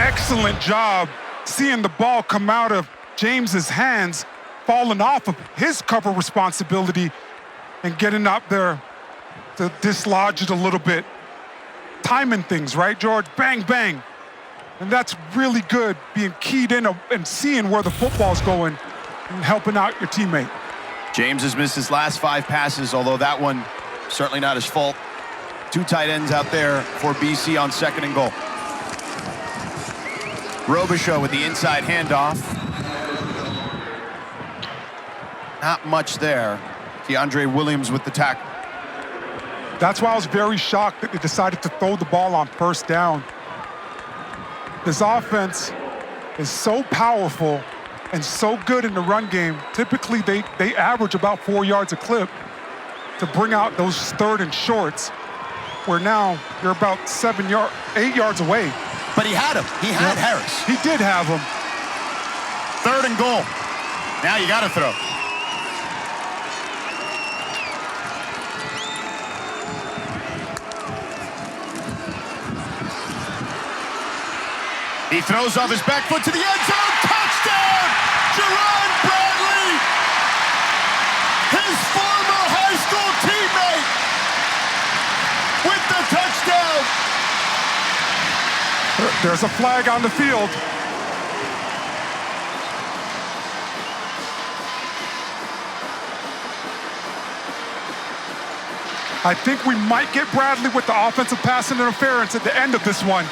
excellent job seeing the ball come out of James's hands, falling off of his cover responsibility, and getting up there to dislodge it a little bit. Timing things, right, George? Bang, bang. And that's really good, being keyed in and seeing where the football's going and helping out your teammate. James has missed his last 5 passes, although that one certainly not his fault. 2 tight ends out there for BC on 2nd and goal. Robichaux with the inside handoff. Not much there. DeAndre Williams with the tackle. That's why I was very shocked that they decided to throw the ball on 1st down. This offense is so powerful and so good in the run game. Typically, they average about 4 yards a clip to bring out those 3rd and shorts, where now you're about 8 yards away. But he had him. He had Harris. He did have him. 3rd and goal. Now you got to throw. He throws off his back foot to the end zone. Touchdown! Jerron Bradley! His former high school teammate with the touchdown. There's a flag on the field. I think we might get Bradley with the offensive pass interference at the end of this one.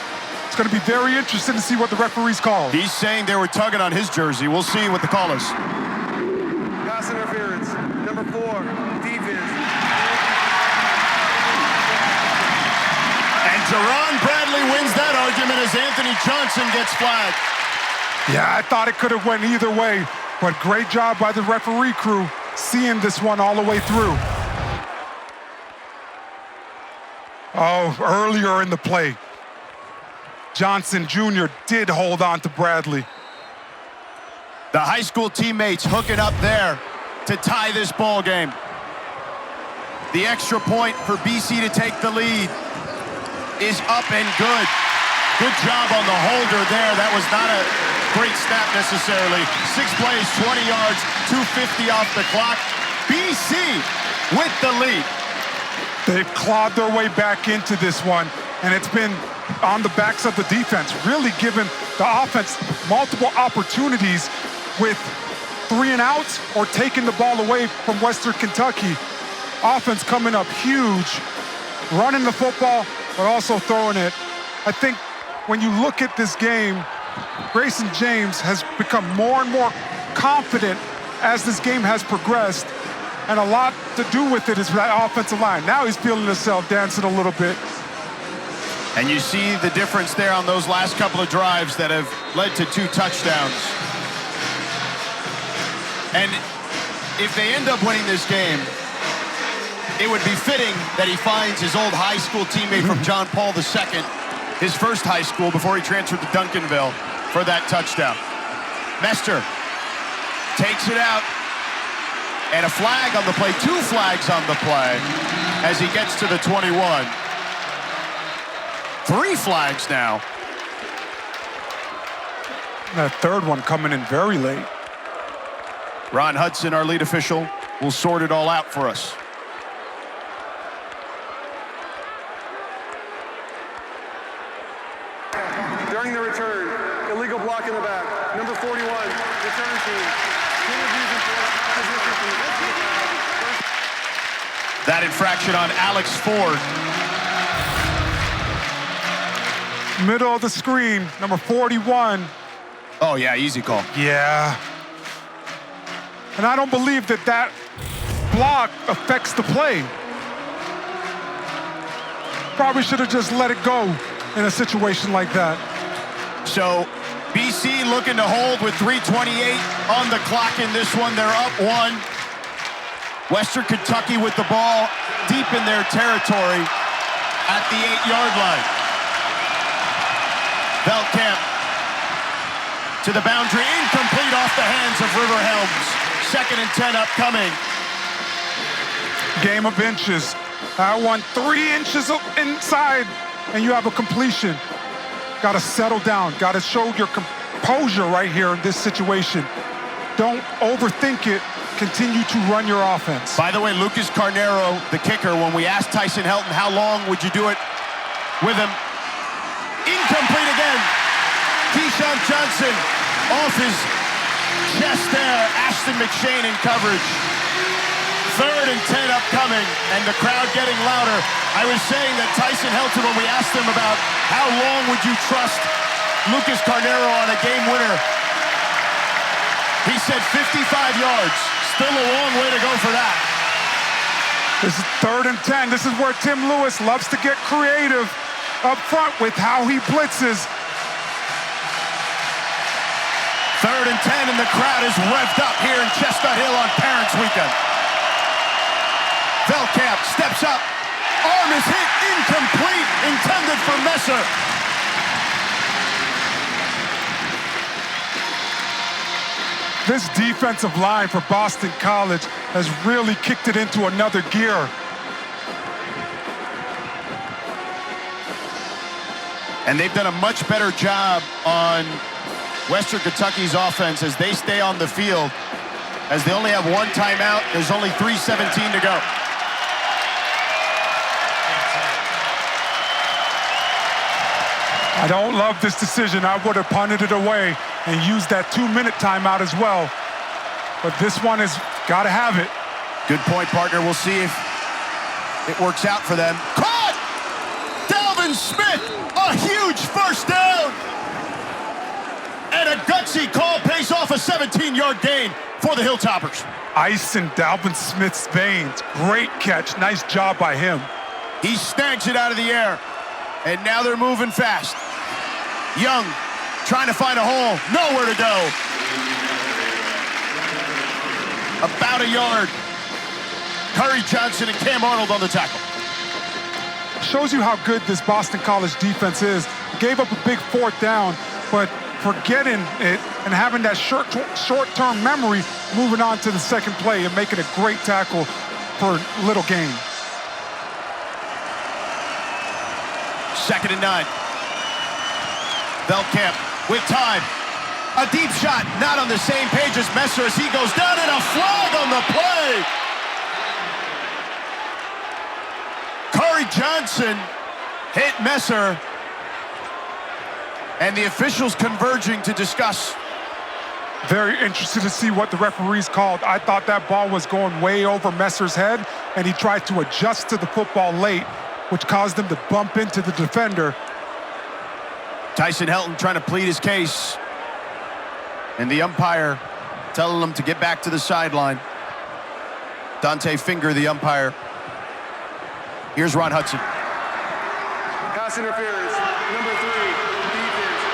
It's going to be very interesting to see what the referees call. He's saying they were tugging on his jersey. We'll see what the call is. Pass interference, number 4, defense. And Jerron Bradley wins that argument as Anthony Johnson gets flagged. Yeah, I thought it could have went either way, but great job by the referee crew seeing this one all the way through. Oh, earlier in the play, Johnson Jr. did hold on to Bradley. The high school teammates hooking up there to tie this ball game. The extra point for BC to take the lead is up and good. Good job on the holder there. That was not a great snap necessarily. 6 plays, 20 yards, 2:50 off the clock. BC with the lead. They've clawed their way back into this one, and it's been on the backs of the defense, really giving the offense multiple opportunities with 3 and outs or taking the ball away from Western Kentucky. Offense coming up huge, running the football, but also throwing it. I think when you look at this game, Grayson James has become more and more confident as this game has progressed, and a lot to do with it is that offensive line. Now he's feeling himself dancing a little bit. And you see the difference there on those last couple of drives that have led to 2 touchdowns. And if they end up winning this game, it would be fitting that he finds his old high school teammate from John Paul II, his first high school before he transferred to Duncanville, for that touchdown. Mester takes it out, and a flag on the play, 2 flags on the play as he gets to the 21. 3 flags now. That 3rd one coming in very late. Ron Hudson, our lead official, will sort it all out for us. During the return, illegal block in the back. Number 41, return team. That infraction on Alex Ford. Middle of the screen, number 41. Oh, yeah, easy call. Yeah. And I don't believe that block affects the play. Probably should have just let it go in a situation like that. So BC looking to hold with 3:28 on the clock in this one. They're up 1. Western Kentucky with the ball deep in their territory at the 8-yard line. Veldkamp to the boundary, incomplete off the hands of River Helms. 2nd and 10 upcoming. Game of inches. That one 3 inches inside, and you have a completion. got to settle down, got to show your composure right here in this situation. Don't overthink it. Continue to run your offense. By the way, Lucas Carnero, the kicker, when we asked Tyson Helton how long would you do it with him, incomplete again. Keyshawn Johnson off his chest there. Ashton McShane in coverage. 3rd and 10 upcoming, and the crowd getting louder. I was saying that Tyson Helton, when we asked him about how long would you trust Lucas Carnero on a game winner, he said 55 yards. Still a long way to go for that. This is 3rd and 10. This is where Tim Lewis loves to get creative up front with how he blitzes. 3rd and 10, and the crowd is revved up here in Chestnut Hill on Parents Weekend. Velkamp steps up. Arm is hit, incomplete, intended for Messer. This defensive line for Boston College has really kicked it into another gear. And they've done a much better job on Western Kentucky's offense as they stay on the field. As they only have 1 timeout, there's only 3:17 to go. I don't love this decision. I would have punted it away and used that 2-minute timeout as well. But this one has got to have it. Good point, partner. We'll see if it works out for them. Caught! Dalvin Smith, a huge first down! And a gutsy call pays off a 17-yard gain for the Hilltoppers. Ice in Dalvin Smith's veins. Great catch. Nice job by him. He snags it out of the air. And now they're moving fast. Young trying to find a hole. Nowhere to go. About a yard. Curry Johnson and Cam Arnold on the tackle. Shows you how good this Boston College defense is. Gave up a big 4th down, but forgetting it and having that short-term memory, moving on to the second play and making a great tackle for little gain. 2nd and 9. Velkamp with time. A deep shot, not on the same page as Messer as he goes down, and a flag on the play. Curry Johnson hit Messer, and the officials converging to discuss. Very interested to see what the referees called. I thought that ball was going way over Messer's head, and he tried to adjust to the football late, which caused him to bump into the defender. Tyson Helton trying to plead his case, and the umpire telling him to get back to the sideline. Dante Finger, the umpire. Here's Ron Hudson. Pass interference, number 3, defense.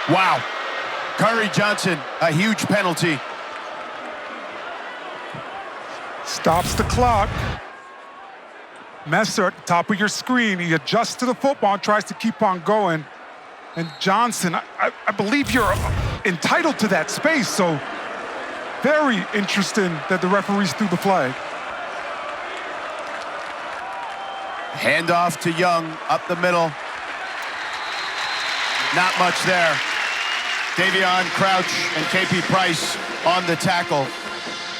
Wow. Curry Johnson, a huge penalty. Stops the clock. Messer at the top of your screen. He adjusts to the football and tries to keep on going. And Johnson, I believe you're entitled to that space, so very interesting that the referees threw the flag. Handoff to Young up the middle. Not much there. Davion Crouch and KP Price on the tackle.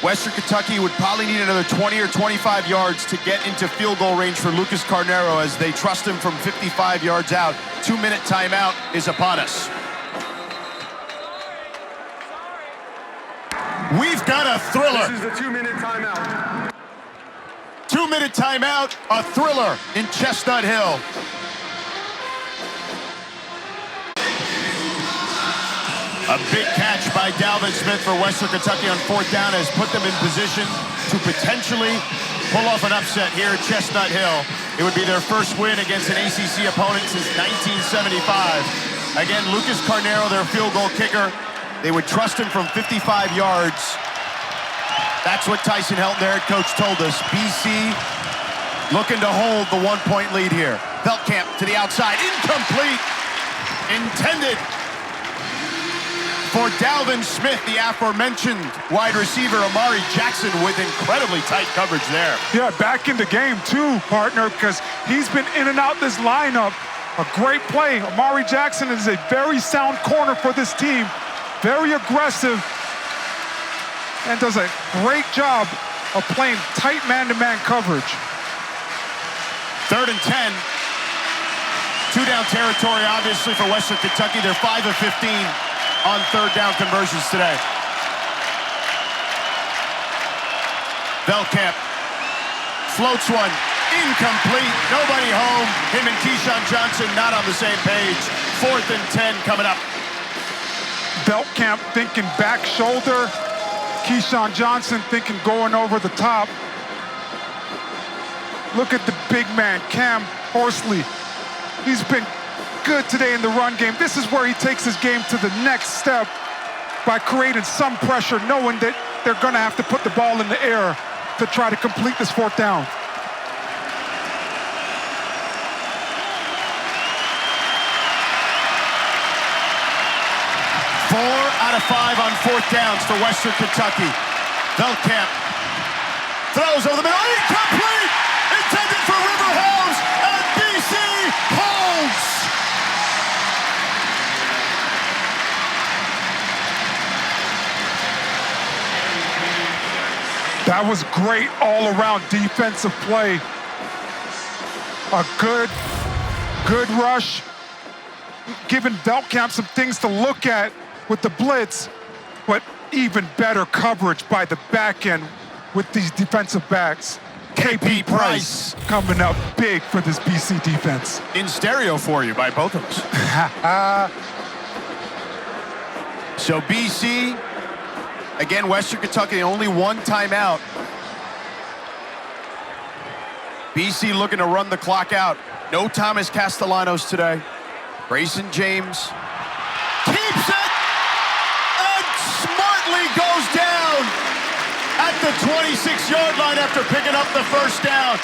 Western Kentucky would probably need another 20 or 25 yards to get into field goal range for Lucas Carnero as they trust him from 55 yards out. 2-minute timeout is upon us. We've got a thriller. This is the 2-minute timeout. 2-minute timeout, a thriller in Chestnut Hill. A big catch by Dalvin Smith for Western Kentucky on 4th down has put them in position to potentially pull off an upset here at Chestnut Hill. It would be their first win against an ACC opponent since 1975. Again, Lucas Carnero, their field goal kicker. They would trust him from 55 yards. That's what Tyson Helton, their head coach, told us. BC looking to hold the 1-point lead here. Velkamp to the outside, incomplete. Intended for Dalvin Smith, the aforementioned wide receiver. Amari Jackson with incredibly tight coverage there. Yeah, back in the game too, partner, because he's been in and out this lineup. A great play. Amari Jackson is a very sound corner for this team. Very aggressive and does a great job of playing tight man-to-man coverage. 3rd and 10. Two-down territory, obviously, for Western Kentucky. They're 5 of 15 on 3rd down conversions today. Velkamp floats one, incomplete, nobody home. Him and Keyshawn Johnson not on the same page. 4th and 10 coming up. Velkamp thinking back shoulder. Keyshawn Johnson thinking going over the top. Look at the big man, Cam Horsley. He's been good today in the run game. This is where he takes his game to the next step by creating some pressure, knowing that they're gonna have to put the ball in the air to try to complete this 4th down. Four out of 5 on 4th downs for Western Kentucky. Velkamp throws over the middle, incomplete! Intended for River Holmes, and BC holds! That was great all-around defensive play. A good rush, giving Velkamp some things to look at with the blitz, but even better coverage by the back end with these defensive backs. KP Price coming up big for this BC defense. In stereo for you by both of us. So BC, again, Western Kentucky, only one timeout. BC looking to run the clock out. No Thomas Castellanos today. Grayson James keeps it and smartly goes down at the 26-yard line after picking up the 1st down.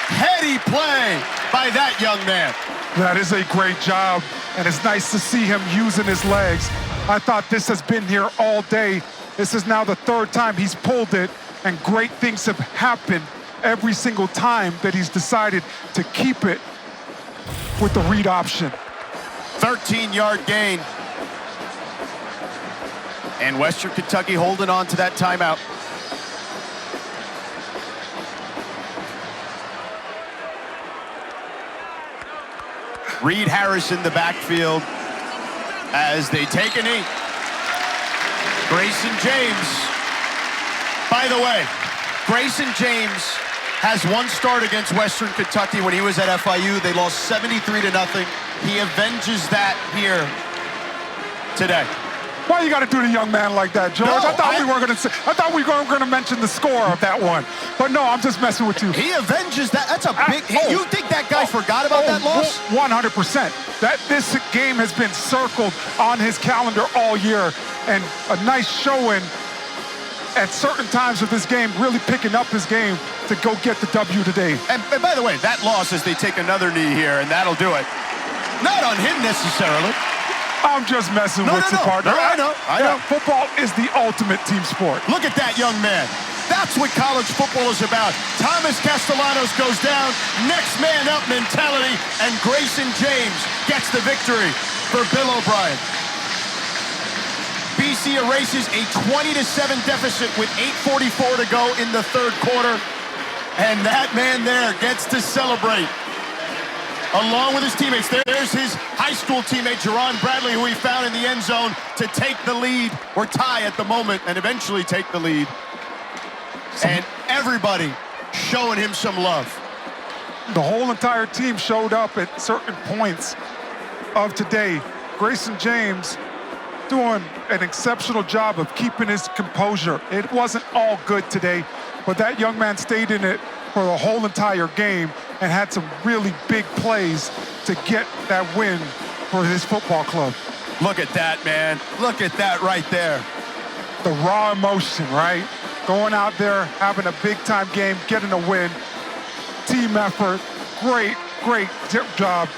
Heady play by that young man. That is a great job, and it's nice to see him using his legs. I thought this has been here all day. This is now the 3rd time he's pulled it, and great things have happened every single time that he's decided to keep it with the read option. 13-yard gain. And Western Kentucky holding on to that timeout. Reed Harris in the backfield as they take a knee. Grayson James. By the way, Grayson James has one start against Western Kentucky when he was at FIU. They lost 73-0. He avenges that here today. Why you got to do the young man like that, George? No, I thought we were going to mention the score of that one. But no, I'm just messing with you. He avenges that. That's a big hit. You think that guy forgot about that loss? 100%. This game has been circled on his calendar all year, and a nice showing at certain times of this game, really picking up his game to go get the W today. And by the way, that loss as they take another knee here, and that'll do it. Not on him necessarily. I'm just messing with you, partner. No, I know. Yeah, football is the ultimate team sport. Look at that young man. That's what college football is about. Thomas Castellanos goes down, next man up mentality, and Grayson James gets the victory for Bill O'Brien. BC erases a 20-7 deficit with 8:44 to go in the 3rd quarter, and that man there gets to celebrate along with his teammates. There's his high school teammate, Jerron Bradley, who he found in the end zone to take the lead, or tie at the moment, and eventually take the lead. And everybody showing him some love. The whole entire team showed up at certain points of today. Grayson James doing an exceptional job of keeping his composure. It wasn't all good today, but that young man stayed in it for the whole entire game and had some really big plays to get that win for his football club. Look at that, man. Look at that right there. The raw emotion, right? Going out there, having a big-time game, getting a win. Team effort, great job.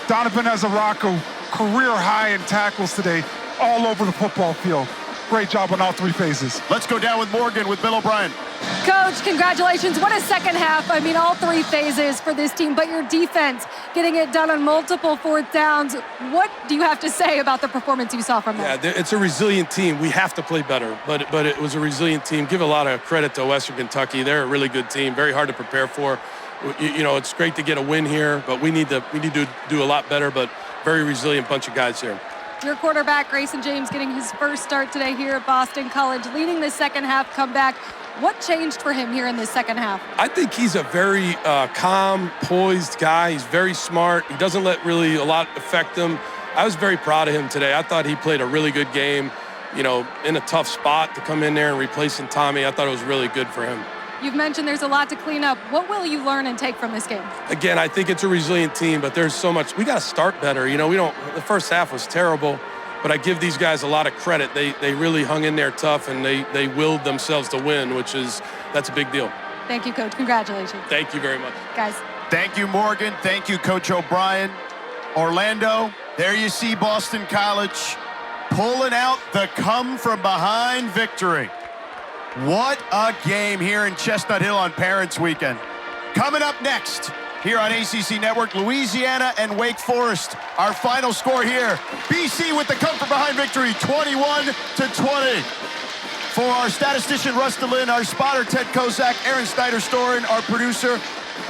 Donovan Ezaraku, career high in tackles today. all over the football field. Great job on all three phases. Let's go down with Morgan with Bill O'Brien. Coach, congratulations. What a second half. I mean, all three phases for this team, but your defense getting it done on multiple fourth downs. What do you have to say about the performance you saw from them? Yeah, it's a resilient team. We have to play better, but it was a resilient team. Give a lot of credit to Western Kentucky. They're a really good team, very hard to prepare for. You know, it's great to get a win here, but we need to do a lot better, but very resilient bunch of guys here. Your quarterback, Grayson James, getting his first start today here at Boston College, leading the second half comeback. What changed for him here in the second half? I think he's a very calm, poised guy. He's very smart. He doesn't let really a lot affect him. I was very proud of him today. I thought he played a really good game, you know, in a tough spot to come in there and replacing Tommy. I thought it was really good for him. You've mentioned there's a lot to clean up. What will you learn and take from this game? Again, I think it's a resilient team, but there's so much. We got to start better. You know, the first half was terrible, but I give these guys a lot of credit. They really hung in there tough, and they willed themselves to win, that's a big deal. Thank you, Coach. Congratulations. Thank you very much. Guys. Thank you, Morgan. Thank you, Coach O'Brien. Orlando, there you see Boston College pulling out the come-from-behind victory. What a game here in Chestnut Hill on Parents Weekend. Coming up next, here on ACC Network, Louisiana and Wake Forest. Our final score here, BC with the come-from-behind victory, 21-20. For our statistician, Russ DeLynn, our spotter, Ted Kozak, Aaron Snyder-Storin, our producer,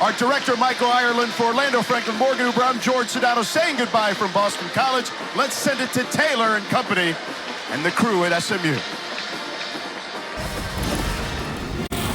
our director, Michael Ireland, for Orlando Franklin, Morgan Huber, I'm George Sedano, saying goodbye from Boston College. Let's send it to Taylor and company and the crew at SMU.